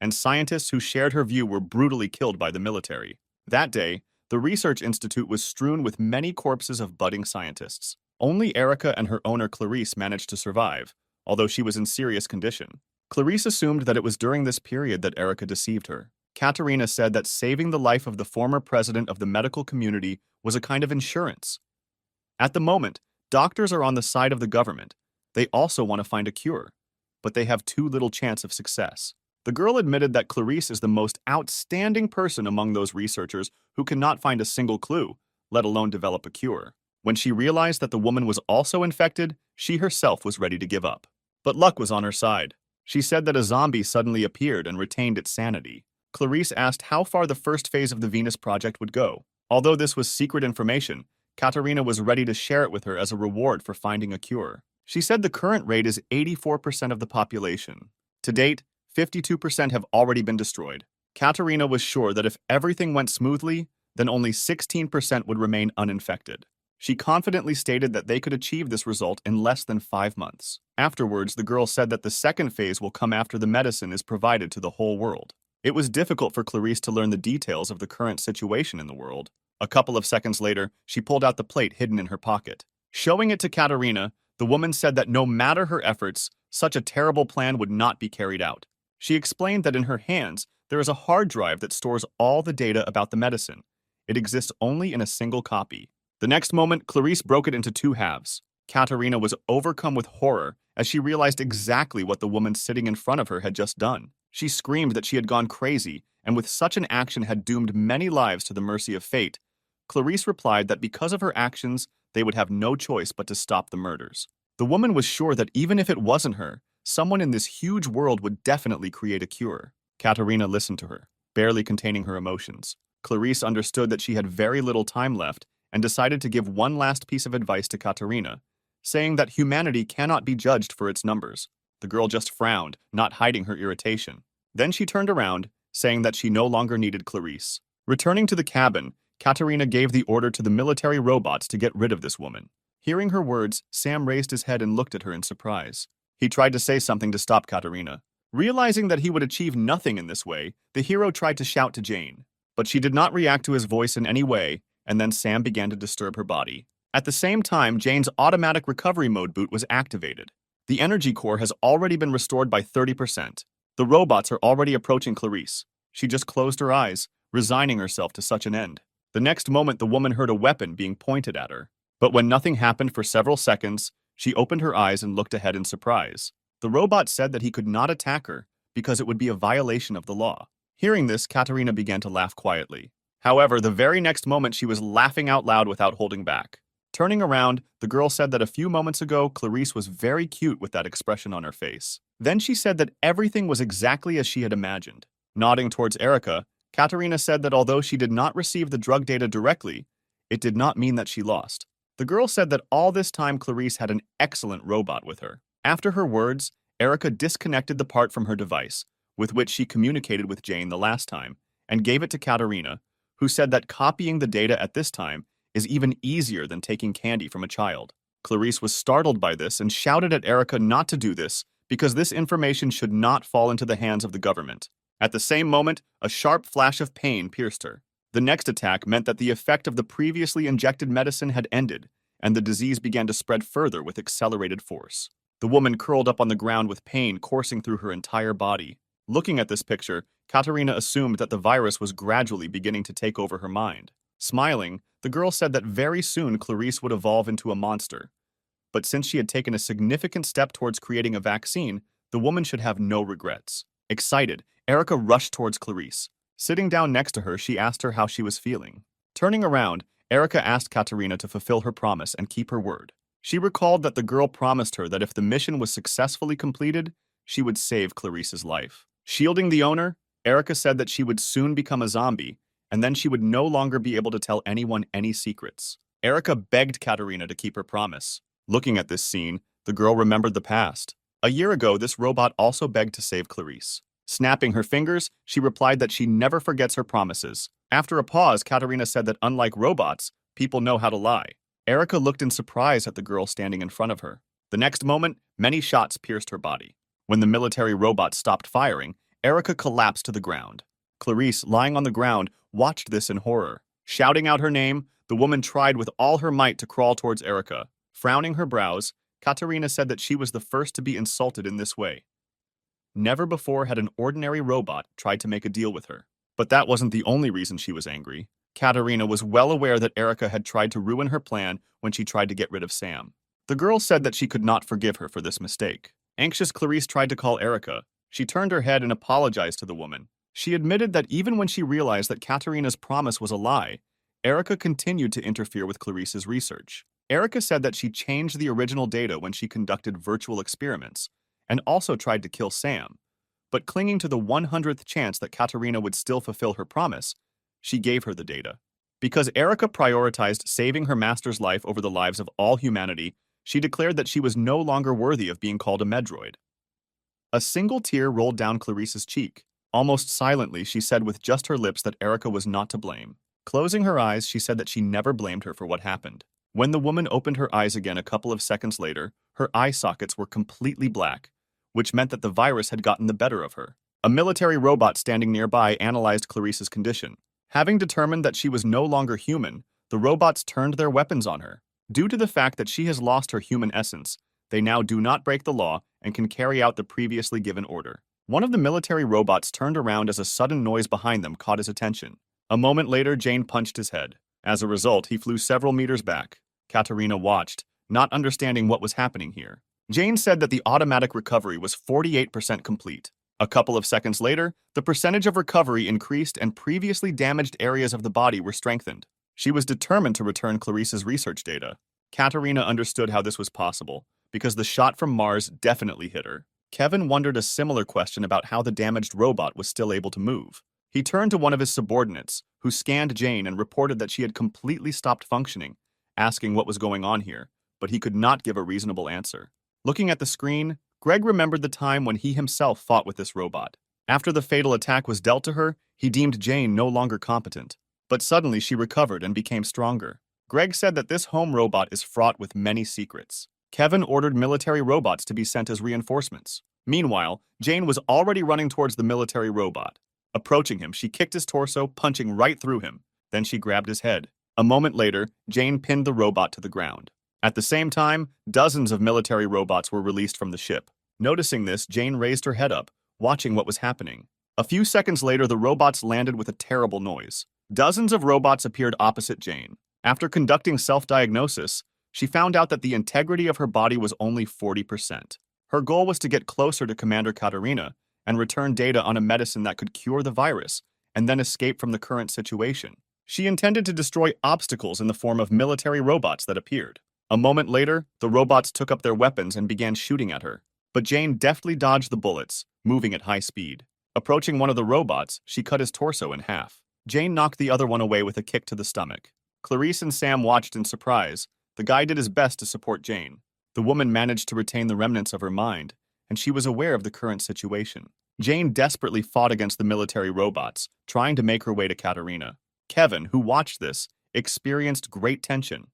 and scientists who shared her view were brutally killed by the military. That day, the research institute was strewn with many corpses of budding scientists. Only Erica and her owner Clarice managed to survive, although she was in serious condition. Clarice assumed that it was during this period that Erica deceived her. Katerina said that saving the life of the former president of the medical community was a kind of insurance. At the moment, doctors are on the side of the government. They also want to find a cure. but they have too little chance of success. The girl admitted that Clarice is the most outstanding person among those researchers who cannot find a single clue, let alone develop a cure. When she realized that the woman was also infected, she herself was ready to give up. But luck was on her side. She said that a zombie suddenly appeared and retained its sanity. Clarice asked how far the first phase of the Venus Project would go. Although this was secret information, Katerina was ready to share it with her as a reward for finding a cure. She said the current rate is 84% of the population. To date, 52% have already been destroyed. Katerina was sure that if everything went smoothly, then only 16% would remain uninfected. She confidently stated that they could achieve this result in less than 5 months. Afterwards, the girl said that the second phase will come after the medicine is provided to the whole world. It was difficult for Clarice to learn the details of the current situation in the world. A couple of seconds later, she pulled out the plate hidden in her pocket. Showing it to Katerina, the woman said that no matter her efforts, such a terrible plan would not be carried out. She explained that in her hands, there is a hard drive that stores all the data about the medicine. It exists only in a single copy. The next moment, Clarice broke it into 2 halves. Katerina was overcome with horror as she realized exactly what the woman sitting in front of her had just done. She screamed that she had gone crazy, and with such an action had doomed many lives to the mercy of fate. Clarice replied that because of her actions, they would have no choice but to stop the murders. The woman was sure that even if it wasn't her, someone in this huge world would definitely create a cure. Katerina listened to her, barely containing her emotions. Clarice understood that she had very little time left and decided to give one last piece of advice to Katerina, saying that humanity cannot be judged for its numbers. The girl just frowned, not hiding her irritation. Then she turned around, saying that she no longer needed Clarice. Returning to the cabin, Katerina gave the order to the military robots to get rid of this woman. Hearing her words, Sam raised his head and looked at her in surprise. He tried to say something to stop Katerina. Realizing that he would achieve nothing in this way, the hero tried to shout to Jane. But she did not react to his voice in any way, and then Sam began to disturb her body. At the same time, Jane's automatic recovery mode boot was activated. The energy core has already been restored by 30%. The robots are already approaching Clarice. She just closed her eyes, resigning herself to such an end. The next moment, the woman heard a weapon being pointed at her. But when nothing happened for several seconds, she opened her eyes and looked ahead in surprise. The robot said that he could not attack her because it would be a violation of the law. Hearing this, Katerina began to laugh quietly. However, the very next moment she was laughing out loud without holding back. Turning around, the girl said that a few moments ago, Clarice was very cute with that expression on her face. Then she said that everything was exactly as she had imagined. Nodding towards Erica, Katerina said that although she did not receive the drug data directly, it did not mean that she lost. The girl said that all this time Clarice had an excellent robot with her. After her words, Erica disconnected the part from her device, with which she communicated with Jane the last time, and gave it to Katerina, who said that copying the data at this time is even easier than taking candy from a child. Clarice was startled by this and shouted at Erica not to do this because this information should not fall into the hands of the government. At the same moment, a sharp flash of pain pierced her. The next attack meant that the effect of the previously injected medicine had ended, and the disease began to spread further with accelerated force. The woman curled up on the ground with pain coursing through her entire body. Looking at this picture, Katerina assumed that the virus was gradually beginning to take over her mind. Smiling, the girl said that very soon Clarice would evolve into a monster. But since she had taken a significant step towards creating a vaccine, the woman should have no regrets. Excited, Erica rushed towards Clarice. Sitting down next to her, she asked her how she was feeling. Turning around, Erica asked Katerina to fulfill her promise and keep her word. She recalled that the girl promised her that if the mission was successfully completed, she would save Clarice's life. Shielding the owner, Erica said that she would soon become a zombie, and then she would no longer be able to tell anyone any secrets. Erica begged Katerina to keep her promise. Looking at this scene, the girl remembered the past. A year ago, this robot also begged to save Clarice. Snapping her fingers, she replied that she never forgets her promises. After a pause, Katerina said that unlike robots, people know how to lie. Erica looked in surprise at the girl standing in front of her. The next moment, many shots pierced her body. When the military robot stopped firing, Erica collapsed to the ground. Clarice, lying on the ground, watched this in horror. Shouting out her name, the woman tried with all her might to crawl towards Erica. Frowning her brows, Katerina said that she was the first to be insulted in this way. Never before had an ordinary robot tried to make a deal with her. But that wasn't the only reason she was angry. Katerina was well aware that Erica had tried to ruin her plan when she tried to get rid of Sam. The girl said that she could not forgive her for this mistake. Anxious Clarice tried to call Erica. She turned her head and apologized to the woman. She admitted that even when she realized that Katerina's promise was a lie, Erica continued to interfere with Clarice's research. Erica said that she changed the original data when she conducted virtual experiments, and also tried to kill Sam. But clinging to the 100th chance that Katerina would still fulfill her promise, she gave her the data. Because Erica prioritized saving her master's life over the lives of all humanity, she declared that she was no longer worthy of being called a Medroid. A single tear rolled down Clarice's cheek. Almost silently, she said with just her lips that Erica was not to blame. Closing her eyes, she said that she never blamed her for what happened. When the woman opened her eyes again a couple of seconds later, her eye sockets were completely black, which meant that the virus had gotten the better of her. A military robot standing nearby analyzed Clarice's condition. Having determined that she was no longer human, the robots turned their weapons on her. Due to the fact that she has lost her human essence, they now do not break the law and can carry out the previously given order. One of the military robots turned around as a sudden noise behind them caught his attention. A moment later, Jane punched his head. As a result, he flew several meters back. Katerina watched, not understanding what was happening here. Jane said that the automatic recovery was 48% complete. A couple of seconds later, the percentage of recovery increased and previously damaged areas of the body were strengthened. She was determined to return Clarice's research data. Katerina understood how this was possible, because the shot from Mars definitely hit her. Kevin wondered a similar question about how the damaged robot was still able to move. He turned to one of his subordinates, who scanned Jane and reported that she had completely stopped functioning, asking what was going on here, but he could not give a reasonable answer. Looking at the screen, Greg remembered the time when he himself fought with this robot. After the fatal attack was dealt to her, he deemed Jane no longer competent. But suddenly she recovered and became stronger. Greg said that this home robot is fraught with many secrets. Kevin ordered military robots to be sent as reinforcements. Meanwhile, Jane was already running towards the military robot. Approaching him, she kicked his torso, punching right through him. Then she grabbed his head. A moment later, Jane pinned the robot to the ground. At the same time, dozens of military robots were released from the ship. Noticing this, Jane raised her head up, watching what was happening. A few seconds later, the robots landed with a terrible noise. Dozens of robots appeared opposite Jane. After conducting self-diagnosis, she found out that the integrity of her body was only 40%. Her goal was to get closer to Commander Katerina and return data on a medicine that could cure the virus, and then escape from the current situation. She intended to destroy obstacles in the form of military robots that appeared. A moment later, the robots took up their weapons and began shooting at her. But Jane deftly dodged the bullets, moving at high speed. Approaching one of the robots, she cut his torso in half. Jane knocked the other one away with a kick to the stomach. Clarice and Sam watched in surprise. The guy did his best to support Jane. The woman managed to retain the remnants of her mind, and she was aware of the current situation. Jane desperately fought against the military robots, trying to make her way to Katerina. Kevin, who watched this, experienced great tension.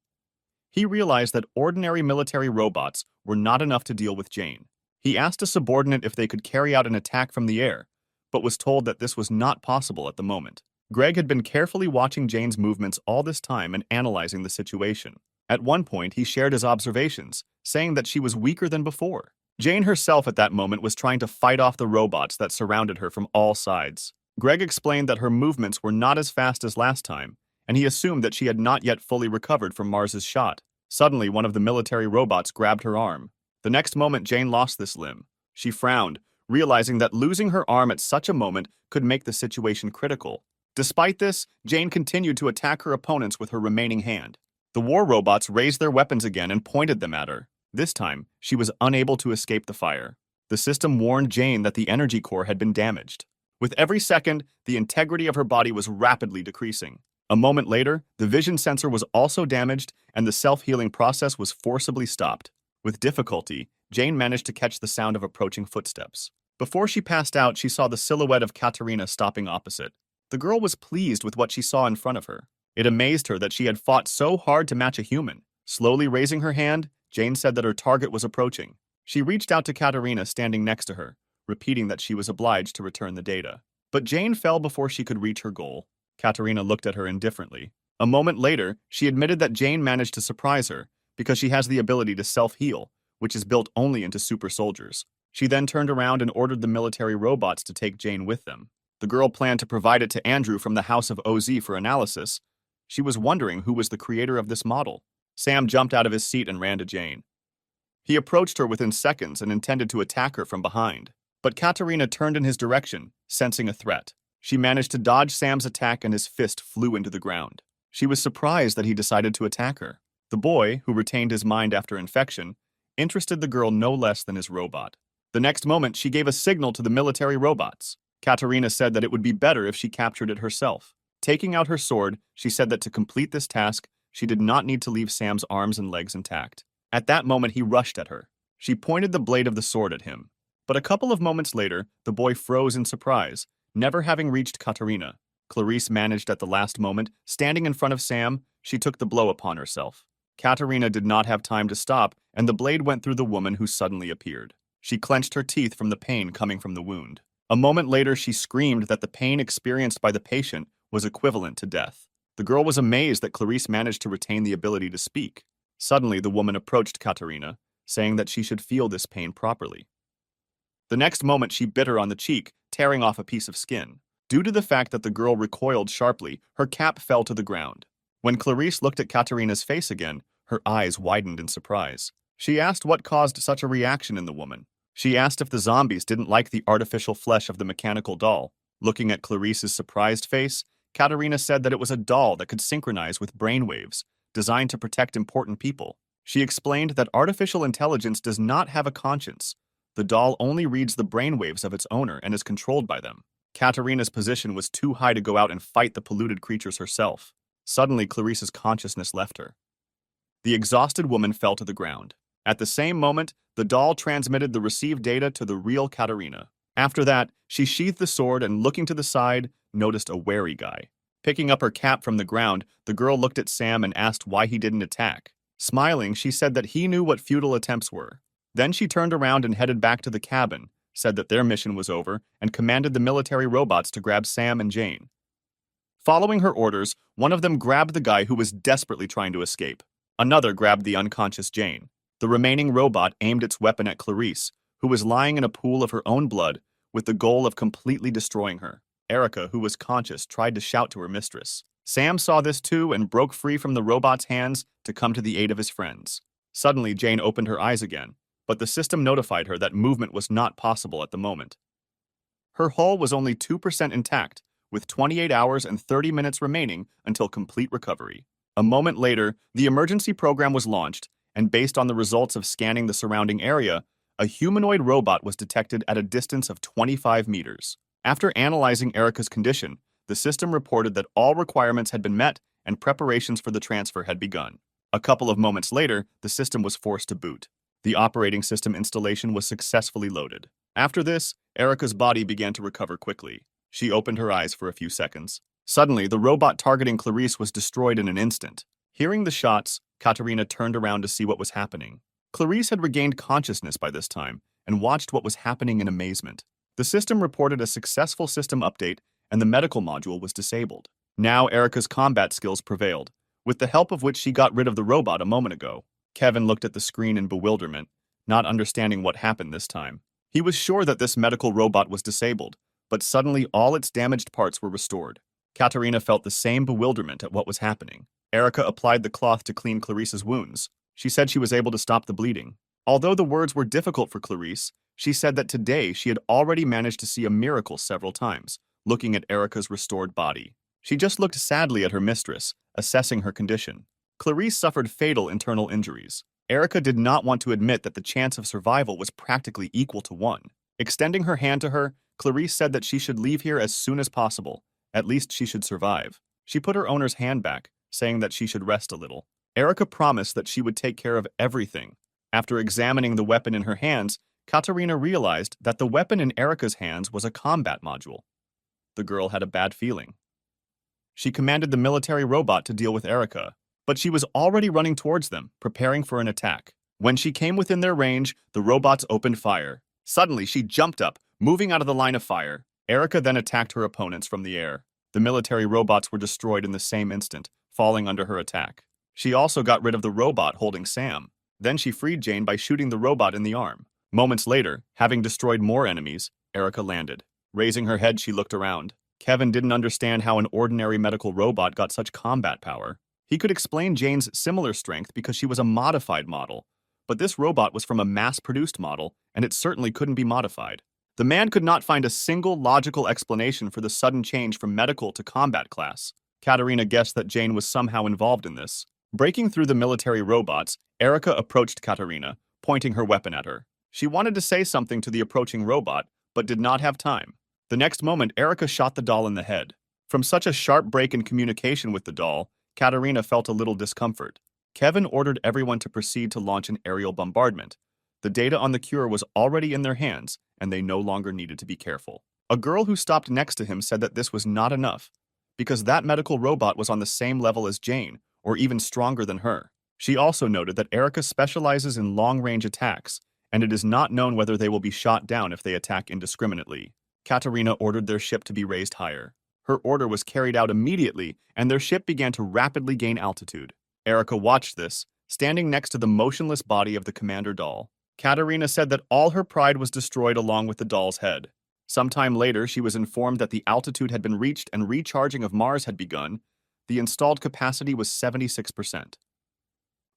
He realized that ordinary military robots were not enough to deal with Jane. He asked a subordinate if they could carry out an attack from the air, but was told that this was not possible at the moment. Greg had been carefully watching Jane's movements all this time and analyzing the situation. At one point, he shared his observations, saying that she was weaker than before. Jane herself at that moment was trying to fight off the robots that surrounded her from all sides. Greg explained that her movements were not as fast as last time, and he assumed that she had not yet fully recovered from Mars's shot. Suddenly, one of the military robots grabbed her arm. The next moment, Jane lost this limb. She frowned, realizing that losing her arm at such a moment could make the situation critical. Despite this, Jane continued to attack her opponents with her remaining hand. The war robots raised their weapons again and pointed them at her. This time, she was unable to escape the fire. The system warned Jane that the energy core had been damaged. With every second, the integrity of her body was rapidly decreasing. A moment later, the vision sensor was also damaged and the self-healing process was forcibly stopped. With difficulty, Jane managed to catch the sound of approaching footsteps. Before she passed out, she saw the silhouette of Katerina stopping opposite. The girl was pleased with what she saw in front of her. It amazed her that she had fought so hard to match a human. Slowly raising her hand, Jane said that her target was approaching. She reached out to Katerina standing next to her, repeating that she was obliged to return the data. But Jane fell before she could reach her goal. Katerina looked at her indifferently. A moment later, she admitted that Jane managed to surprise her because she has the ability to self-heal, which is built only into super soldiers. She then turned around and ordered the military robots to take Jane with them. The girl planned to provide it to Andrew from the House of OZ for analysis. She was wondering who was the creator of this model. Sam jumped out of his seat and ran to Jane. He approached her within seconds and intended to attack her from behind. But Katarina turned in his direction, sensing a threat. She managed to dodge Sam's attack and his fist flew into the ground. She was surprised that he decided to attack her. The boy, who retained his mind after infection, interested the girl no less than his robot. The next moment, she gave a signal to the military robots. Katarina said that it would be better if she captured it herself. Taking out her sword, she said that to complete this task, she did not need to leave Sam's arms and legs intact. At that moment, he rushed at her. She pointed the blade of the sword at him. But a couple of moments later, the boy froze in surprise, never having reached Katarina. Clarice managed at the last moment. Standing in front of Sam, she took the blow upon herself. Katarina did not have time to stop, and the blade went through the woman who suddenly appeared. She clenched her teeth from the pain coming from the wound. A moment later, she screamed that the pain experienced by the patient was equivalent to death. The girl was amazed that Clarice managed to retain the ability to speak. Suddenly, the woman approached Katarina, saying that she should feel this pain properly. The next moment, she bit her on the cheek, tearing off a piece of skin. Due to the fact that the girl recoiled sharply, her cap fell to the ground. When Clarice looked at Katarina's face again, her eyes widened in surprise. She asked what caused such a reaction in the woman. She asked if the zombies didn't like the artificial flesh of the mechanical doll. Looking at Clarice's surprised face, Katarina said that it was a doll that could synchronize with brainwaves, designed to protect important people. She explained that artificial intelligence does not have a conscience. The doll only reads the brainwaves of its owner and is controlled by them. Katarina's position was too high to go out and fight the polluted creatures herself. Suddenly, Clarice's consciousness left her. The exhausted woman fell to the ground. At the same moment, the doll transmitted the received data to the real Katarina. After that, she sheathed the sword and, looking to the side, noticed a wary guy. Picking up her cap from the ground, the girl looked at Sam and asked why he didn't attack. Smiling, she said that he knew what futile attempts were. Then she turned around and headed back to the cabin, said that their mission was over, and commanded the military robots to grab Sam and Jane. Following her orders, one of them grabbed the guy who was desperately trying to escape. Another grabbed the unconscious Jane. The remaining robot aimed its weapon at Clarice, who was lying in a pool of her own blood, with the goal of completely destroying her. Erica, who was conscious, tried to shout to her mistress. Sam saw this too and broke free from the robot's hands to come to the aid of his friends. Suddenly, Jane opened her eyes again, but the system notified her that movement was not possible at the moment. Her hull was only 2% intact, with 28 hours and 30 minutes remaining until complete recovery. A moment later, the emergency program was launched, and based on the results of scanning the surrounding area, a humanoid robot was detected at a distance of 25 meters. After analyzing Erica's condition, the system reported that all requirements had been met and preparations for the transfer had begun. A couple of moments later, the system was forced to boot. The operating system installation was successfully loaded. After this, Erica's body began to recover quickly. She opened her eyes for a few seconds. Suddenly, the robot targeting Clarice was destroyed in an instant. Hearing the shots, Katarina turned around to see what was happening. Clarice had regained consciousness by this time and watched what was happening in amazement. The system reported a successful system update and the medical module was disabled. Now Erica's combat skills prevailed, with the help of which she got rid of the robot a moment ago. Kevin looked at the screen in bewilderment, not understanding what happened this time. He was sure that this medical robot was disabled, but suddenly all its damaged parts were restored. Katarina felt the same bewilderment at what was happening. Erica applied the cloth to clean Clarice's wounds. She said she was able to stop the bleeding. Although the words were difficult for Clarice, she said that today she had already managed to see a miracle several times, looking at Erica's restored body. She just looked sadly at her mistress, assessing her condition. Clarice suffered fatal internal injuries. Erica did not want to admit that the chance of survival was practically equal to 1. Extending her hand to her, Clarice said that she should leave here as soon as possible. At least she should survive. She put her owner's hand back, saying that she should rest a little. Erica promised that she would take care of everything. After examining the weapon in her hands, Katarina realized that the weapon in Erica's hands was a combat module. The girl had a bad feeling. She commanded the military robot to deal with Erica, but she was already running towards them, preparing for an attack. When she came within their range, the robots opened fire. Suddenly, she jumped up, moving out of the line of fire. Erica then attacked her opponents from the air. The military robots were destroyed in the same instant, falling under her attack. She also got rid of the robot holding Sam. Then she freed Jane by shooting the robot in the arm. Moments later, having destroyed more enemies, Erica landed. Raising her head, she looked around. Kevin didn't understand how an ordinary medical robot got such combat power. He could explain Jane's similar strength because she was a modified model, but this robot was from a mass-produced model, and it certainly couldn't be modified. The man could not find a single logical explanation for the sudden change from medical to combat class. Katarina guessed that Jane was somehow involved in this. Breaking through the military robots, Erica approached Katarina, pointing her weapon at her. She wanted to say something to the approaching robot, but did not have time. The next moment, Erica shot the doll in the head. From such a sharp break in communication with the doll, Katarina felt a little discomfort. Kevin ordered everyone to proceed to launch an aerial bombardment. The data on the cure was already in their hands, and they no longer needed to be careful. A girl who stopped next to him said that this was not enough, because that medical robot was on the same level as Jane, or even stronger than her. She also noted that Erica specializes in long-range attacks, and it is not known whether they will be shot down if they attack indiscriminately. Katarina ordered their ship to be raised higher. Her order was carried out immediately, and their ship began to rapidly gain altitude. Erica watched this, standing next to the motionless body of the commander doll. Katarina said that all her pride was destroyed along with the doll's head. Sometime later, she was informed that the altitude had been reached and recharging of Mars had begun. The installed capacity was 76%.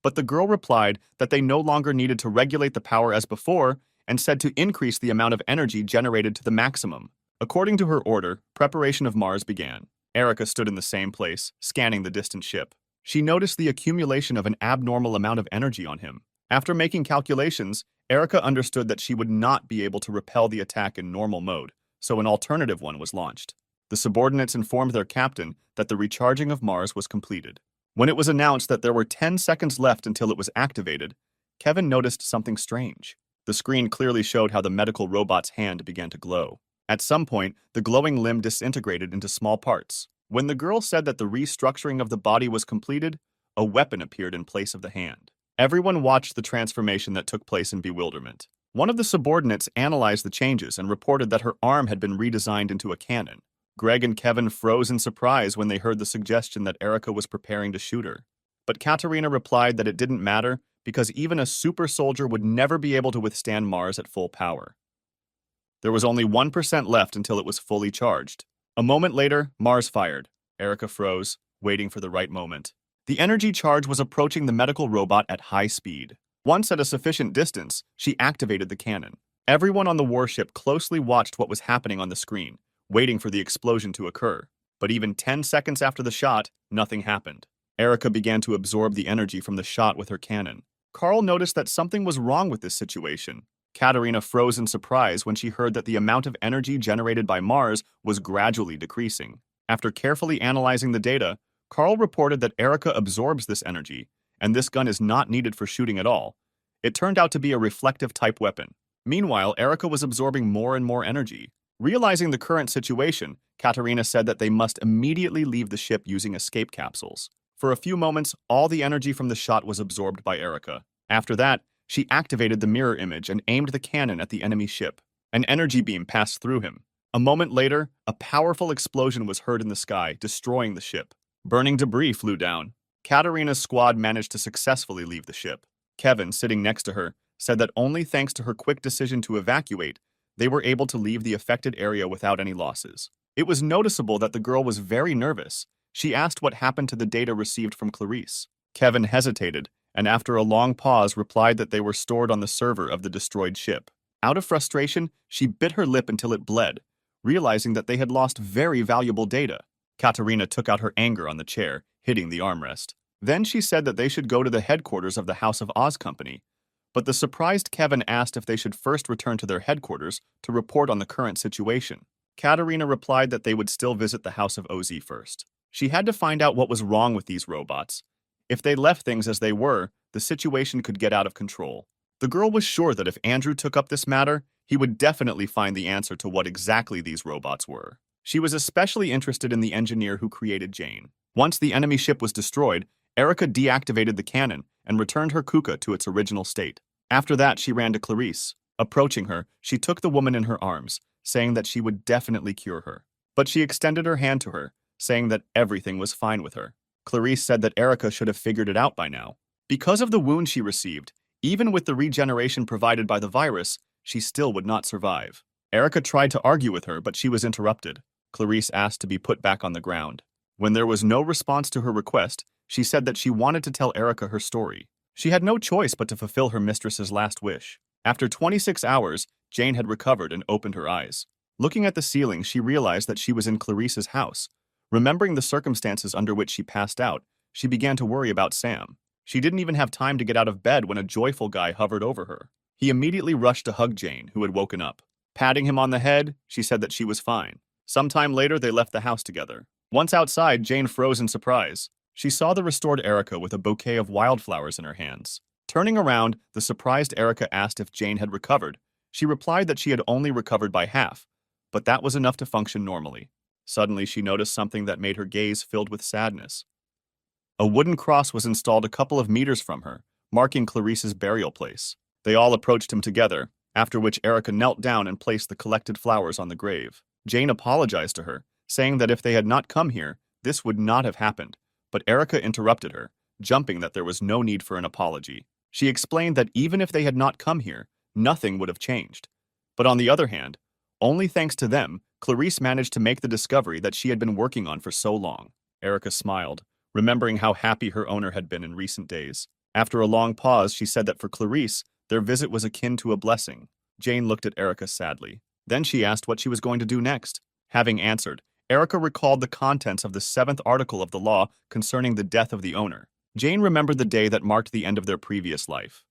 But the girl replied that they no longer needed to regulate the power as before and said to increase the amount of energy generated to the maximum. According to her order, preparation of Mars began. Erica stood in the same place, scanning the distant ship. She noticed the accumulation of an abnormal amount of energy on him. After making calculations, Erica understood that she would not be able to repel the attack in normal mode, so an alternative one was launched. The subordinates informed their captain that the recharging of Mars was completed. When it was announced that there were 10 seconds left until it was activated, Kevin noticed something strange. The screen clearly showed how the medical robot's hand began to glow. At some point, the glowing limb disintegrated into small parts. When the girl said that the restructuring of the body was completed, a weapon appeared in place of the hand. Everyone watched the transformation that took place in bewilderment. One of the subordinates analyzed the changes and reported that her arm had been redesigned into a cannon. Greg and Kevin froze in surprise when they heard the suggestion that Erica was preparing to shoot her. But Katarina replied that it didn't matter because even a super soldier would never be able to withstand Mars at full power. There was only 1% left until it was fully charged. A moment later, Mars fired. Erica froze, waiting for the right moment. The energy charge was approaching the medical robot at high speed. Once at a sufficient distance, she activated the cannon. Everyone on the warship closely watched what was happening on the screen, waiting for the explosion to occur. But even 10 seconds after the shot, nothing happened. Erica began to absorb the energy from the shot with her cannon. Carl noticed that something was wrong with this situation. Katarina froze in surprise when she heard that the amount of energy generated by Mars was gradually decreasing. After carefully analyzing the data, Carl reported that Erica absorbs this energy, and this gun is not needed for shooting at all. It turned out to be a reflective-type weapon. Meanwhile, Erica was absorbing more and more energy. Realizing the current situation, Katarina said that they must immediately leave the ship using escape capsules. For a few moments, all the energy from the shot was absorbed by Erica. After that, she activated the mirror image and aimed the cannon at the enemy ship. An energy beam passed through him. A moment later, a powerful explosion was heard in the sky, destroying the ship. Burning debris flew down. Katarina's squad managed to successfully leave the ship. Kevin, sitting next to her, said that only thanks to her quick decision to evacuate, they were able to leave the affected area without any losses. It was noticeable that the girl was very nervous. She asked what happened to the data received from Clarice. Kevin hesitated, and after a long pause replied that they were stored on the server of the destroyed ship. Out of frustration, she bit her lip until it bled, realizing that they had lost very valuable data. Katarina took out her anger on the chair, hitting the armrest. Then she said that they should go to the headquarters of the House of Oz Company, but the surprised Kevin asked if they should first return to their headquarters to report on the current situation. Katarina replied that they would still visit the House of Oz first. She had to find out what was wrong with these robots. If they left things as they were, the situation could get out of control. The girl was sure that if Andrew took up this matter, he would definitely find the answer to what exactly these robots were. She was especially interested in the engineer who created Jane. Once the enemy ship was destroyed, Erica deactivated the cannon and returned her kuka to its original state. After that, she ran to Clarice. Approaching her, she took the woman in her arms, saying that she would definitely cure her. But she extended her hand to her, saying that everything was fine with her. Clarice said that Erica should have figured it out by now. Because of the wound she received, even with the regeneration provided by the virus, she still would not survive. Erica tried to argue with her, but she was interrupted. Clarice asked to be put back on the ground. When there was no response to her request, she said that she wanted to tell Erica her story. She had no choice but to fulfill her mistress's last wish. After 26 hours, Jane had recovered and opened her eyes. Looking at the ceiling, she realized that she was in Clarice's house. Remembering the circumstances under which she passed out, she began to worry about Sam. She didn't even have time to get out of bed when a joyful guy hovered over her. He immediately rushed to hug Jane, who had woken up. Patting him on the head, she said that she was fine. Sometime later, they left the house together. Once outside, Jane froze in surprise. She saw the restored Erica with a bouquet of wildflowers in her hands. Turning around, the surprised Erica asked if Jane had recovered. She replied that she had only recovered by half, but that was enough to function normally. Suddenly, she noticed something that made her gaze filled with sadness. A wooden cross was installed a couple of meters from her, marking Clarice's burial place. They all approached him together, after which Erica knelt down and placed the collected flowers on the grave. Jane apologized to her, saying that if they had not come here, this would not have happened, but Erica interrupted her, jumping that there was no need for an apology. She explained that even if they had not come here, nothing would have changed. But on the other hand, only thanks to them, Clarice managed to make the discovery that she had been working on for so long. Erica smiled, remembering how happy her owner had been in recent days. After a long pause, she said that for Clarice, their visit was akin to a blessing. Jane looked at Erica sadly. Then she asked what she was going to do next. Having answered, Erica recalled the contents of the 7th article of the law concerning the death of the owner. Jane remembered the day that marked the end of their previous life.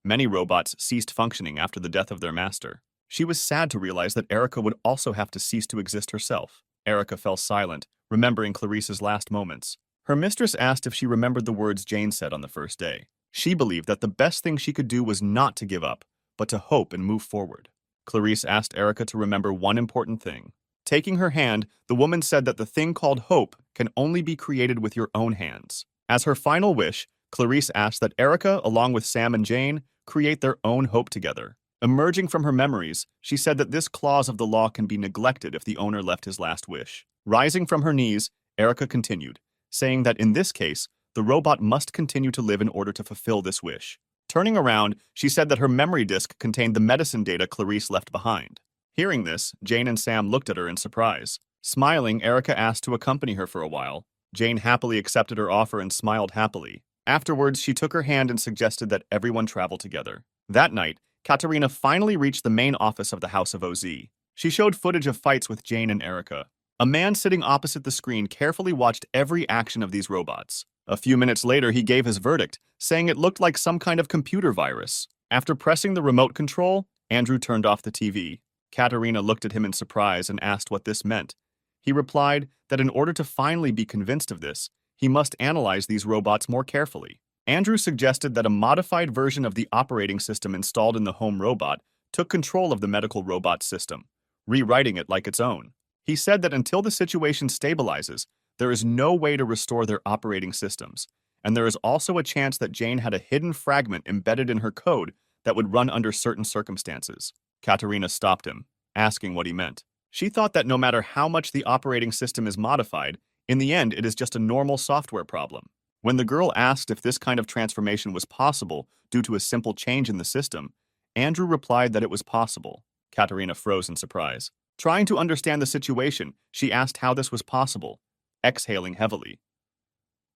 Many robots ceased functioning after the death of their master. She was sad to realize that Erica would also have to cease to exist herself. Erica fell silent, remembering Clarice's last moments. Her mistress asked if she remembered the words Jane said on the first day. She believed that the best thing she could do was not to give up, but to hope and move forward. Clarice asked Erica to remember one important thing. Taking her hand, the woman said that the thing called hope can only be created with your own hands. As her final wish, Clarice asked that Erica, along with Sam and Jane, create their own hope together. Emerging from her memories, she said that this clause of the law can be neglected if the owner left his last wish. Rising from her knees, Erica continued, saying that in this case, the robot must continue to live in order to fulfill this wish. Turning around, she said that her memory disk contained the medicine data Clarice left behind. Hearing this, Jane and Sam looked at her in surprise. Smiling, Erica asked to accompany her for a while. Jane happily accepted her offer and smiled happily. Afterwards, she took her hand and suggested that everyone travel together. That night, Katerina finally reached the main office of the House of OZ. She showed footage of fights with Jane and Erica. A man sitting opposite the screen carefully watched every action of these robots. A few minutes later, he gave his verdict, saying it looked like some kind of computer virus. After pressing the remote control, Andrew turned off the TV. Katerina looked at him in surprise and asked what this meant. He replied that in order to finally be convinced of this, he must analyze these robots more carefully. Andrew suggested that a modified version of the operating system installed in the home robot took control of the medical robot system, rewriting it like its own. He said that until the situation stabilizes, there is no way to restore their operating systems, and there is also a chance that Jane had a hidden fragment embedded in her code that would run under certain circumstances. Katerina stopped him, asking what he meant. She thought that no matter how much the operating system is modified, in the end it is just a normal software problem. When the girl asked if this kind of transformation was possible due to a simple change in the system, Andrew replied that it was possible. Katerina froze in surprise. Trying to understand the situation, she asked how this was possible, exhaling heavily.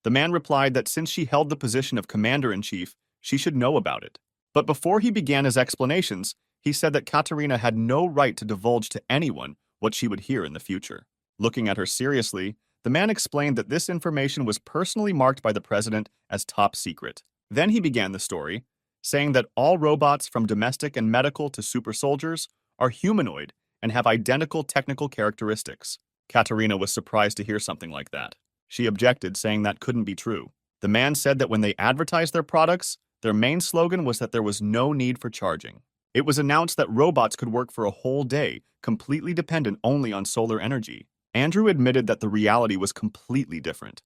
The man replied that since she held the position of commander-in-chief, she should know about it. But before he began his explanations, he said that Katerina had no right to divulge to anyone what she would hear in the future. Looking at her seriously, the man explained that this information was personally marked by the president as top secret. Then he began the story, saying that all robots from domestic and medical to super soldiers are humanoid and have identical technical characteristics. Katerina was surprised to hear something like that. She objected, saying that couldn't be true. The man said that when they advertised their products, their main slogan was that there was no need for charging. It was announced that robots could work for a whole day, completely dependent only on solar energy. Andrew admitted that the reality was completely different.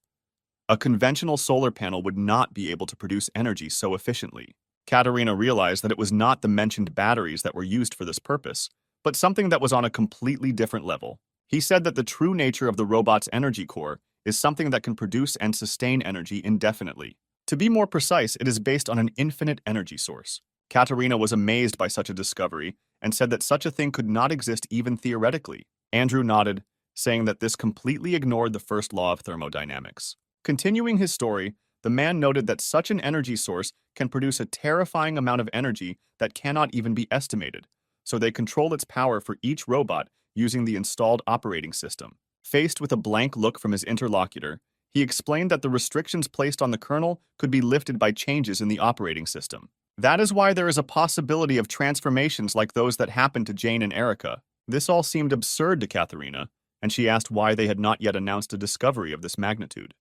A conventional solar panel would not be able to produce energy so efficiently. Katerina realized that it was not the mentioned batteries that were used for this purpose, but something that was on a completely different level. He said that the true nature of the robot's energy core is something that can produce and sustain energy indefinitely. To be more precise, it is based on an infinite energy source. Katerina was amazed by such a discovery and said that such a thing could not exist even theoretically. Andrew nodded, saying that this completely ignored the first law of thermodynamics. Continuing his story, the man noted that such an energy source can produce a terrifying amount of energy that cannot even be estimated, so they control its power for each robot using the installed operating system. Faced with a blank look from his interlocutor, he explained that the restrictions placed on the kernel could be lifted by changes in the operating system. That is why there is a possibility of transformations like those that happened to Jane and Erica. This all seemed absurd to Katharina, and she asked why they had not yet announced a discovery of this magnitude.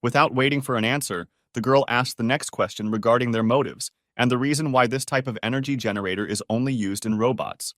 Without waiting for an answer, the girl asked the next question regarding their motives and the reason why this type of energy generator is only used in robots.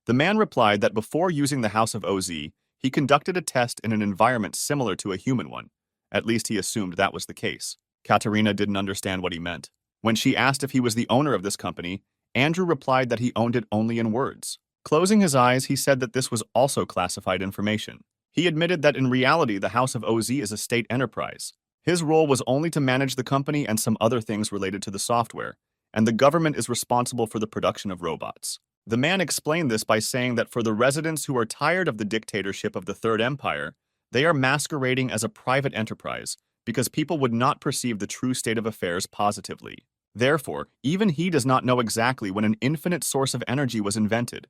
The man replied that before using the House of Oz, he conducted a test in an environment similar to a human one. At least he assumed that was the case. Katerina didn't understand what he meant. When she asked if he was the owner of this company, Andrew replied that he owned it only in words. Closing his eyes, he said that this was also classified information. He admitted that in reality the House of Oz is a state enterprise. His role was only to manage the company and some other things related to the software, and the government is responsible for the production of robots. The man explained this by saying that for the residents who are tired of the dictatorship of the Third Empire, they are masquerading as a private enterprise because people would not perceive the true state of affairs positively. Therefore, even he does not know exactly when an infinite source of energy was invented,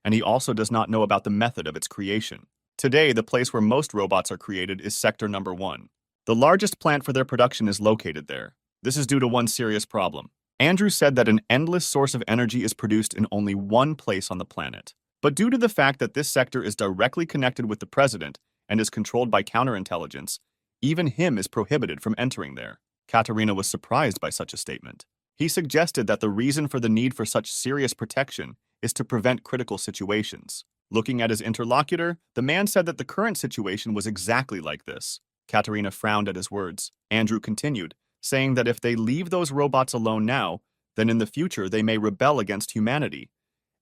and he also does not know about the method of its creation. Today, the place where most robots are created is Sector Number 1. The largest plant for their production is located there. This is due to one serious problem. Andrew said that an endless source of energy is produced in only one place on the planet. But due to the fact that this sector is directly connected with the president and is controlled by counterintelligence, even him is prohibited from entering there. Katerina was surprised by such a statement. He suggested that the reason for the need for such serious protection is to prevent critical situations. Looking at his interlocutor, the man said that the current situation was exactly like this. Katerina frowned at his words. Andrew continued, saying that if they leave those robots alone now, then in the future they may rebel against humanity,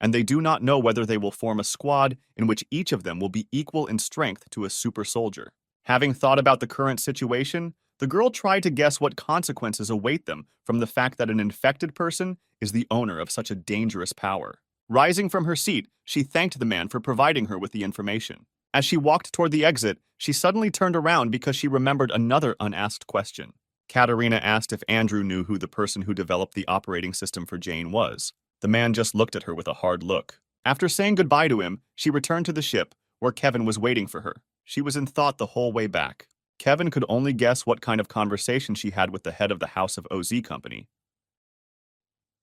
and they do not know whether they will form a squad in which each of them will be equal in strength to a super soldier. Having thought about the current situation, the girl tried to guess what consequences await them from the fact that an infected person is the owner of such a dangerous power. Rising from her seat, she thanked the man for providing her with the information. As she walked toward the exit, she suddenly turned around because she remembered another unasked question. Katerina asked if Andrew knew who the person who developed the operating system for Jane was. The man just looked at her with a hard look. After saying goodbye to him, she returned to the ship, where Kevin was waiting for her. She was in thought the whole way back. Kevin could only guess what kind of conversation she had with the head of the House of Oz company.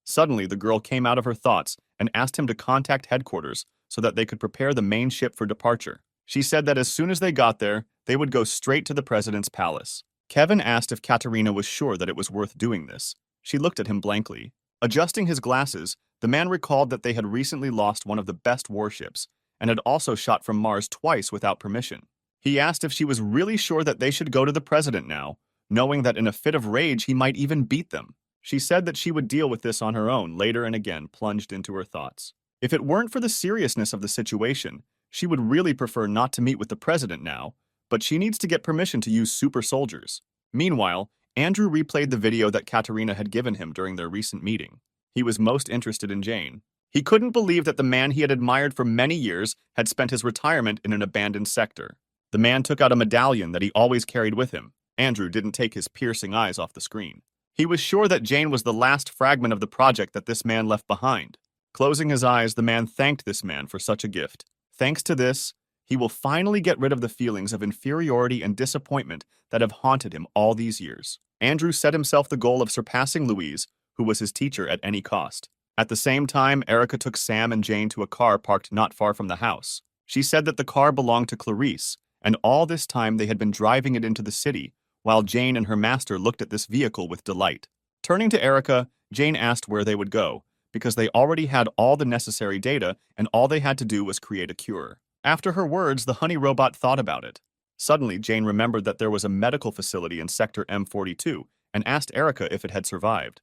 Suddenly, the girl came out of her thoughts and asked him to contact headquarters so that they could prepare the main ship for departure. She said that as soon as they got there, they would go straight to the president's palace. Kevin asked if Katerina was sure that it was worth doing this. She looked at him blankly. Adjusting his glasses, the man recalled that they had recently lost one of the best warships and had also shot from Mars twice without permission. He asked if she was really sure that they should go to the president now, knowing that in a fit of rage he might even beat them. She said that she would deal with this on her own later and again plunged into her thoughts. If it weren't for the seriousness of the situation, she would really prefer not to meet with the president now, but she needs to get permission to use super soldiers. Meanwhile, Andrew replayed the video that Katerina had given him during their recent meeting. He was most interested in Jane. He couldn't believe that the man he had admired for many years had spent his retirement in an abandoned sector. The man took out a medallion that he always carried with him. Andrew didn't take his piercing eyes off the screen. He was sure that Jane was the last fragment of the project that this man left behind. Closing his eyes, the man thanked this man for such a gift. Thanks to this, he will finally get rid of the feelings of inferiority and disappointment that have haunted him all these years. Andrew set himself the goal of surpassing Louise, who was his teacher, at any cost. At the same time, Erica took Sam and Jane to a car parked not far from the house. She said that the car belonged to Clarice, and all this time they had been driving it into the city, while Jane and her master looked at this vehicle with delight. Turning to Erica, Jane asked where they would go, because they already had all the necessary data and all they had to do was create a cure. After her words, the honey robot thought about it. Suddenly, Jane remembered that there was a medical facility in Sector M42 and asked Erica if it had survived.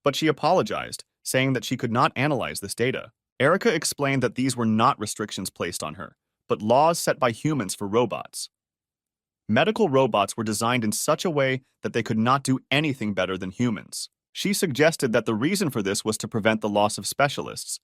But she apologized, saying that she could not analyze this data. Erica explained that these were not restrictions placed on her, but laws set by humans for robots. Medical robots were designed in such a way that they could not do anything better than humans. She suggested that the reason for this was to prevent the loss of specialists,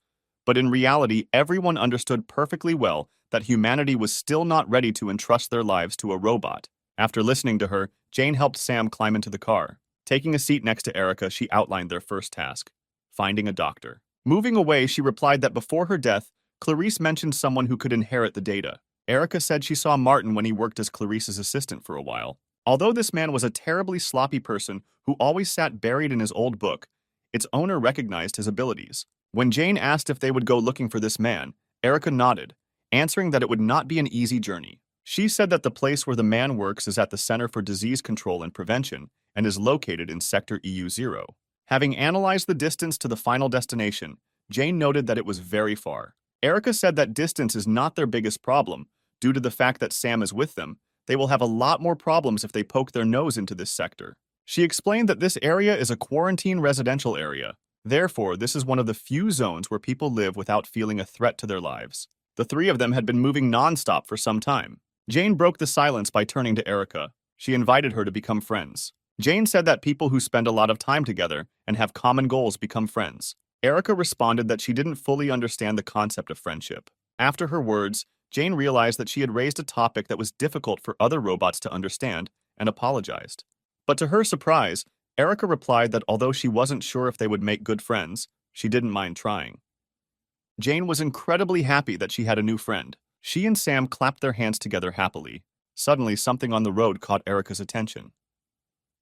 but in reality, everyone understood perfectly well that humanity was still not ready to entrust their lives to a robot. After listening to her, Jane helped Sam climb into the car. Taking a seat next to Erica, she outlined their first task, finding a doctor. Moving away, she replied that before her death, Clarice mentioned someone who could inherit the data. Erica said she saw Martin when he worked as Clarice's assistant for a while. Although this man was a terribly sloppy person who always sat buried in his old book, its owner recognized his abilities. When Jane asked if they would go looking for this man, Erica nodded, answering that it would not be an easy journey. She said that the place where the man works is at the Center for Disease Control and Prevention and is located in Sector EU0. Having analyzed the distance to the final destination, Jane noted that it was very far. Erica said that distance is not their biggest problem. Due to the fact that Sam is with them, they will have a lot more problems if they poke their nose into this sector. She explained that this area is a quarantine residential area. Therefore, this is one of the few zones where people live without feeling a threat to their lives. The three of them had been moving non-stop for some time. Jane broke the silence by turning to Erica. She invited her to become friends. Jane said that people who spend a lot of time together and have common goals become friends. Erica responded that she didn't fully understand the concept of friendship. After her words, Jane realized that she had raised a topic that was difficult for other robots to understand and apologized. But to her surprise, Erica replied that although she wasn't sure if they would make good friends, she didn't mind trying. Jane was incredibly happy that she had a new friend. She and Sam clapped their hands together happily. Suddenly, something on the road caught Erica's attention.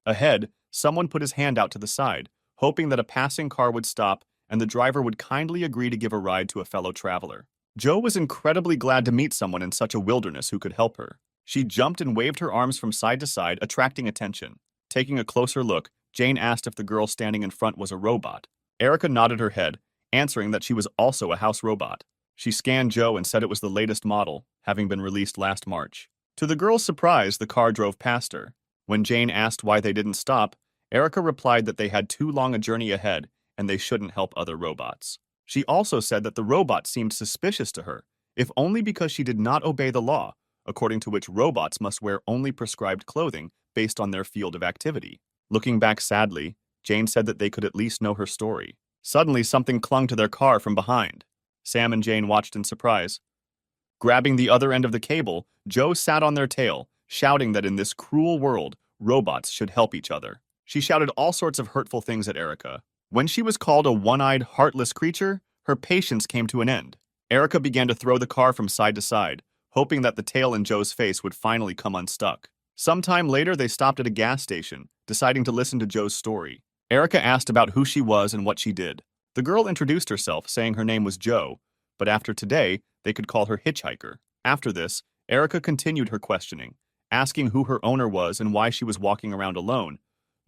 Ahead, someone put his hand out to the side, hoping that a passing car would stop and the driver would kindly agree to give a ride to a fellow traveler. Jo was incredibly glad to meet someone in such a wilderness who could help her. She jumped and waved her arms from side to side, attracting attention. Taking a closer look, Jane asked if the girl standing in front was a robot. Erica nodded her head, answering that she was also a house robot. She scanned Jo and said it was the latest model, having been released last March. To the girl's surprise, the car drove past her. When Jane asked why they didn't stop, Erica replied that they had too long a journey ahead and they shouldn't help other robots. She also said that the robot seemed suspicious to her, if only because she did not obey the law, according to which robots must wear only prescribed clothing based on their field of activity. Looking back sadly, Jane said that they could at least know her story. Suddenly, something clung to their car from behind. Sam and Jane watched in surprise. Grabbing the other end of the cable, Jo sat on their tail, shouting that in this cruel world, robots should help each other. She shouted all sorts of hurtful things at Erica. When she was called a one-eyed, heartless creature, her patience came to an end. Erica began to throw the car from side to side, hoping that the tail in Jo's face would finally come unstuck. Sometime later, they stopped at a gas station, deciding to listen to Jo's story. Erica asked about who she was and what she did. The girl introduced herself, saying her name was Jo, but after today, they could call her Hitchhiker. After this, Erica continued her questioning, asking who her owner was and why she was walking around alone.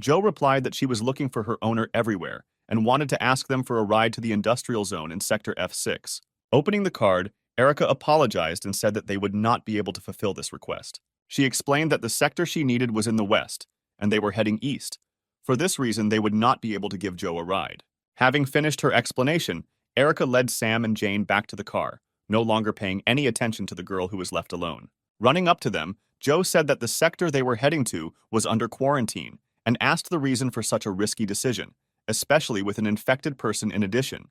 Jo replied that she was looking for her owner everywhere and wanted to ask them for a ride to the industrial zone in Sector F6. Opening the card, Erica apologized and said that they would not be able to fulfill this request. She explained that the sector she needed was in the west, and they were heading east. For this reason, they would not be able to give Jo a ride. Having finished her explanation, Erica led Sam and Jane back to the car, no longer paying any attention to the girl who was left alone. Running up to them, Jo said that the sector they were heading to was under quarantine and asked the reason for such a risky decision, especially with an infected person in addition.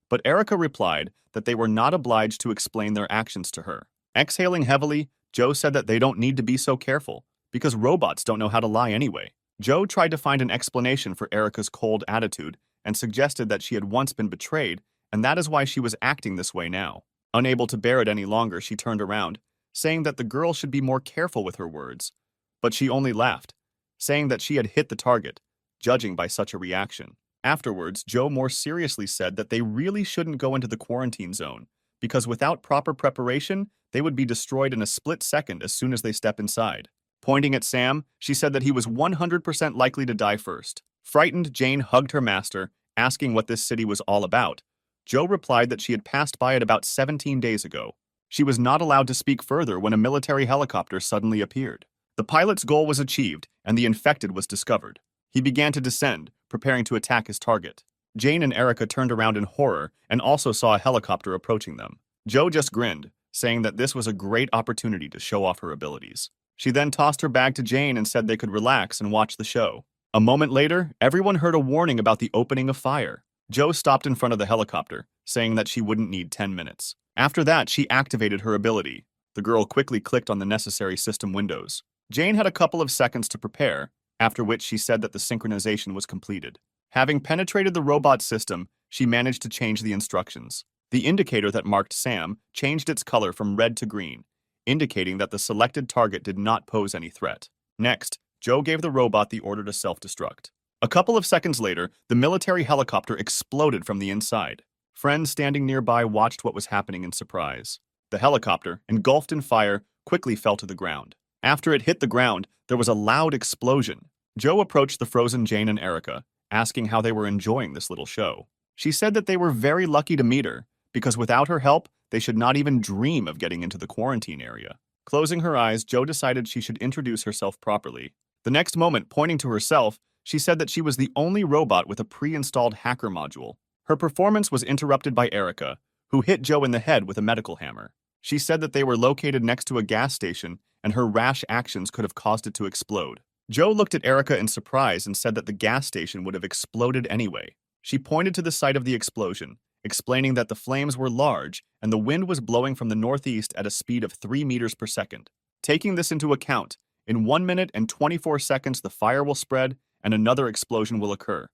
But Erica replied that they were not obliged to explain their actions to her. Exhaling heavily, Jo said that they don't need to be so careful, because robots don't know how to lie anyway. Jo tried to find an explanation for Erica's cold attitude and suggested that she had once been betrayed, and that is why she was acting this way now. Unable to bear it any longer, she turned around, saying that the girl should be more careful with her words. But she only laughed, saying that she had hit the target, judging by such a reaction. Afterwards, Jo more seriously said that they really shouldn't go into the quarantine zone, because without proper preparation, they would be destroyed in a split second as soon as they step inside. Pointing at Sam, she said that he was 100% likely to die first. Frightened, Jane hugged her master, asking what this city was all about. Jo replied that she had passed by it about 17 days ago. She was not allowed to speak further when a military helicopter suddenly appeared. The pilot's goal was achieved, and the infected was discovered. He began to descend, preparing to attack his target. Jane and Erica turned around in horror and also saw a helicopter approaching them. Jo just grinned, saying that this was a great opportunity to show off her abilities. She then tossed her bag to Jane and said they could relax and watch the show. A moment later, everyone heard a warning about the opening of fire. Jo stopped in front of the helicopter, saying that she wouldn't need 10 minutes. After that, she activated her ability. The girl quickly clicked on the necessary system windows. Jane had a couple of seconds to prepare, after which she said that the synchronization was completed. Having penetrated the robot system, she managed to change the instructions. The indicator that marked Sam changed its color from red to green, indicating that the selected target did not pose any threat. Next, Joe gave the robot the order to self-destruct. A couple of seconds later, the military helicopter exploded from the inside. Friends standing nearby watched what was happening in surprise. The helicopter, engulfed in fire, quickly fell to the ground. After it hit the ground, there was a loud explosion. Joe approached the frozen Jane and Erica, asking how they were enjoying this little show. She said that they were very lucky to meet her, because without her help, they should not even dream of getting into the quarantine area. Closing her eyes, Joe decided she should introduce herself properly. The next moment, pointing to herself, she said that she was the only robot with a pre-installed hacker module. Her performance was interrupted by Erica, who hit Joe in the head with a medical hammer. She said that they were located next to a gas station, and her rash actions could have caused it to explode. Joe looked at Erica in surprise and said that the gas station would have exploded anyway. She pointed to the site of the explosion, explaining that the flames were large and the wind was blowing from the northeast at a speed of 3 meters per second. Taking this into account, in 1 minute and 24 seconds the fire will spread and another explosion will occur,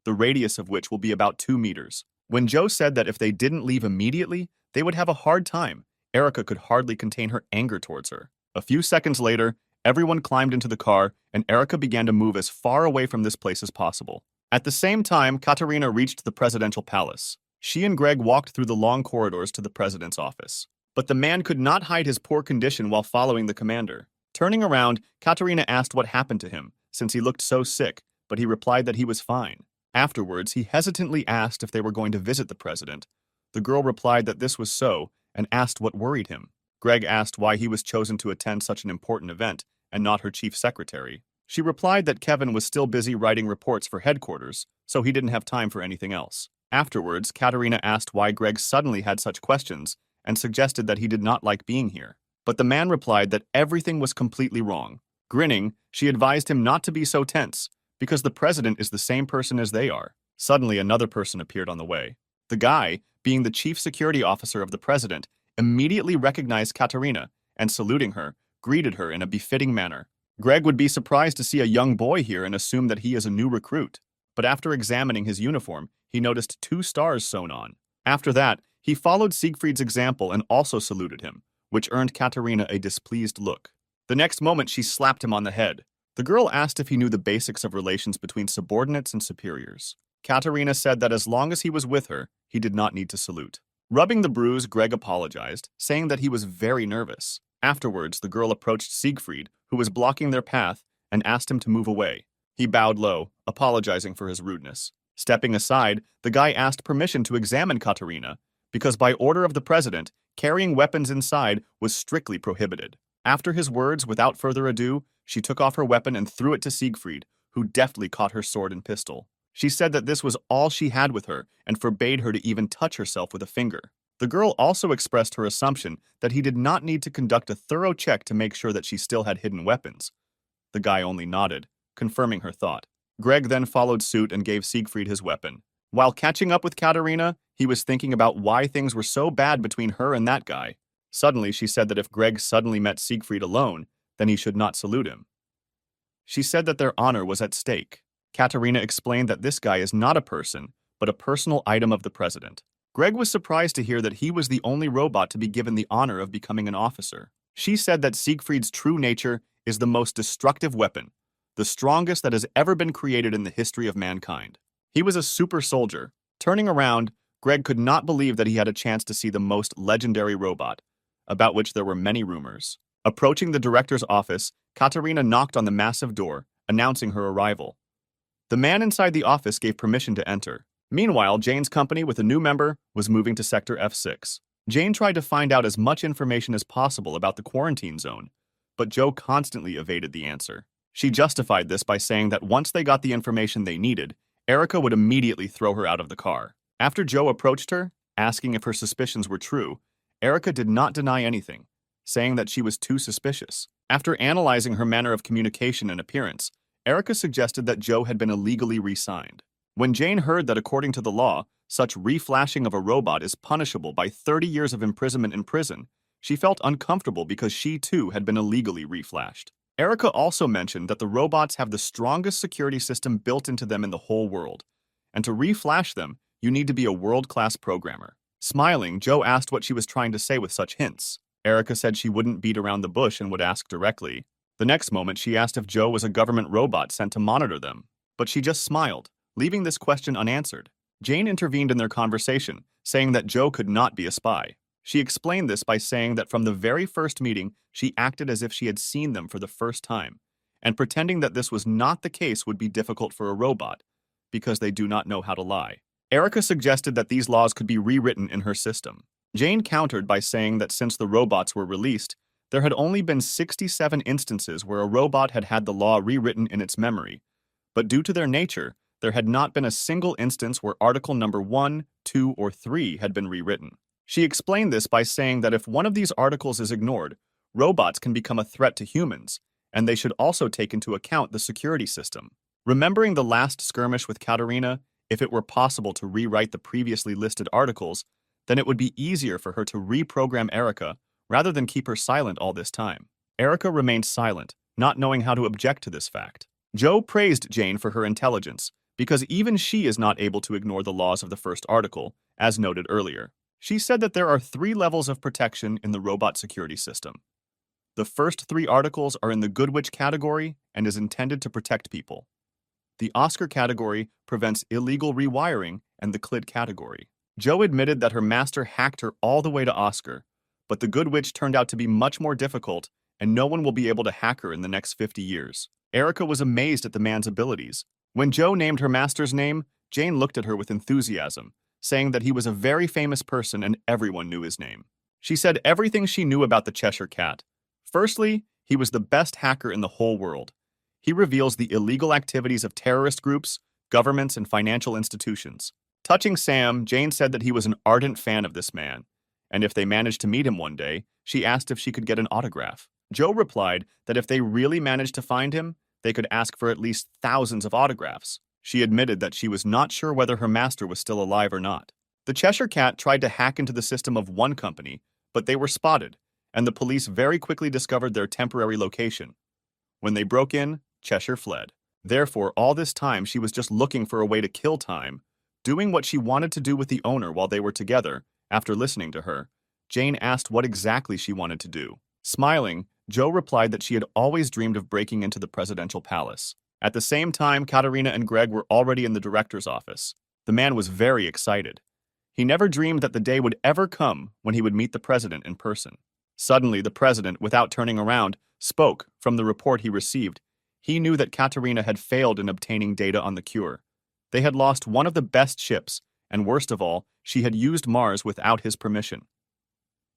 the radius of which will be about 2 meters. When Joe said that if they didn't leave immediately, they would have a hard time, Erica could hardly contain her anger towards her. A few seconds later, everyone climbed into the car, and Erica began to move as far away from this place as possible. At the same time, Katarina reached the presidential palace. She and Greg walked through the long corridors to the president's office. But the man could not hide his poor condition while following the commander. Turning around, Katarina asked what happened to him, since he looked so sick, but he replied that he was fine. Afterwards, he hesitantly asked if they were going to visit the president. The girl replied that this was so, and asked what worried him. Greg asked why he was chosen to attend such an important event, and not her chief secretary. She replied that Kevin was still busy writing reports for headquarters, so he didn't have time for anything else. Afterwards, Katarina asked why Greg suddenly had such questions, and suggested that he did not like being here. But the man replied that everything was completely wrong. Grinning, she advised him not to be so tense, because the president is the same person as they are. Suddenly, another person appeared on the way. The guy, being the chief security officer of the president, immediately recognized Katarina, and saluting her, greeted her in a befitting manner. Greg would be surprised to see a young boy here and assume that he is a new recruit. But after examining his uniform, he noticed 2 stars sewn on. After that, he followed Siegfried's example and also saluted him, which earned Katarina a displeased look. The next moment, she slapped him on the head. The girl asked if he knew the basics of relations between subordinates and superiors. Katarina said that as long as he was with her, he did not need to salute. Rubbing the bruise, Greg apologized, saying that he was very nervous. Afterwards, the girl approached Siegfried, who was blocking their path, and asked him to move away. He bowed low, apologizing for his rudeness. Stepping aside, the guy asked permission to examine Katarina, because by order of the president, carrying weapons inside was strictly prohibited. After his words, without further ado, she took off her weapon and threw it to Siegfried, who deftly caught her sword and pistol. She said that this was all she had with her and forbade her to even touch herself with a finger. The girl also expressed her assumption that he did not need to conduct a thorough check to make sure that she still had hidden weapons. The guy only nodded, confirming her thought. Greg then followed suit and gave Siegfried his weapon. While catching up with Katarina, he was thinking about why things were so bad between her and that guy. Suddenly, she said that if Greg suddenly met Siegfried alone, then he should not salute him. She said that their honor was at stake. Katarina explained that this guy is not a person, but a personal item of the president. Greg was surprised to hear that he was the only robot to be given the honor of becoming an officer. She said that Siegfried's true nature is the most destructive weapon, the strongest that has ever been created in the history of mankind. He was a super soldier. Turning around, Greg could not believe that he had a chance to see the most legendary robot, about which there were many rumors. Approaching the director's office, Katarina knocked on the massive door, announcing her arrival. The man inside the office gave permission to enter. Meanwhile, Jane's company with a new member was moving to Sector F6. Jane tried to find out as much information as possible about the quarantine zone, but Joe constantly evaded the answer. She justified this by saying that once they got the information they needed, Erica would immediately throw her out of the car. After Joe approached her, asking if her suspicions were true, Erica did not deny anything, saying that she was too suspicious. After analyzing her manner of communication and appearance, Erica suggested that Joe had been illegally re-signed. When Jane heard that according to the law, such re-flashing of a robot is punishable by 30 years of imprisonment in prison, she felt uncomfortable because she too had been illegally re-flashed. Erica also mentioned that the robots have the strongest security system built into them in the whole world, and to reflash them, you need to be a world-class programmer. Smiling, Joe asked what she was trying to say with such hints. Erica said she wouldn't beat around the bush and would ask directly. The next moment, she asked if Joe was a government robot sent to monitor them, but she just smiled, leaving this question unanswered. Jane intervened in their conversation, saying that Joe could not be a spy. She explained this by saying that from the very first meeting, she acted as if she had seen them for the first time, and pretending that this was not the case would be difficult for a robot, because they do not know how to lie. Erica suggested that these laws could be rewritten in her system. Jane countered by saying that since the robots were released, there had only been 67 instances where a robot had had the law rewritten in its memory, but due to their nature, there had not been a single instance where Article number 1, 2, or 3 had been rewritten. She explained this by saying that if one of these articles is ignored, robots can become a threat to humans, and they should also take into account the security system. Remembering the last skirmish with Katarina, if it were possible to rewrite the previously listed articles, then it would be easier for her to reprogram Erica rather than keep her silent all this time. Erica remained silent, not knowing how to object to this fact. Joe praised Jane for her intelligence, because even she is not able to ignore the laws of the first article, as noted earlier. She said that there are 3 levels of protection in the robot security system. The first 3 articles are in the Good Witch category and is intended to protect people. The Oscar category prevents illegal rewiring, and the Clyd category. Joe admitted that her master hacked her all the way to Oscar, but the Good Witch turned out to be much more difficult, and no one will be able to hack her in the next 50 years. Erica was amazed at the man's abilities. When Joe named her master's name, Jane looked at her with enthusiasm, saying that he was a very famous person and everyone knew his name. She said everything she knew about the Cheshire Cat. Firstly, he was the best hacker in the whole world. He reveals the illegal activities of terrorist groups, governments, and financial institutions. Touching Sam, Jane said that he was an ardent fan of this man, and if they managed to meet him one day, she asked if she could get an autograph. Joe replied that if they really managed to find him, they could ask for at least thousands of autographs. She admitted that she was not sure whether her master was still alive or not. The Cheshire Cat tried to hack into the system of one company, but they were spotted, and the police very quickly discovered their temporary location. When they broke in, Cheshire fled. Therefore, all this time she was just looking for a way to kill time, doing what she wanted to do with the owner while they were together. After listening to her, Jane asked what exactly she wanted to do. Smiling, Joe replied that she had always dreamed of breaking into the presidential palace. At the same time, Katarina and Greg were already in the director's office. The man was very excited. He never dreamed that the day would ever come when he would meet the president in person. Suddenly, the president, without turning around, spoke. From the report he received, he knew that Katarina had failed in obtaining data on the cure. They had lost one of the best ships, and worst of all, she had used Mars without his permission.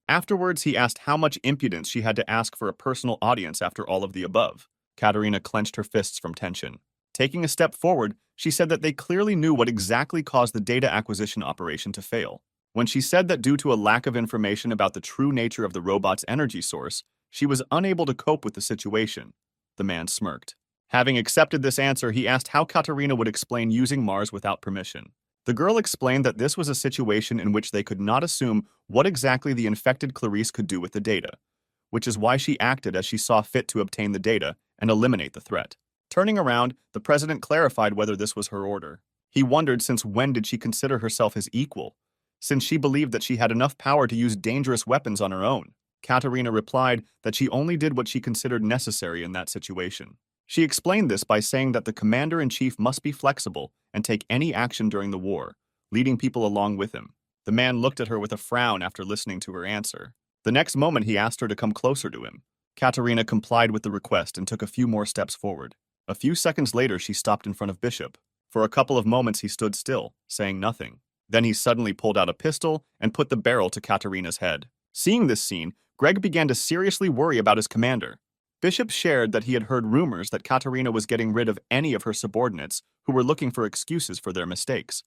Afterwards, he asked how much impudence she had to ask for a personal audience after all of the above. Katarina clenched her fists from tension. Taking a step forward, she said that they clearly knew what exactly caused the data acquisition operation to fail. When she said that due to a lack of information about the true nature of the robot's energy source, she was unable to cope with the situation, the man smirked. Having accepted this answer, he asked how Katarina would explain using Mars without permission. The girl explained that this was a situation in which they could not assume what exactly the infected Clarice could do with the data, which is why she acted as she saw fit to obtain the data and eliminate the threat. Turning around, the president clarified whether this was her order. He wondered since when did she consider herself his equal, since she believed that she had enough power to use dangerous weapons on her own. Katarina replied that she only did what she considered necessary in that situation. She explained this by saying that the commander-in-chief must be flexible and take any action during the war, leading people along with him. The man looked at her with a frown after listening to her answer. The next moment, he asked her to come closer to him. Katarina complied with the request and took a few more steps forward. A few seconds later, she stopped in front of Bishop. For a couple of moments, he stood still, saying nothing. Then he suddenly pulled out a pistol and put the barrel to Katarina's head. Seeing this scene, Greg began to seriously worry about his commander. Bishop shared that he had heard rumors that Katarina was getting rid of any of her subordinates who were looking for excuses for their mistakes.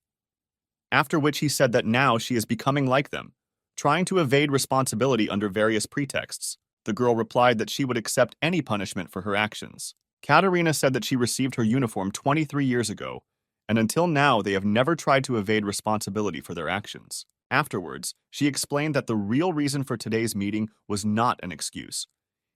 After which he said that now she is becoming like them, trying to evade responsibility under various pretexts. The girl replied that she would accept any punishment for her actions. Katarina said that she received her uniform 23 years ago, and until now they have never tried to evade responsibility for their actions. Afterwards, she explained that the real reason for today's meeting was not an excuse.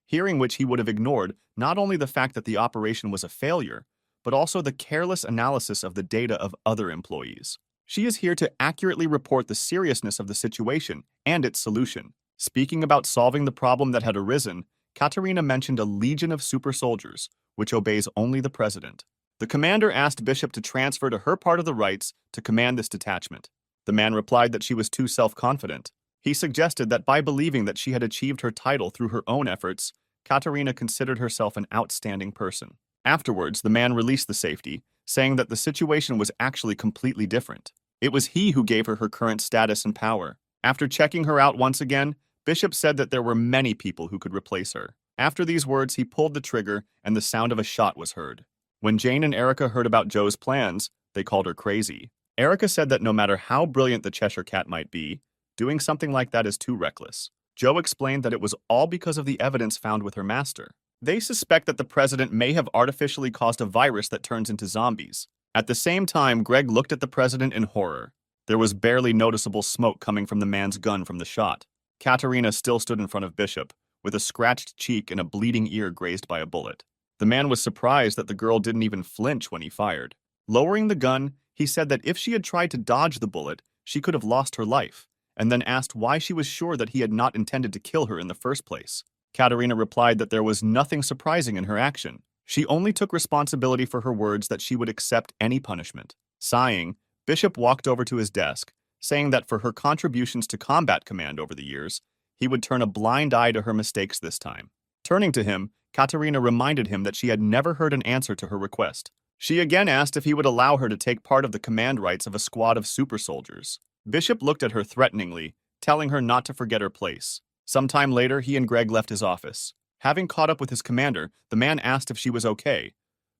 hearing which he would have ignored not only the fact that the operation was a failure, but also the careless analysis of the data of other employees. She is here to accurately report the seriousness of the situation and its solution. Speaking about solving the problem that had arisen, Katerina mentioned a legion of super soldiers, which obeys only the president. The commander asked Bishop to transfer to her part of the rights to command this detachment. The man replied that she was too self-confident. He suggested that by believing that she had achieved her title through her own efforts, Katerina considered herself an outstanding person. Afterwards, the man released the safety, saying that the situation was actually completely different. It was he who gave her her current status and power. After checking her out once again, Bishop said that there were many people who could replace her. After these words, he pulled the trigger and the sound of a shot was heard. When Jane and Erica heard about Joe's plans, they called her crazy. Erica said that no matter how brilliant the Cheshire Cat might be, doing something like that is too reckless. Joe explained that it was all because of the evidence found with her master. They suspect that the president may have artificially caused a virus that turns into zombies. At the same time, Greg looked at the president in horror. There was barely noticeable smoke coming from the man's gun from the shot. Katerina still stood in front of Bishop, with a scratched cheek and a bleeding ear grazed by a bullet. The man was surprised that the girl didn't even flinch when he fired. Lowering the gun, he said that if she had tried to dodge the bullet, she could have lost her life, and then asked why she was sure that he had not intended to kill her in the first place. Katerina replied that there was nothing surprising in her action. She only took responsibility for her words that she would accept any punishment. Sighing, Bishop walked over to his desk, saying that for her contributions to combat command over the years, he would turn a blind eye to her mistakes this time. Turning to him, Katerina reminded him that she had never heard an answer to her request. She again asked if he would allow her to take part of the command rights of a squad of super soldiers. Bishop looked at her threateningly, telling her not to forget her place. Sometime later, he and Greg left his office. Having caught up with his commander, the man asked if she was okay,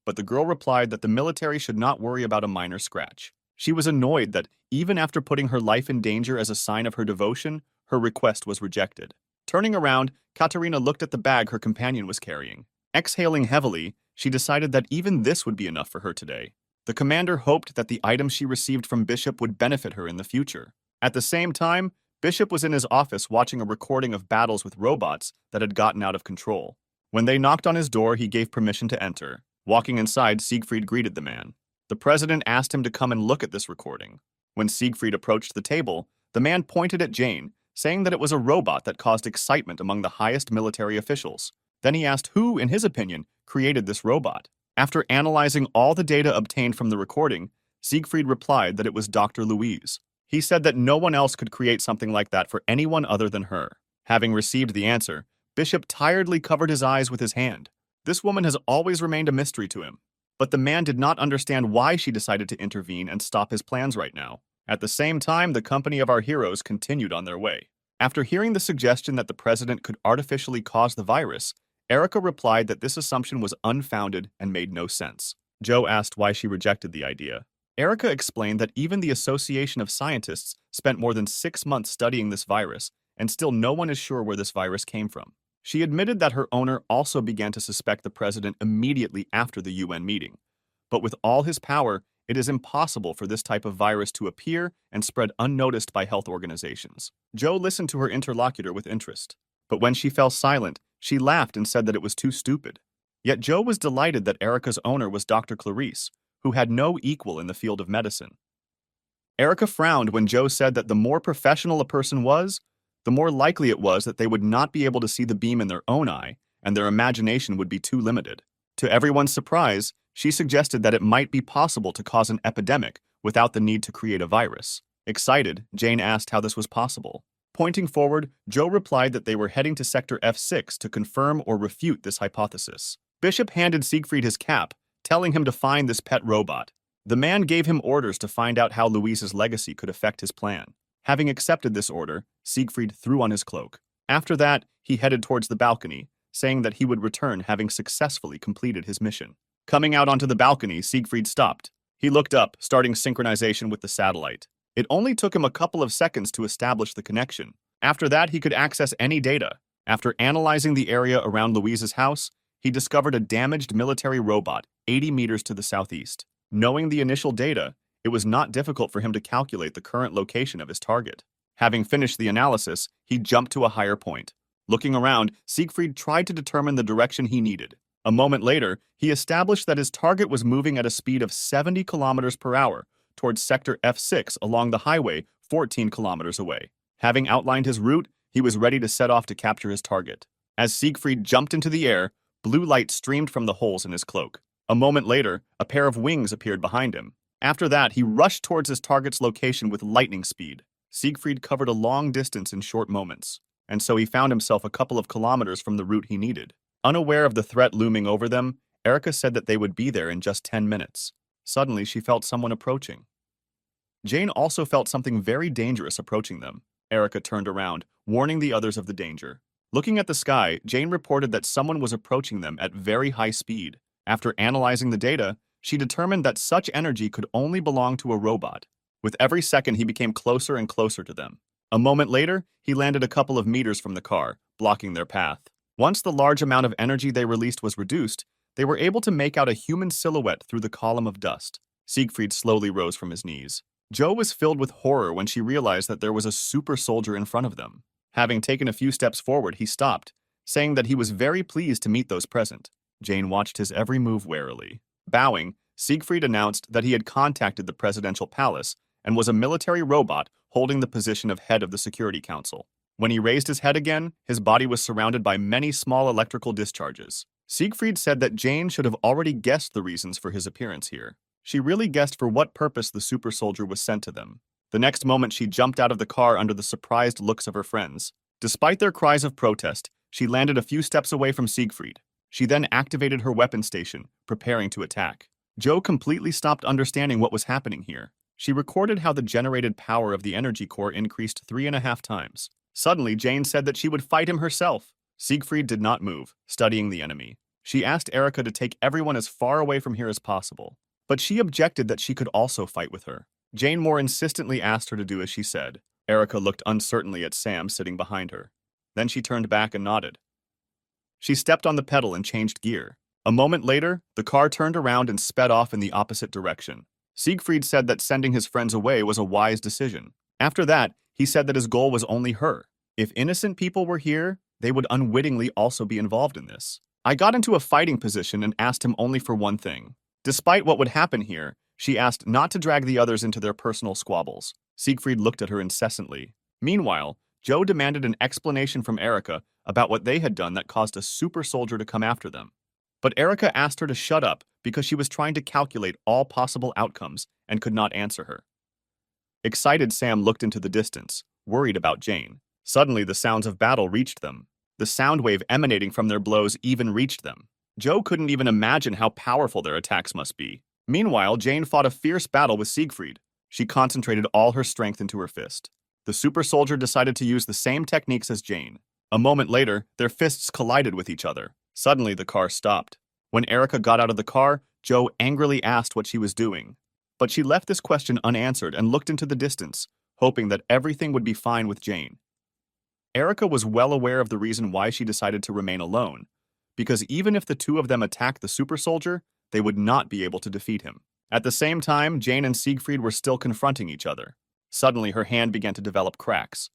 but the girl replied that the military should not worry about a minor scratch. She was annoyed that, even after putting her life in danger as a sign of her devotion, her request was rejected. Turning around, Katerina looked at the bag her companion was carrying. Exhaling heavily, she decided that even this would be enough for her today. The commander hoped that the items she received from Bishop would benefit her in the future. At the same time, Bishop was in his office watching a recording of battles with robots that had gotten out of control. When they knocked on his door, he gave permission to enter. Walking inside, Siegfried greeted the man. The president asked him to come and look at this recording. When Siegfried approached the table, the man pointed at Jane, saying that it was a robot that caused excitement among the highest military officials. Then he asked who, in his opinion, created this robot. After analyzing all the data obtained from the recording, Siegfried replied that it was Dr. Louise. He said that no one else could create something like that for anyone other than her. Having received the answer, Bishop tiredly covered his eyes with his hand. This woman has always remained a mystery to him. But the man did not understand why she decided to intervene and stop his plans right now. At the same time, the company of our heroes continued on their way. After hearing the suggestion that the president could artificially cause the virus, Erica replied that this assumption was unfounded and made no sense. Joe asked why she rejected the idea. Erica explained that even the Association of Scientists spent more than 6 months studying this virus, and still no one is sure where this virus came from. She admitted that her owner also began to suspect the president immediately after the UN meeting. But with all his power, it is impossible for this type of virus to appear and spread unnoticed by health organizations. Joe listened to her interlocutor with interest. But when she fell silent, she laughed and said that it was too stupid. Yet Joe was delighted that Erica's owner was Dr. Clarice, who had no equal in the field of medicine. Erica frowned when Joe said that the more professional a person was, the more likely it was that they would not be able to see the beam in their own eye, and their imagination would be too limited. To everyone's surprise, she suggested that it might be possible to cause an epidemic without the need to create a virus. Excited, Jane asked how this was possible. Pointing forward, Joe replied that they were heading to Sector F6 to confirm or refute this hypothesis. Bishop handed Siegfried his cap, telling him to find this pet robot. The man gave him orders to find out how Louise's legacy could affect his plan. Having accepted this order, Siegfried threw on his cloak. After that, he headed towards the balcony, saying that he would return having successfully completed his mission. Coming out onto the balcony, Siegfried stopped. He looked up, starting synchronization with the satellite. It only took him a couple of seconds to establish the connection. After that, he could access any data. After analyzing the area around Louise's house, he discovered a damaged military robot 80 meters to the southeast. Knowing the initial data, it was not difficult for him to calculate the current location of his target. Having finished the analysis, he jumped to a higher point. Looking around, Siegfried tried to determine the direction he needed. A moment later, he established that his target was moving at a speed of 70 kilometers per hour towards Sector F6 along the highway 14 kilometers away. Having outlined his route, he was ready to set off to capture his target. As Siegfried jumped into the air, blue light streamed from the holes in his cloak. A moment later, a pair of wings appeared behind him. After that, he rushed towards his target's location with lightning speed. Siegfried covered a long distance in short moments, and so he found himself a couple of kilometers from the route he needed. Unaware of the threat looming over them, Erica said that they would be there in just 10 minutes. Suddenly, she felt someone approaching. Jane also felt something very dangerous approaching them. Erica turned around, warning the others of the danger. Looking at the sky, Jane reported that someone was approaching them at very high speed. After analyzing the data, she determined that such energy could only belong to a robot. With every second, he became closer and closer to them. A moment later, he landed a couple of meters from the car, blocking their path. Once the large amount of energy they released was reduced, they were able to make out a human silhouette through the column of dust. Siegfried slowly rose from his knees. Joe was filled with horror when she realized that there was a super soldier in front of them. Having taken a few steps forward, he stopped, saying that he was very pleased to meet those present. Jane watched his every move warily. Bowing, Siegfried announced that he had contacted the presidential palace and was a military robot holding the position of head of the Security Council. When he raised his head again, his body was surrounded by many small electrical discharges. Siegfried said that Jane should have already guessed the reasons for his appearance here. She really guessed for what purpose the super soldier was sent to them. The next moment, she jumped out of the car under the surprised looks of her friends. Despite their cries of protest, she landed a few steps away from Siegfried. She then activated her weapon station, preparing to attack. Joe completely stopped understanding what was happening here. She recorded how the generated power of the energy core increased 3.5 times. Suddenly, Jane said that she would fight him herself. Siegfried did not move, studying the enemy. She asked Erica to take everyone as far away from here as possible, but she objected that she could also fight with her. Jane more insistently asked her to do as she said. Erica looked uncertainly at Sam sitting behind her. Then she turned back and nodded. She stepped on the pedal and changed gear. A moment later, the car turned around and sped off in the opposite direction. Siegfried said that sending his friends away was a wise decision. After that, he said that his goal was only her. If innocent people were here, they would unwittingly also be involved in this. I got into a fighting position and asked him only for one thing. Despite what would happen here, she asked not to drag the others into their personal squabbles. Siegfried looked at her incessantly. Meanwhile, Joe demanded an explanation from Erica about what they had done that caused a super soldier to come after them. But Erica asked her to shut up because she was trying to calculate all possible outcomes and could not answer her. Excited, Sam looked into the distance, worried about Jane. Suddenly, the sounds of battle reached them. The sound wave emanating from their blows even reached them. Joe couldn't even imagine how powerful their attacks must be. Meanwhile, Jane fought a fierce battle with Siegfried. She concentrated all her strength into her fist. The super soldier decided to use the same techniques as Jane. A moment later, their fists collided with each other. Suddenly, the car stopped. When Erica got out of the car, Joe angrily asked what she was doing. But she left this question unanswered and looked into the distance, hoping that everything would be fine with Jane. Erica was well aware of the reason why she decided to remain alone, because even if the two of them attacked the super soldier, they would not be able to defeat him. At the same time, Jane and Siegfried were still confronting each other. Suddenly, her hand began to develop cracks.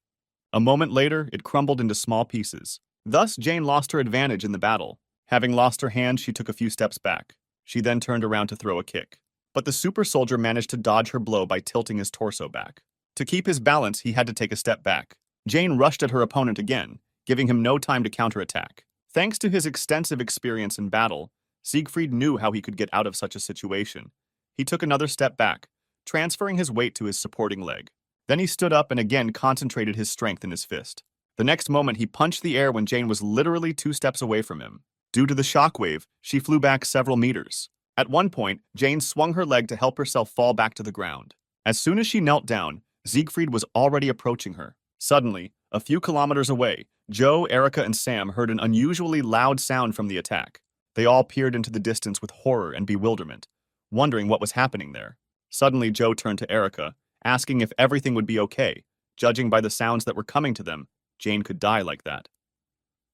A moment later, it crumbled into small pieces. Thus, Jane lost her advantage in the battle. Having lost her hand, she took a few steps back. She then turned around to throw a kick. But the super soldier managed to dodge her blow by tilting his torso back. To keep his balance, he had to take a step back. Jane rushed at her opponent again, giving him no time to counterattack. Thanks to his extensive experience in battle, Siegfried knew how he could get out of such a situation. He took another step back, transferring his weight to his supporting leg. Then he stood up and again concentrated his strength in his fist. The next moment, he punched the air when Jane was literally 2 steps away from him. Due to the shockwave, she flew back several meters. At one point, Jane swung her leg to help herself fall back to the ground. As soon as she knelt down, Siegfried was already approaching her. Suddenly, a few kilometers away, Joe, Erica, and Sam heard an unusually loud sound from the attack. They all peered into the distance with horror and bewilderment, wondering what was happening there. Suddenly, Joe turned to Erica, asking if everything would be okay. Judging by the sounds that were coming to them, Jane could die like that.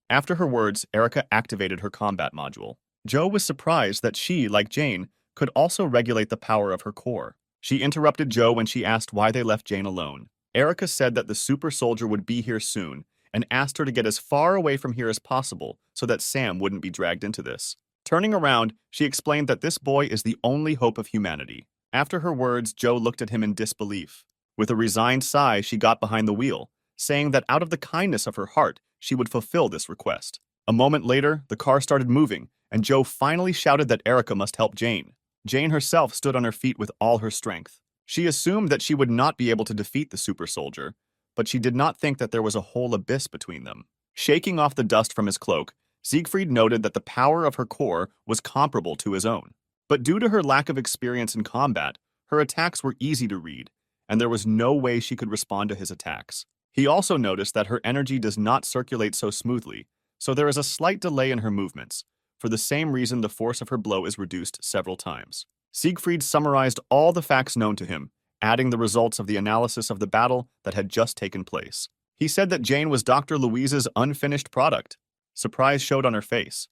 After her words, Erica activated her combat module. Joe was surprised that she, like Jane, could also regulate the power of her core. She interrupted Joe when she asked why they left Jane alone. Erica said that the super soldier would be here soon, and asked her to get as far away from here as possible so that Sam wouldn't be dragged into this. Turning around, she explained that this boy is the only hope of humanity. After her words, Joe looked at him in disbelief. With a resigned sigh, she got behind the wheel, saying that out of the kindness of her heart, she would fulfill this request. A moment later, the car started moving, and Joe finally shouted that Erica must help Jane. Jane herself stood on her feet with all her strength. She assumed that she would not be able to defeat the super soldier, but she did not think that there was a whole abyss between them. Shaking off the dust from his cloak, Siegfried noted that the power of her core was comparable to his own. But due to her lack of experience in combat, her attacks were easy to read, and there was no way she could respond to his attacks. He also noticed that her energy does not circulate so smoothly, so there is a slight delay in her movements. For the same reason, the force of her blow is reduced several times. Siegfried summarized all the facts known to him, adding the results of the analysis of the battle that had just taken place. He said that Jane was Dr. Louise's unfinished product. Surprise showed on her face.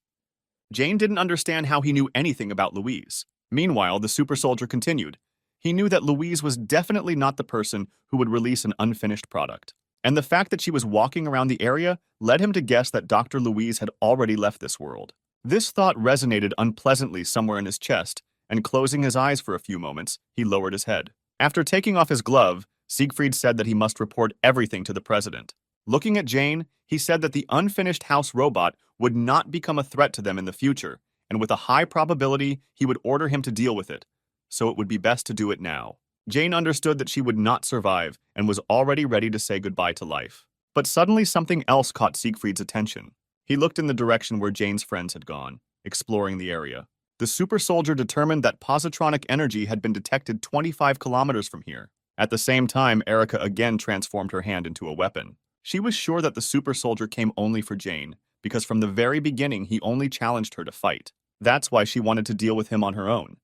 Jane didn't understand how he knew anything about Louise. Meanwhile, the super soldier continued. He knew that Louise was definitely not the person who would release an unfinished product. And the fact that she was walking around the area led him to guess that Dr. Louise had already left this world. This thought resonated unpleasantly somewhere in his chest, and closing his eyes for a few moments, he lowered his head. After taking off his glove, Siegfried said that he must report everything to the president. Looking at Jane, he said that the unfinished house robot would not become a threat to them in the future, and with a high probability, he would order him to deal with it. So it would be best to do it now. Jane understood that she would not survive and was already ready to say goodbye to life. But suddenly something else caught Siegfried's attention. He looked in the direction where Jane's friends had gone, exploring the area. The super soldier determined that positronic energy had been detected 25 kilometers from here. At the same time, Erica again transformed her hand into a weapon. She was sure that the super soldier came only for Jane, because from the very beginning he only challenged her to fight. That's why she wanted to deal with him on her own.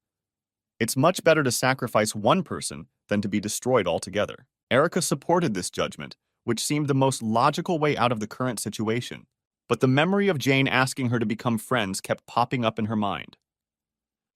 It's much better to sacrifice one person than to be destroyed altogether. Erica supported this judgment, which seemed the most logical way out of the current situation. But the memory of Jane asking her to become friends kept popping up in her mind.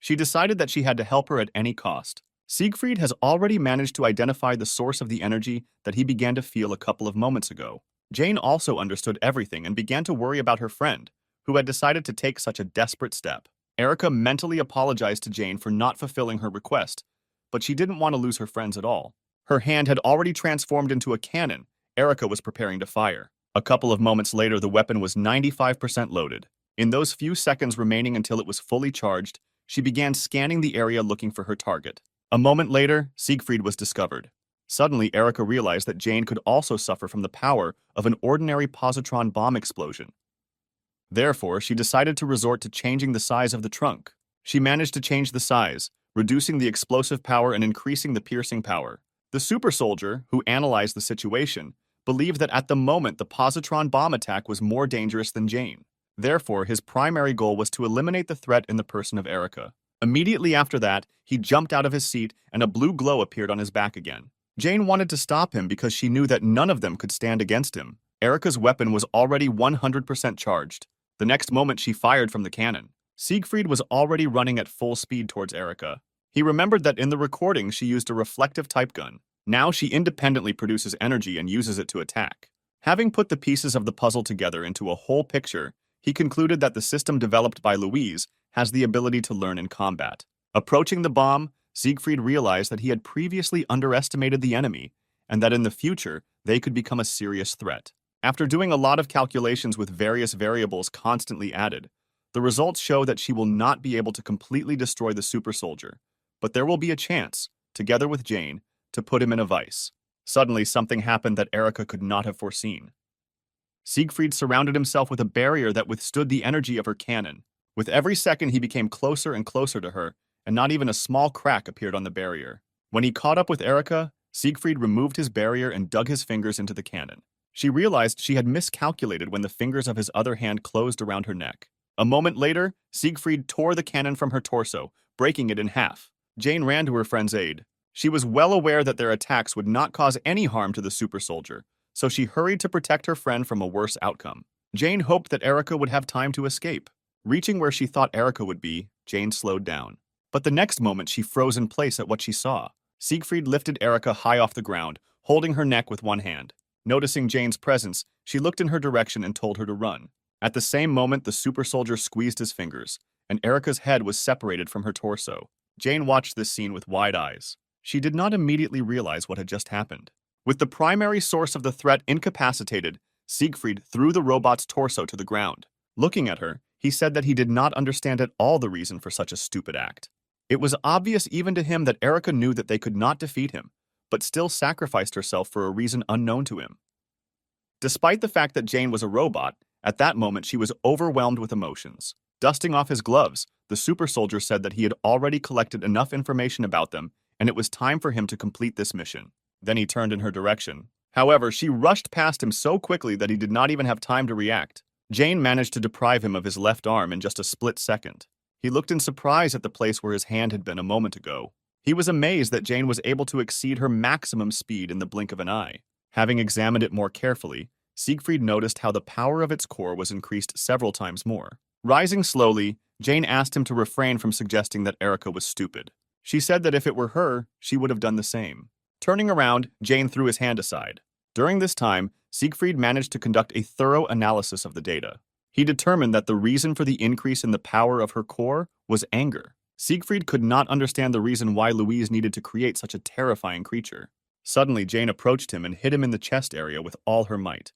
She decided that she had to help her at any cost. Siegfried has already managed to identify the source of the energy that he began to feel a couple of moments ago. Jane also understood everything and began to worry about her friend, who had decided to take such a desperate step. Erica mentally apologized to Jane for not fulfilling her request, but she didn't want to lose her friends at all. Her hand had already transformed into a cannon. Erica was preparing to fire. A couple of moments later, the weapon was 95% loaded. In those few seconds remaining until it was fully charged, she began scanning the area looking for her target. A moment later, Siegfried was discovered. Suddenly, Erica realized that Jane could also suffer from the power of an ordinary positron bomb explosion. Therefore, she decided to resort to changing the size of the trunk. She managed to change the size, reducing the explosive power and increasing the piercing power. The super soldier, who analyzed the situation, believed that at the moment the positron bomb attack was more dangerous than Jane. Therefore, his primary goal was to eliminate the threat in the person of Erica. Immediately after that, he jumped out of his seat and a blue glow appeared on his back again. Jane wanted to stop him because she knew that none of them could stand against him. Erica's weapon was already 100% charged. The next moment, she fired from the cannon. Siegfried was already running at full speed towards Erica. He remembered that in the recording she used a reflective type gun. Now she independently produces energy and uses it to attack. Having put the pieces of the puzzle together into a whole picture, he concluded that the system developed by Louise has the ability to learn in combat. Approaching the bomb, Siegfried realized that he had previously underestimated the enemy, and that in the future, they could become a serious threat. After doing a lot of calculations with various variables constantly added, the results show that she will not be able to completely destroy the super soldier, but there will be a chance, together with Jane, to put him in a vice. Suddenly, something happened that Erica could not have foreseen. Siegfried surrounded himself with a barrier that withstood the energy of her cannon. With every second, he became closer and closer to her, and not even a small crack appeared on the barrier. When he caught up with Erica, Siegfried removed his barrier and dug his fingers into the cannon. She realized she had miscalculated when the fingers of his other hand closed around her neck. A moment later, Siegfried tore the cannon from her torso, breaking it in half. Jane ran to her friend's aid. She was well aware that their attacks would not cause any harm to the super soldier, so she hurried to protect her friend from a worse outcome. Jane hoped that Erica would have time to escape. Reaching where she thought Erica would be, Jane slowed down. But the next moment she froze in place at what she saw. Siegfried lifted Erica high off the ground, holding her neck with one hand. Noticing Jane's presence, she looked in her direction and told her to run. At the same moment, the super soldier squeezed his fingers, and Erica's head was separated from her torso. Jane watched this scene with wide eyes. She did not immediately realize what had just happened. With the primary source of the threat incapacitated, Siegfried threw the robot's torso to the ground. Looking at her, he said that he did not understand at all the reason for such a stupid act. It was obvious even to him that Erica knew that they could not defeat him, but still sacrificed herself for a reason unknown to him. Despite the fact that Jane was a robot, at that moment she was overwhelmed with emotions. Dusting off his gloves, the super soldier said that he had already collected enough information about them, and it was time for him to complete this mission. Then he turned in her direction. However, she rushed past him so quickly that he did not even have time to react. Jane managed to deprive him of his left arm in just a split second. He looked in surprise at the place where his hand had been a moment ago. He was amazed that Jane was able to exceed her maximum speed in the blink of an eye. Having examined it more carefully, Siegfried noticed how the power of its core was increased several times more. Rising slowly, Jane asked him to refrain from suggesting that Erica was stupid. She said that if it were her, she would have done the same. Turning around, Jane threw his hand aside. During this time, Siegfried managed to conduct a thorough analysis of the data. He determined that the reason for the increase in the power of her core was anger. Siegfried could not understand the reason why Louise needed to create such a terrifying creature. Suddenly, Jane approached him and hit him in the chest area with all her might.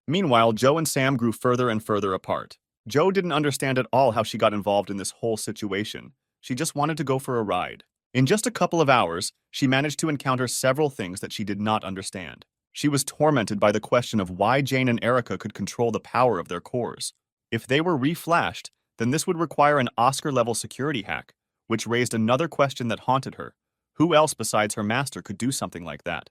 Meanwhile, Joe and Sam grew further and further apart. Joe didn't understand at all how she got involved in this whole situation. She just wanted to go for a ride. In just a couple of hours, she managed to encounter several things that she did not understand. She was tormented by the question of why Jane and Erica could control the power of their cores. If they were reflashed, then this would require an Oscar-level security hack, which raised another question that haunted her. Who else besides her master could do something like that?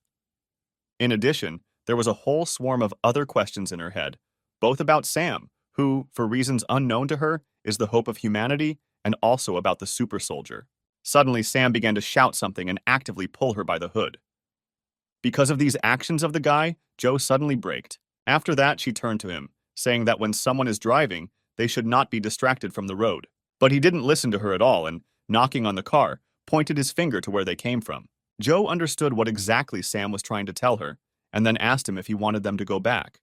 In addition, there was a whole swarm of other questions in her head, both about Sam, who, for reasons unknown to her, is the hope of humanity, and also about the super soldier. Suddenly, Sam began to shout something and actively pull her by the hood. Because of these actions of the guy, Joe suddenly braked. After that, she turned to him, saying that when someone is driving, they should not be distracted from the road. But he didn't listen to her at all and, knocking on the car, pointed his finger to where they came from. Joe understood what exactly Sam was trying to tell her, and then asked him if he wanted them to go back.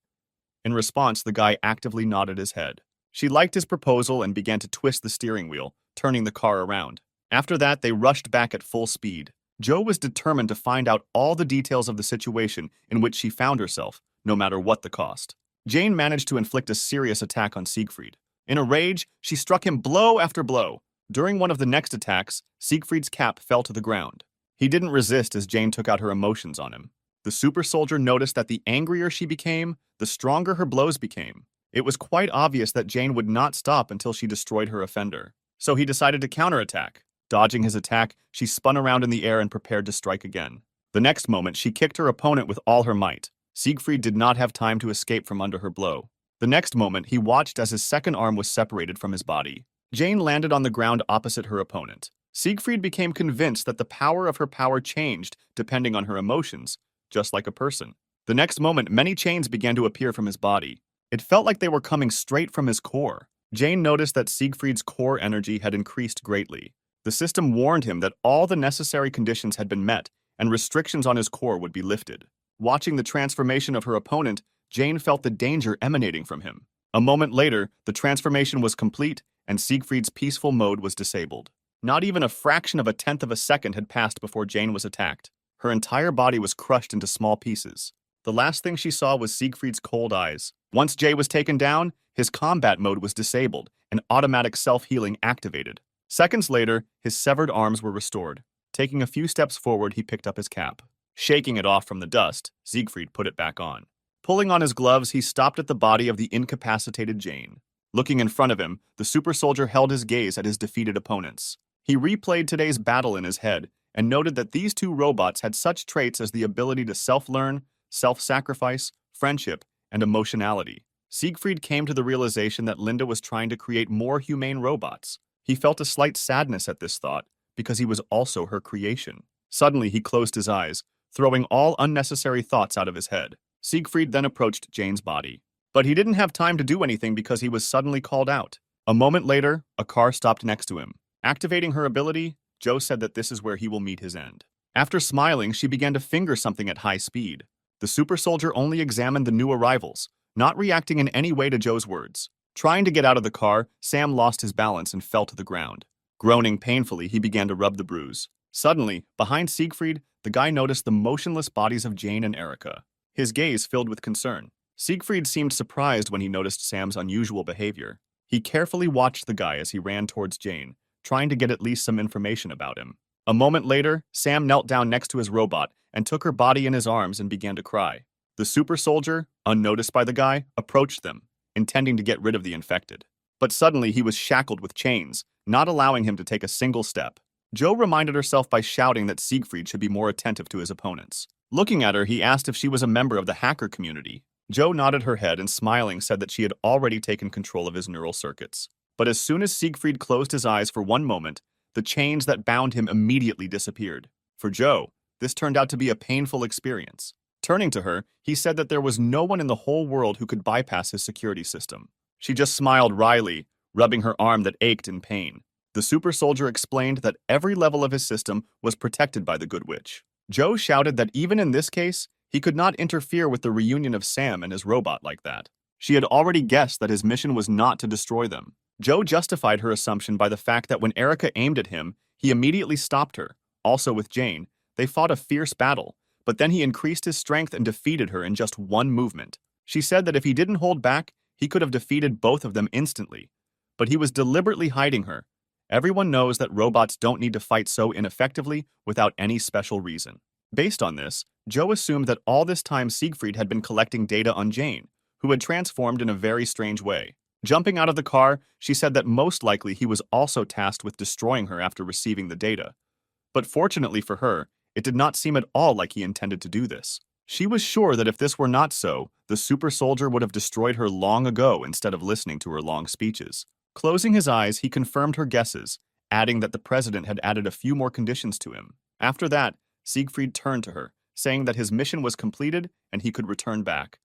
In response, the guy actively nodded his head. She liked his proposal and began to twist the steering wheel, turning the car around. After that, they rushed back at full speed. Joe was determined to find out all the details of the situation in which she found herself, no matter what the cost. Jane managed to inflict a serious attack on Siegfried. In a rage, she struck him blow after blow. During one of the next attacks, Siegfried's cap fell to the ground. He didn't resist as Jane took out her emotions on him. The super soldier noticed that the angrier she became, the stronger her blows became. It was quite obvious that Jane would not stop until she destroyed her offender. So he decided to counterattack. Dodging his attack, she spun around in the air and prepared to strike again. The next moment, she kicked her opponent with all her might. Siegfried did not have time to escape from under her blow. The next moment, he watched as his second arm was separated from his body. Jane landed on the ground opposite her opponent. Siegfried became convinced that the power of her power changed depending on her emotions, just like a person. The next moment, many chains began to appear from his body. It felt like they were coming straight from his core. Jane noticed that Siegfried's core energy had increased greatly. The system warned him that all the necessary conditions had been met, and restrictions on his core would be lifted. Watching the transformation of her opponent, Jane felt the danger emanating from him. A moment later, the transformation was complete, and Siegfried's peaceful mode was disabled. Not even a fraction of a tenth of a second had passed before Jane was attacked. Her entire body was crushed into small pieces. The last thing she saw was Siegfried's cold eyes. Once Jay was taken down, his combat mode was disabled, and automatic self-healing activated. Seconds later, his severed arms were restored. Taking a few steps forward, he picked up his cap. Shaking it off from the dust, Siegfried put it back on. Pulling on his gloves, he stopped at the body of the incapacitated Jane. Looking in front of him, the super soldier held his gaze at his defeated opponents. He replayed today's battle in his head and noted that these two robots had such traits as the ability to self-learn, self-sacrifice, friendship, and emotionality. Siegfried came to the realization that Linda was trying to create more humane robots. He felt a slight sadness at this thought because he was also her creation. Suddenly, he closed his eyes, throwing all unnecessary thoughts out of his head. Siegfried then approached Jane's body. But he didn't have time to do anything because he was suddenly called out. A moment later, a car stopped next to him. Activating her ability, Joe said that this is where he will meet his end. After smiling, she began to finger something at high speed. The super soldier only examined the new arrivals, not reacting in any way to Joe's words. Trying to get out of the car, Sam lost his balance and fell to the ground. Groaning painfully, he began to rub the bruise. Suddenly, behind Siegfried, the guy noticed the motionless bodies of Jane and Erica. His gaze filled with concern. Siegfried seemed surprised when he noticed Sam's unusual behavior. He carefully watched the guy as he ran towards Jane, trying to get at least some information about him. A moment later, Sam knelt down next to his robot and took her body in his arms and began to cry. The super soldier, unnoticed by the guy, approached them, intending to get rid of the infected. But suddenly he was shackled with chains, not allowing him to take a single step. Joe reminded herself by shouting that Siegfried should be more attentive to his opponents. Looking at her, he asked if she was a member of the hacker community. Joe nodded her head and smiling said that she had already taken control of his neural circuits. But as soon as Siegfried closed his eyes for one moment, the chains that bound him immediately disappeared. For Joe, this turned out to be a painful experience. Turning to her, he said that there was no one in the whole world who could bypass his security system. She just smiled wryly, rubbing her arm that ached in pain. The super soldier explained that every level of his system was protected by the Good Witch. Joe shouted that even in this case, he could not interfere with the reunion of Sam and his robot like that. She had already guessed that his mission was not to destroy them. Joe justified her assumption by the fact that when Erica aimed at him, he immediately stopped her. Also with Jane, they fought a fierce battle, but then he increased his strength and defeated her in just one movement. She said that if he didn't hold back, he could have defeated both of them instantly. But he was deliberately hiding her. Everyone knows that robots don't need to fight so ineffectively without any special reason. Based on this, Joe assumed that all this time Siegfried had been collecting data on Jane, who had transformed in a very strange way. Jumping out of the car, she said that most likely he was also tasked with destroying her after receiving the data. But fortunately for her, it did not seem at all like he intended to do this. She was sure that if this were not so, the super soldier would have destroyed her long ago instead of listening to her long speeches. Closing his eyes, he confirmed her guesses, adding that the president had added a few more conditions to him. After that, Siegfried turned to her, saying that his mission was completed and he could return back.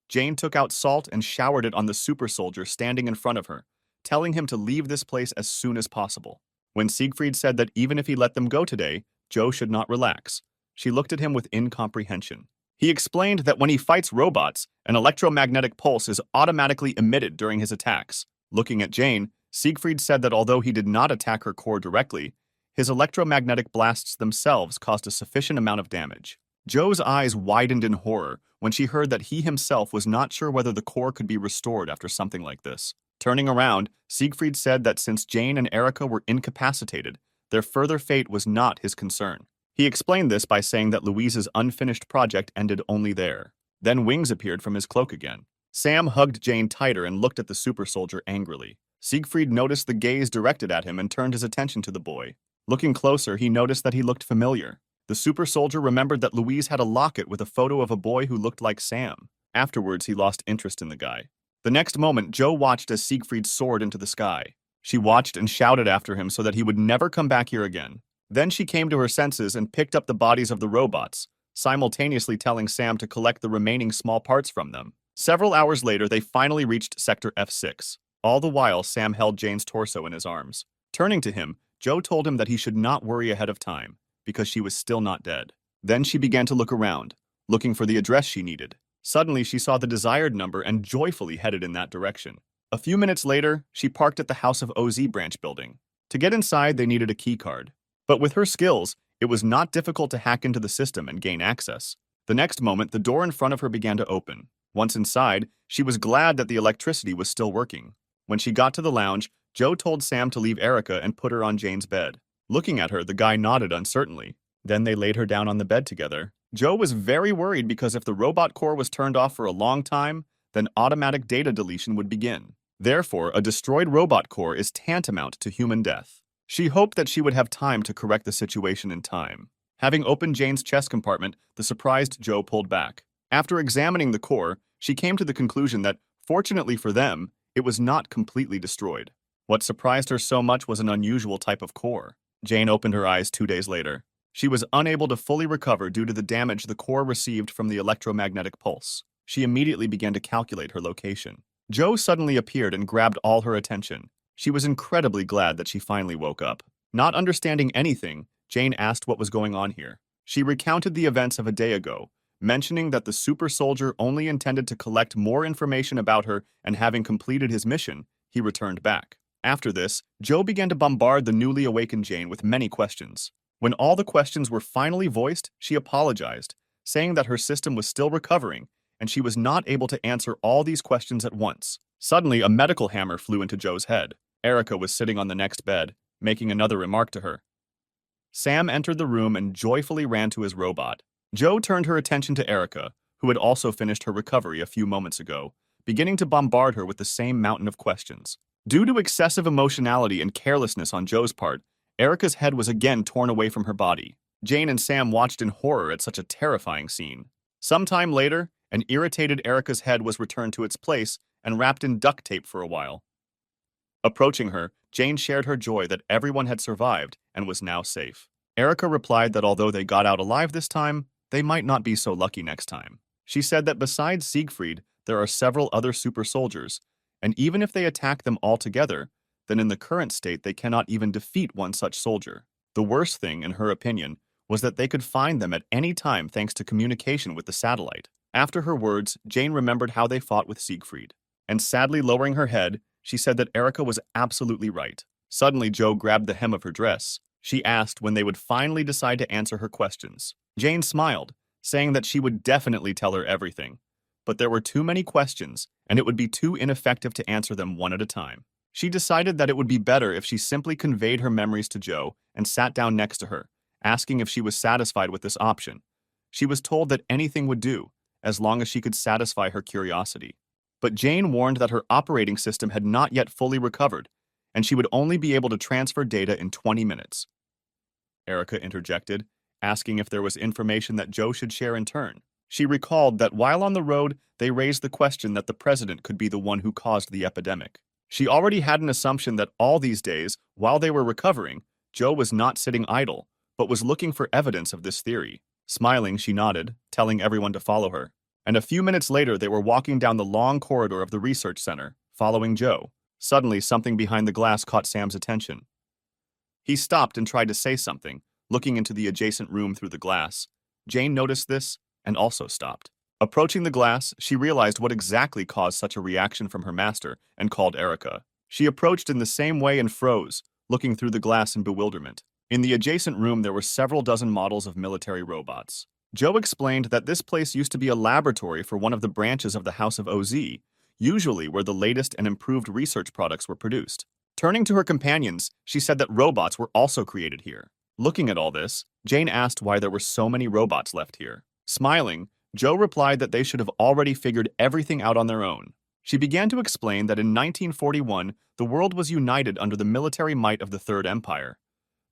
Jane took out salt and showered it on the super soldier standing in front of her, telling him to leave this place as soon as possible. When Siegfried said that even if he let them go today, Joe should not relax, she looked at him with incomprehension. He explained that when he fights robots, an electromagnetic pulse is automatically emitted during his attacks. Looking at Jane, Siegfried said that although he did not attack her core directly, his electromagnetic blasts themselves caused a sufficient amount of damage. Joe's eyes widened in horror when she heard that he himself was not sure whether the core could be restored after something like this. Turning around, Siegfried said that since Jane and Erica were incapacitated, their further fate was not his concern. He explained this by saying that Louise's unfinished project ended only there. Then wings appeared from his cloak again. Sam hugged Jane tighter and looked at the super soldier angrily. Siegfried noticed the gaze directed at him and turned his attention to the boy. Looking closer, he noticed that he looked familiar. The super soldier remembered that Louise had a locket with a photo of a boy who looked like Sam. Afterwards, he lost interest in the guy. The next moment, Joe watched as Siegfried soared into the sky. She watched and shouted after him so that he would never come back here again. Then she came to her senses and picked up the bodies of the robots, simultaneously telling Sam to collect the remaining small parts from them. Several hours later, they finally reached Sector F6. All the while, Sam held Jane's torso in his arms. Turning to him, Joe told him that he should not worry ahead of time, because she was still not dead. Then she began to look around, looking for the address she needed. Suddenly, she saw the desired number and joyfully headed in that direction. A few minutes later, she parked at the House of OZ branch building. To get inside, they needed a key card. But with her skills, it was not difficult to hack into the system and gain access. The next moment, the door in front of her began to open. Once inside, she was glad that the electricity was still working. When she got to the lounge, Joe told Sam to leave Erica and put her on Jane's bed. Looking at her, the guy nodded uncertainly. Then they laid her down on the bed together. Joe was very worried because if the robot core was turned off for a long time, then automatic data deletion would begin. Therefore, a destroyed robot core is tantamount to human death. She hoped that she would have time to correct the situation in time. Having opened Jane's chest compartment, the surprised Joe pulled back. After examining the core, she came to the conclusion that, fortunately for them, it was not completely destroyed. What surprised her so much was an unusual type of core. Jane opened her eyes 2 days later. She was unable to fully recover due to the damage the core received from the electromagnetic pulse. She immediately began to calculate her location. Joe suddenly appeared and grabbed all her attention. She was incredibly glad that she finally woke up. Not understanding anything, Jane asked what was going on here. She recounted the events of a day ago, mentioning that the super soldier only intended to collect more information about her, and having completed his mission, he returned back. After this, Joe began to bombard the newly awakened Jane with many questions. When all the questions were finally voiced, she apologized, saying that her system was still recovering, and she was not able to answer all these questions at once. Suddenly, a medical hammer flew into Joe's head. Erica was sitting on the next bed, making another remark to her. Sam entered the room and joyfully ran to his robot. Joe turned her attention to Erica, who had also finished her recovery a few moments ago, beginning to bombard her with the same mountain of questions. Due to excessive emotionality and carelessness on Joe's part, Erica's head was again torn away from her body. Jane and Sam watched in horror at such a terrifying scene. Sometime later, an irritated Erica's head was returned to its place and wrapped in duct tape for a while. Approaching her, Jane shared her joy that everyone had survived and was now safe. Erica replied that although they got out alive this time, they might not be so lucky next time. She said that besides Siegfried, there are several other super soldiers, and even if they attack them all together, then in the current state they cannot even defeat one such soldier. The worst thing, in her opinion, was that they could find them at any time thanks to communication with the satellite. After her words, Jane remembered how they fought with Siegfried, and sadly lowering her head, she said that Erica was absolutely right. Suddenly, Joe grabbed the hem of her dress. She asked when they would finally decide to answer her questions. Jane smiled, saying that she would definitely tell her everything. But there were too many questions, and it would be too ineffective to answer them one at a time. She decided that it would be better if she simply conveyed her memories to Joe and sat down next to her, asking if she was satisfied with this option. She was told that anything would do, as long as she could satisfy her curiosity. But Jane warned that her operating system had not yet fully recovered, and she would only be able to transfer data in 20 minutes. Erica interjected, asking if there was information that Joe should share in turn. She recalled that while on the road, they raised the question that the president could be the one who caused the epidemic. She already had an assumption that all these days, while they were recovering, Joe was not sitting idle, but was looking for evidence of this theory. Smiling, she nodded, telling everyone to follow her. And a few minutes later, they were walking down the long corridor of the research center, following Joe. Suddenly, something behind the glass caught Sam's attention. He stopped and tried to say something, looking into the adjacent room through the glass. Jane noticed this and also stopped. Approaching the glass, she realized what exactly caused such a reaction from her master and called Erica. She approached in the same way and froze, looking through the glass in bewilderment. In the adjacent room, there were several dozen models of military robots. Joe explained that this place used to be a laboratory for one of the branches of the House of OZ, usually where the latest and improved research products were produced. Turning to her companions, she said that robots were also created here. Looking at all this, Jane asked why there were so many robots left here. Smiling, Joe replied that they should have already figured everything out on their own. She began to explain that in 1941, the world was united under the military might of the Third Empire.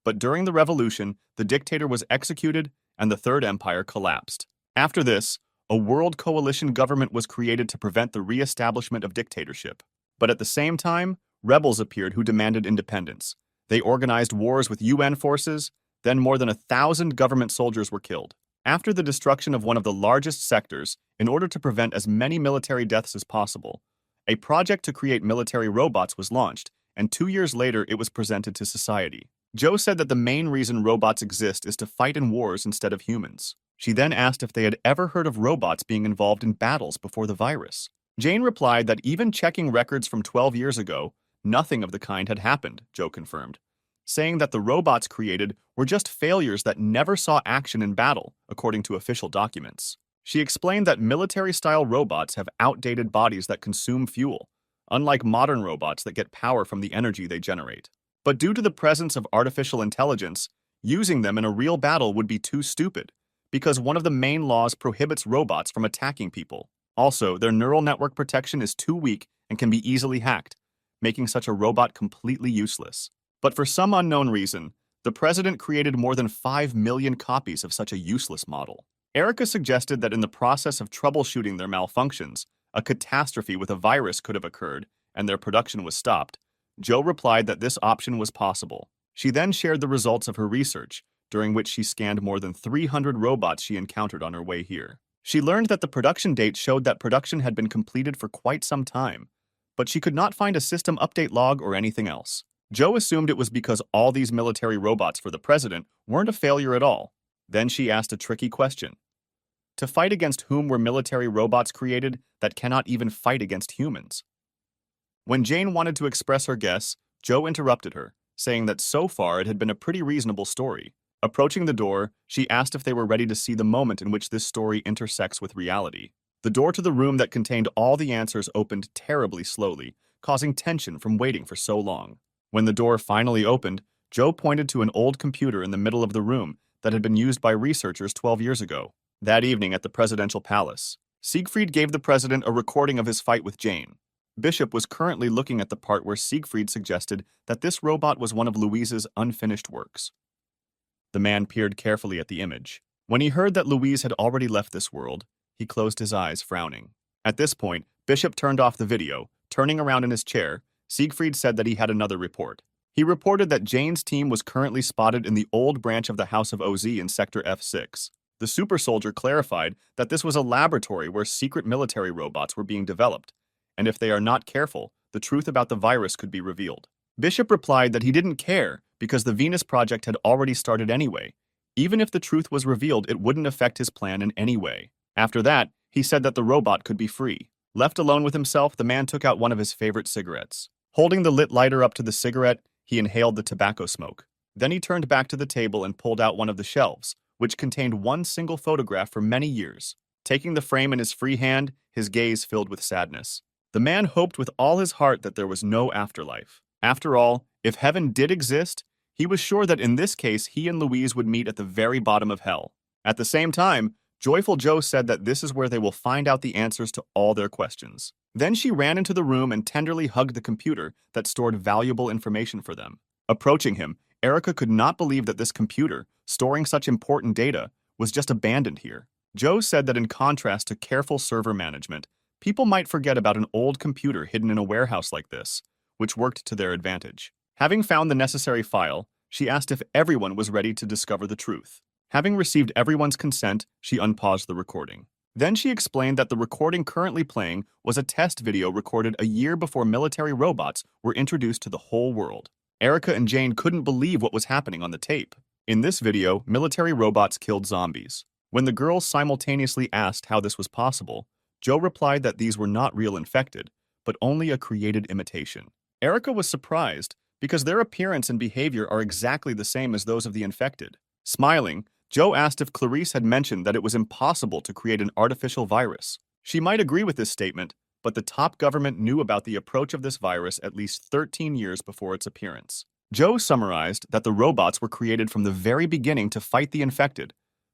But during the revolution, the dictator was executed and the Third Empire collapsed. After this, a world coalition government was created to prevent the re-establishment of dictatorship. But at the same time, rebels appeared who demanded independence. They organized wars with UN forces, then more than 1,000 government soldiers were killed. After the destruction of one of the largest sectors, in order to prevent as many military deaths as possible, a project to create military robots was launched, and 2 years later it was presented to society. Joe said that the main reason robots exist is to fight in wars instead of humans. She then asked if they had ever heard of robots being involved in battles before the virus. Jane replied that even checking records from 12 years ago, nothing of the kind had happened, Joe confirmed, saying that the robots created were just failures that never saw action in battle, according to official documents. She explained that military-style robots have outdated bodies that consume fuel, unlike modern robots that get power from the energy they generate. But due to the presence of artificial intelligence, using them in a real battle would be too stupid, because one of the main laws prohibits robots from attacking people. Also, their neural network protection is too weak and can be easily hacked, making such a robot completely useless. But for some unknown reason, the president created more than 5 million copies of such a useless model. Erica suggested that in the process of troubleshooting their malfunctions, a catastrophe with a virus could have occurred, and their production was stopped. Joe replied that this option was possible. She then shared the results of her research, during which she scanned more than 300 robots she encountered on her way here. She learned that the production date showed that production had been completed for quite some time, but she could not find a system update log or anything else. Joe assumed it was because all these military robots for the president weren't a failure at all. Then she asked a tricky question. To fight against whom were military robots created that cannot even fight against humans? When Jane wanted to express her guess, Joe interrupted her, saying that so far it had been a pretty reasonable story. Approaching the door, she asked if they were ready to see the moment in which this story intersects with reality. The door to the room that contained all the answers opened terribly slowly, causing tension from waiting for so long. When the door finally opened, Joe pointed to an old computer in the middle of the room that had been used by researchers 12 years ago. That evening at the presidential palace, Siegfried gave the president a recording of his fight with Jane. Bishop was currently looking at the part where Siegfried suggested that this robot was one of Louise's unfinished works. The man peered carefully at the image. When he heard that Louise had already left this world, he closed his eyes, frowning. At this point, Bishop turned off the video. Turning around in his chair, Siegfried said that he had another report. He reported that Jane's team was currently spotted in the old branch of the House of OZ in Sector F6. The super soldier clarified that this was a laboratory where secret military robots were being developed, and if they are not careful, the truth about the virus could be revealed. Bishop replied that he didn't care because the Venus project had already started anyway. Even if the truth was revealed, it wouldn't affect his plan in any way. After that, he said that the robot could be free. Left alone with himself, the man took out one of his favorite cigarettes. Holding the lit lighter up to the cigarette, he inhaled the tobacco smoke. Then he turned back to the table and pulled out one of the shelves, which contained one single photograph for many years. Taking the frame in his free hand, his gaze filled with sadness. The man hoped with all his heart that there was no afterlife. After all, if heaven did exist, he was sure that in this case he and Louise would meet at the very bottom of hell. At the same time, Joyful Joe said that this is where they will find out the answers to all their questions. Then she ran into the room and tenderly hugged the computer that stored valuable information for them. Approaching him, Erica could not believe that this computer, storing such important data, was just abandoned here. Joe said that in contrast to careful server management, people might forget about an old computer hidden in a warehouse like this, which worked to their advantage. Having found the necessary file, she asked if everyone was ready to discover the truth. Having received everyone's consent, she unpaused the recording. Then she explained that the recording currently playing was a test video recorded a year before military robots were introduced to the whole world. Erica and Jane couldn't believe what was happening on the tape. In this video, military robots killed zombies. When the girls simultaneously asked how this was possible, Joe replied that these were not real infected, but only a created imitation. Erica was surprised because their appearance and behavior are exactly the same as those of the infected. Smiling, Joe asked if Clarice had mentioned that it was impossible to create an artificial virus. She might agree with this statement, but the top government knew about the approach of this virus at least 13 years before its appearance. Joe summarized that the robots were created from the very beginning to fight the infected,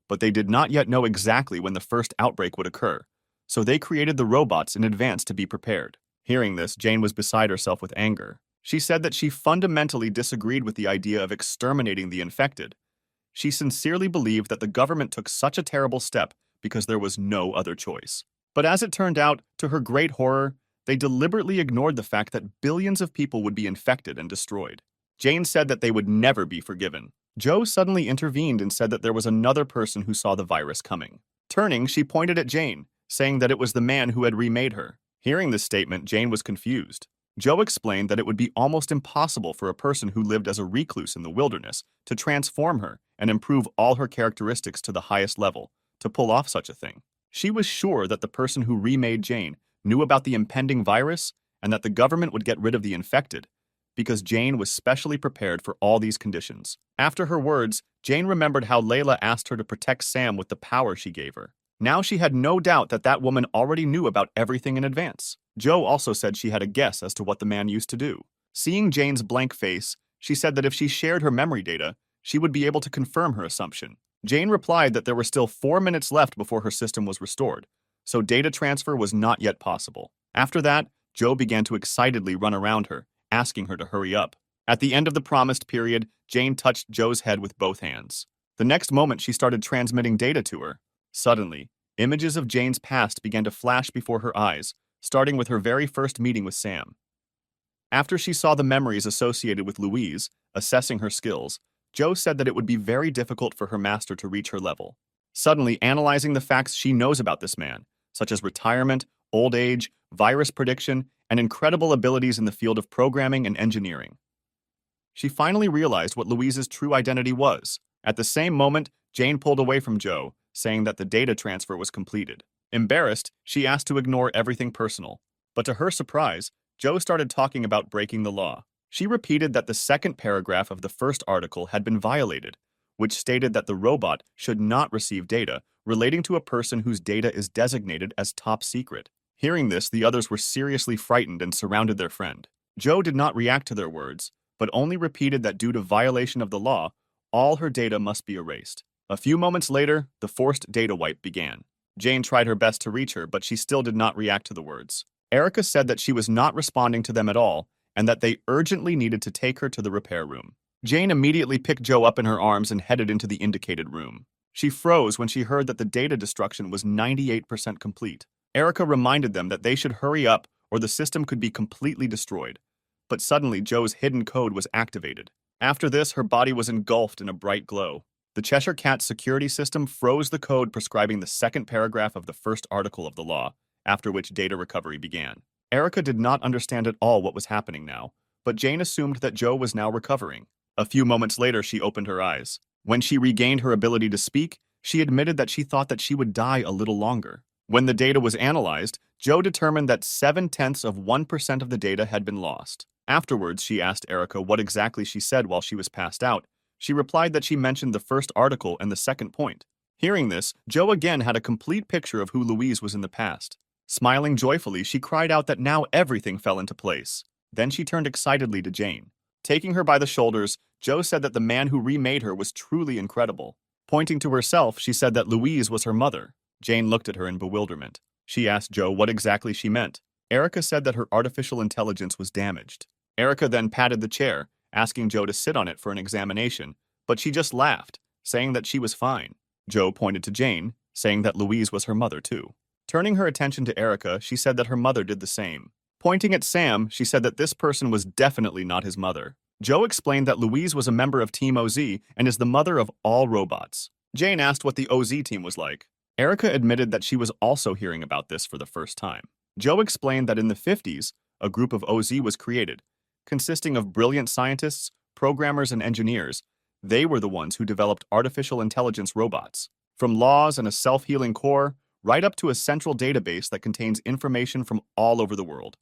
but they did not yet know exactly when the first outbreak would occur, so they created the robots in advance to be prepared. Hearing this, Jane was beside herself with anger. She said that she fundamentally disagreed with the idea of exterminating the infected. She sincerely believed that the government took such a terrible step because there was no other choice. But as it turned out, to her great horror, they deliberately ignored the fact that billions of people would be infected and destroyed. Jane said that they would never be forgiven. Joe suddenly intervened and said that there was another person who saw the virus coming. Turning, she pointed at Jane, saying that it was the man who had remade her. Hearing this statement, Jane was confused. Joe explained that it would be almost impossible for a person who lived as a recluse in the wilderness to transform her and improve all her characteristics to the highest level, to pull off such a thing. She was sure that the person who remade Jane knew about the impending virus and that the government would get rid of the infected, because Jane was specially prepared for all these conditions. After her words, Jane remembered how Layla asked her to protect Sam with the power she gave her. Now she had no doubt that that woman already knew about everything in advance. Joe also said she had a guess as to what the man used to do. Seeing Jane's blank face, she said that if she shared her memory data, she would be able to confirm her assumption. Jane replied that there were still 4 minutes left before her system was restored, so data transfer was not yet possible. After that, Joe began to excitedly run around her, asking her to hurry up. At the end of the promised period, Jane touched Joe's head with both hands. The next moment, she started transmitting data to her. Suddenly, images of Jane's past began to flash before her eyes, starting with her very first meeting with Sam. After she saw the memories associated with Louise, assessing her skills, Joe said that it would be very difficult for her master to reach her level. Suddenly, analyzing the facts she knows about this man, such as retirement, old age, virus prediction, and incredible abilities in the field of programming and engineering. She finally realized what Louise's true identity was. At the same moment, Jane pulled away from Joe, saying that the data transfer was completed. Embarrassed, she asked to ignore everything personal. But to her surprise, Joe started talking about breaking the law. She repeated that the second paragraph of the first article had been violated, which stated that the robot should not receive data relating to a person whose data is designated as top secret. Hearing this, the others were seriously frightened and surrounded their friend. Joe did not react to their words, but only repeated that due to violation of the law, all her data must be erased. A few moments later, the forced data wipe began. Jane tried her best to reach her, but she still did not react to the words. Erica said that she was not responding to them at all, and that they urgently needed to take her to the repair room. Jane immediately picked Joe up in her arms and headed into the indicated room. She froze when she heard that the data destruction was 98% complete. Erica reminded them that they should hurry up or the system could be completely destroyed. But suddenly, Joe's hidden code was activated. After this, her body was engulfed in a bright glow. The Cheshire Cat's security system froze the code prescribing the second paragraph of the first article of the law, after which data recovery began. Erica did not understand at all what was happening now, but Jane assumed that Joe was now recovering. A few moments later, she opened her eyes. When she regained her ability to speak, she admitted that she thought that she would die a little longer. When the data was analyzed, Joe determined that 0.7% of the data had been lost. Afterwards, she asked Erica what exactly she said while she was passed out. She replied that she mentioned the first article and the second point. Hearing this, Joe again had a complete picture of who Louise was in the past. Smiling joyfully, she cried out that now everything fell into place. Then she turned excitedly to Jane. Taking her by the shoulders, Joe said that the man who remade her was truly incredible. Pointing to herself, she said that Louise was her mother. Jane looked at her in bewilderment. She asked Joe what exactly she meant. Erica said that her artificial intelligence was damaged. Erica then patted the chair, asking Joe to sit on it for an examination, but she just laughed, saying that she was fine. Joe pointed to Jane, saying that Louise was her mother too. Turning her attention to Erica, she said that her mother did the same. Pointing at Sam, she said that this person was definitely not his mother. Joe explained that Louise was a member of Team OZ and is the mother of all robots. Jane asked what the OZ team was like. Erica admitted that she was also hearing about this for the first time. Joe explained that in the 50s, a group of OZ was created, consisting of brilliant scientists, programmers, and engineers. They were the ones who developed artificial intelligence robots. From laws and a self-healing core, right up to a central database that contains information from all over the world.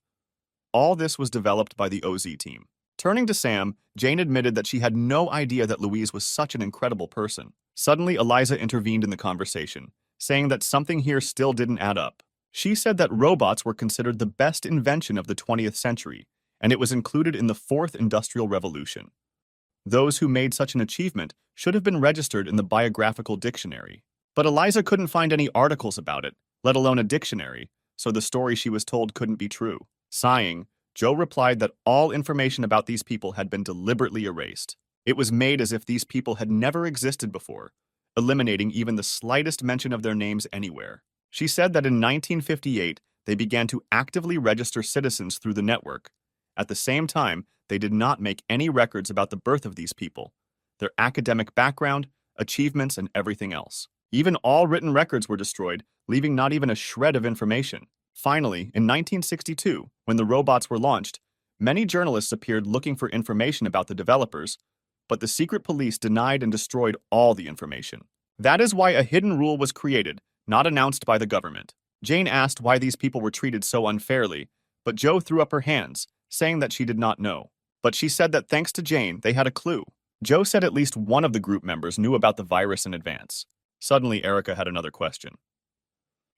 All this was developed by the OZ team. Turning to Sam, Jane admitted that she had no idea that Louise was such an incredible person. Suddenly, Eliza intervened in the conversation, saying that something here still didn't add up. She said that robots were considered the best invention of the 20th century, and it was included in the Fourth Industrial Revolution. Those who made such an achievement should have been registered in the biographical dictionary. But Eliza couldn't find any articles about it, let alone a dictionary, so the story she was told couldn't be true. Sighing, Joe replied that all information about these people had been deliberately erased. It was made as if these people had never existed before, eliminating even the slightest mention of their names anywhere. She said that in 1958, they began to actively register citizens through the network. At the same time, they did not make any records about the birth of these people, their academic background, achievements, and everything else. Even all written records were destroyed, leaving not even a shred of information. Finally, in 1962, when the robots were launched, many journalists appeared looking for information about the developers, but the secret police denied and destroyed all the information. That is why a hidden rule was created, not announced by the government. Jane asked why these people were treated so unfairly, but Joe threw up her hands, saying that she did not know. But she said that thanks to Jane, they had a clue. Joe said at least one of the group members knew about the virus in advance. Suddenly, Erica had another question.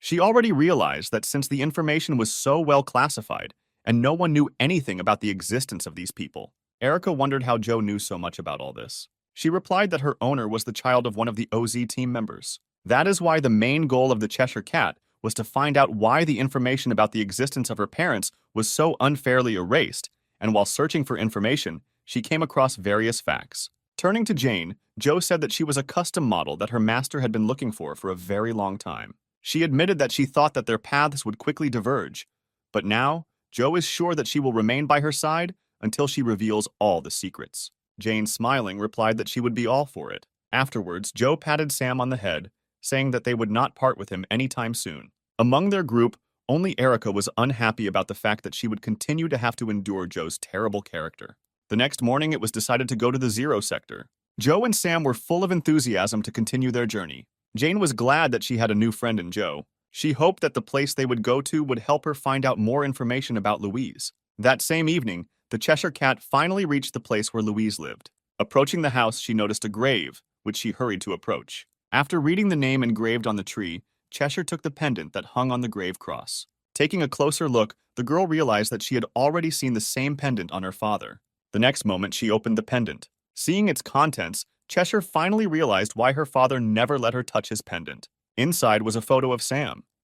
She already realized that since the information was so well classified, and no one knew anything about the existence of these people, Erica wondered how Joe knew so much about all this. She replied that her owner was the child of one of the OZ team members. That is why the main goal of the Cheshire Cat was to find out why the information about the existence of her parents was so unfairly erased, and while searching for information, she came across various facts. Turning to Jane, Joe said that she was a custom model that her master had been looking for a very long time. She admitted that she thought that their paths would quickly diverge, but now, Joe is sure that she will remain by her side until she reveals all the secrets. Jane, smiling, replied that she would be all for it. Afterwards, Joe patted Sam on the head, saying that they would not part with him anytime soon. Among their group, only Erica was unhappy about the fact that she would continue to have to endure Joe's terrible character. The next morning, it was decided to go to the Zero Sector. Joe and Sam were full of enthusiasm to continue their journey. Jane was glad that she had a new friend in Joe. She hoped that the place they would go to would help her find out more information about Louise. That same evening, the Cheshire Cat finally reached the place where Louise lived. Approaching the house, she noticed a grave, which she hurried to approach. After reading the name engraved on the tree, Cheshire took the pendant that hung on the grave cross. Taking a closer look, the girl realized that she had already seen the same pendant on her father. The next moment, she opened the pendant. Seeing its contents, Cheshire finally realized why her father never let her touch his pendant. Inside was a photo of Sam.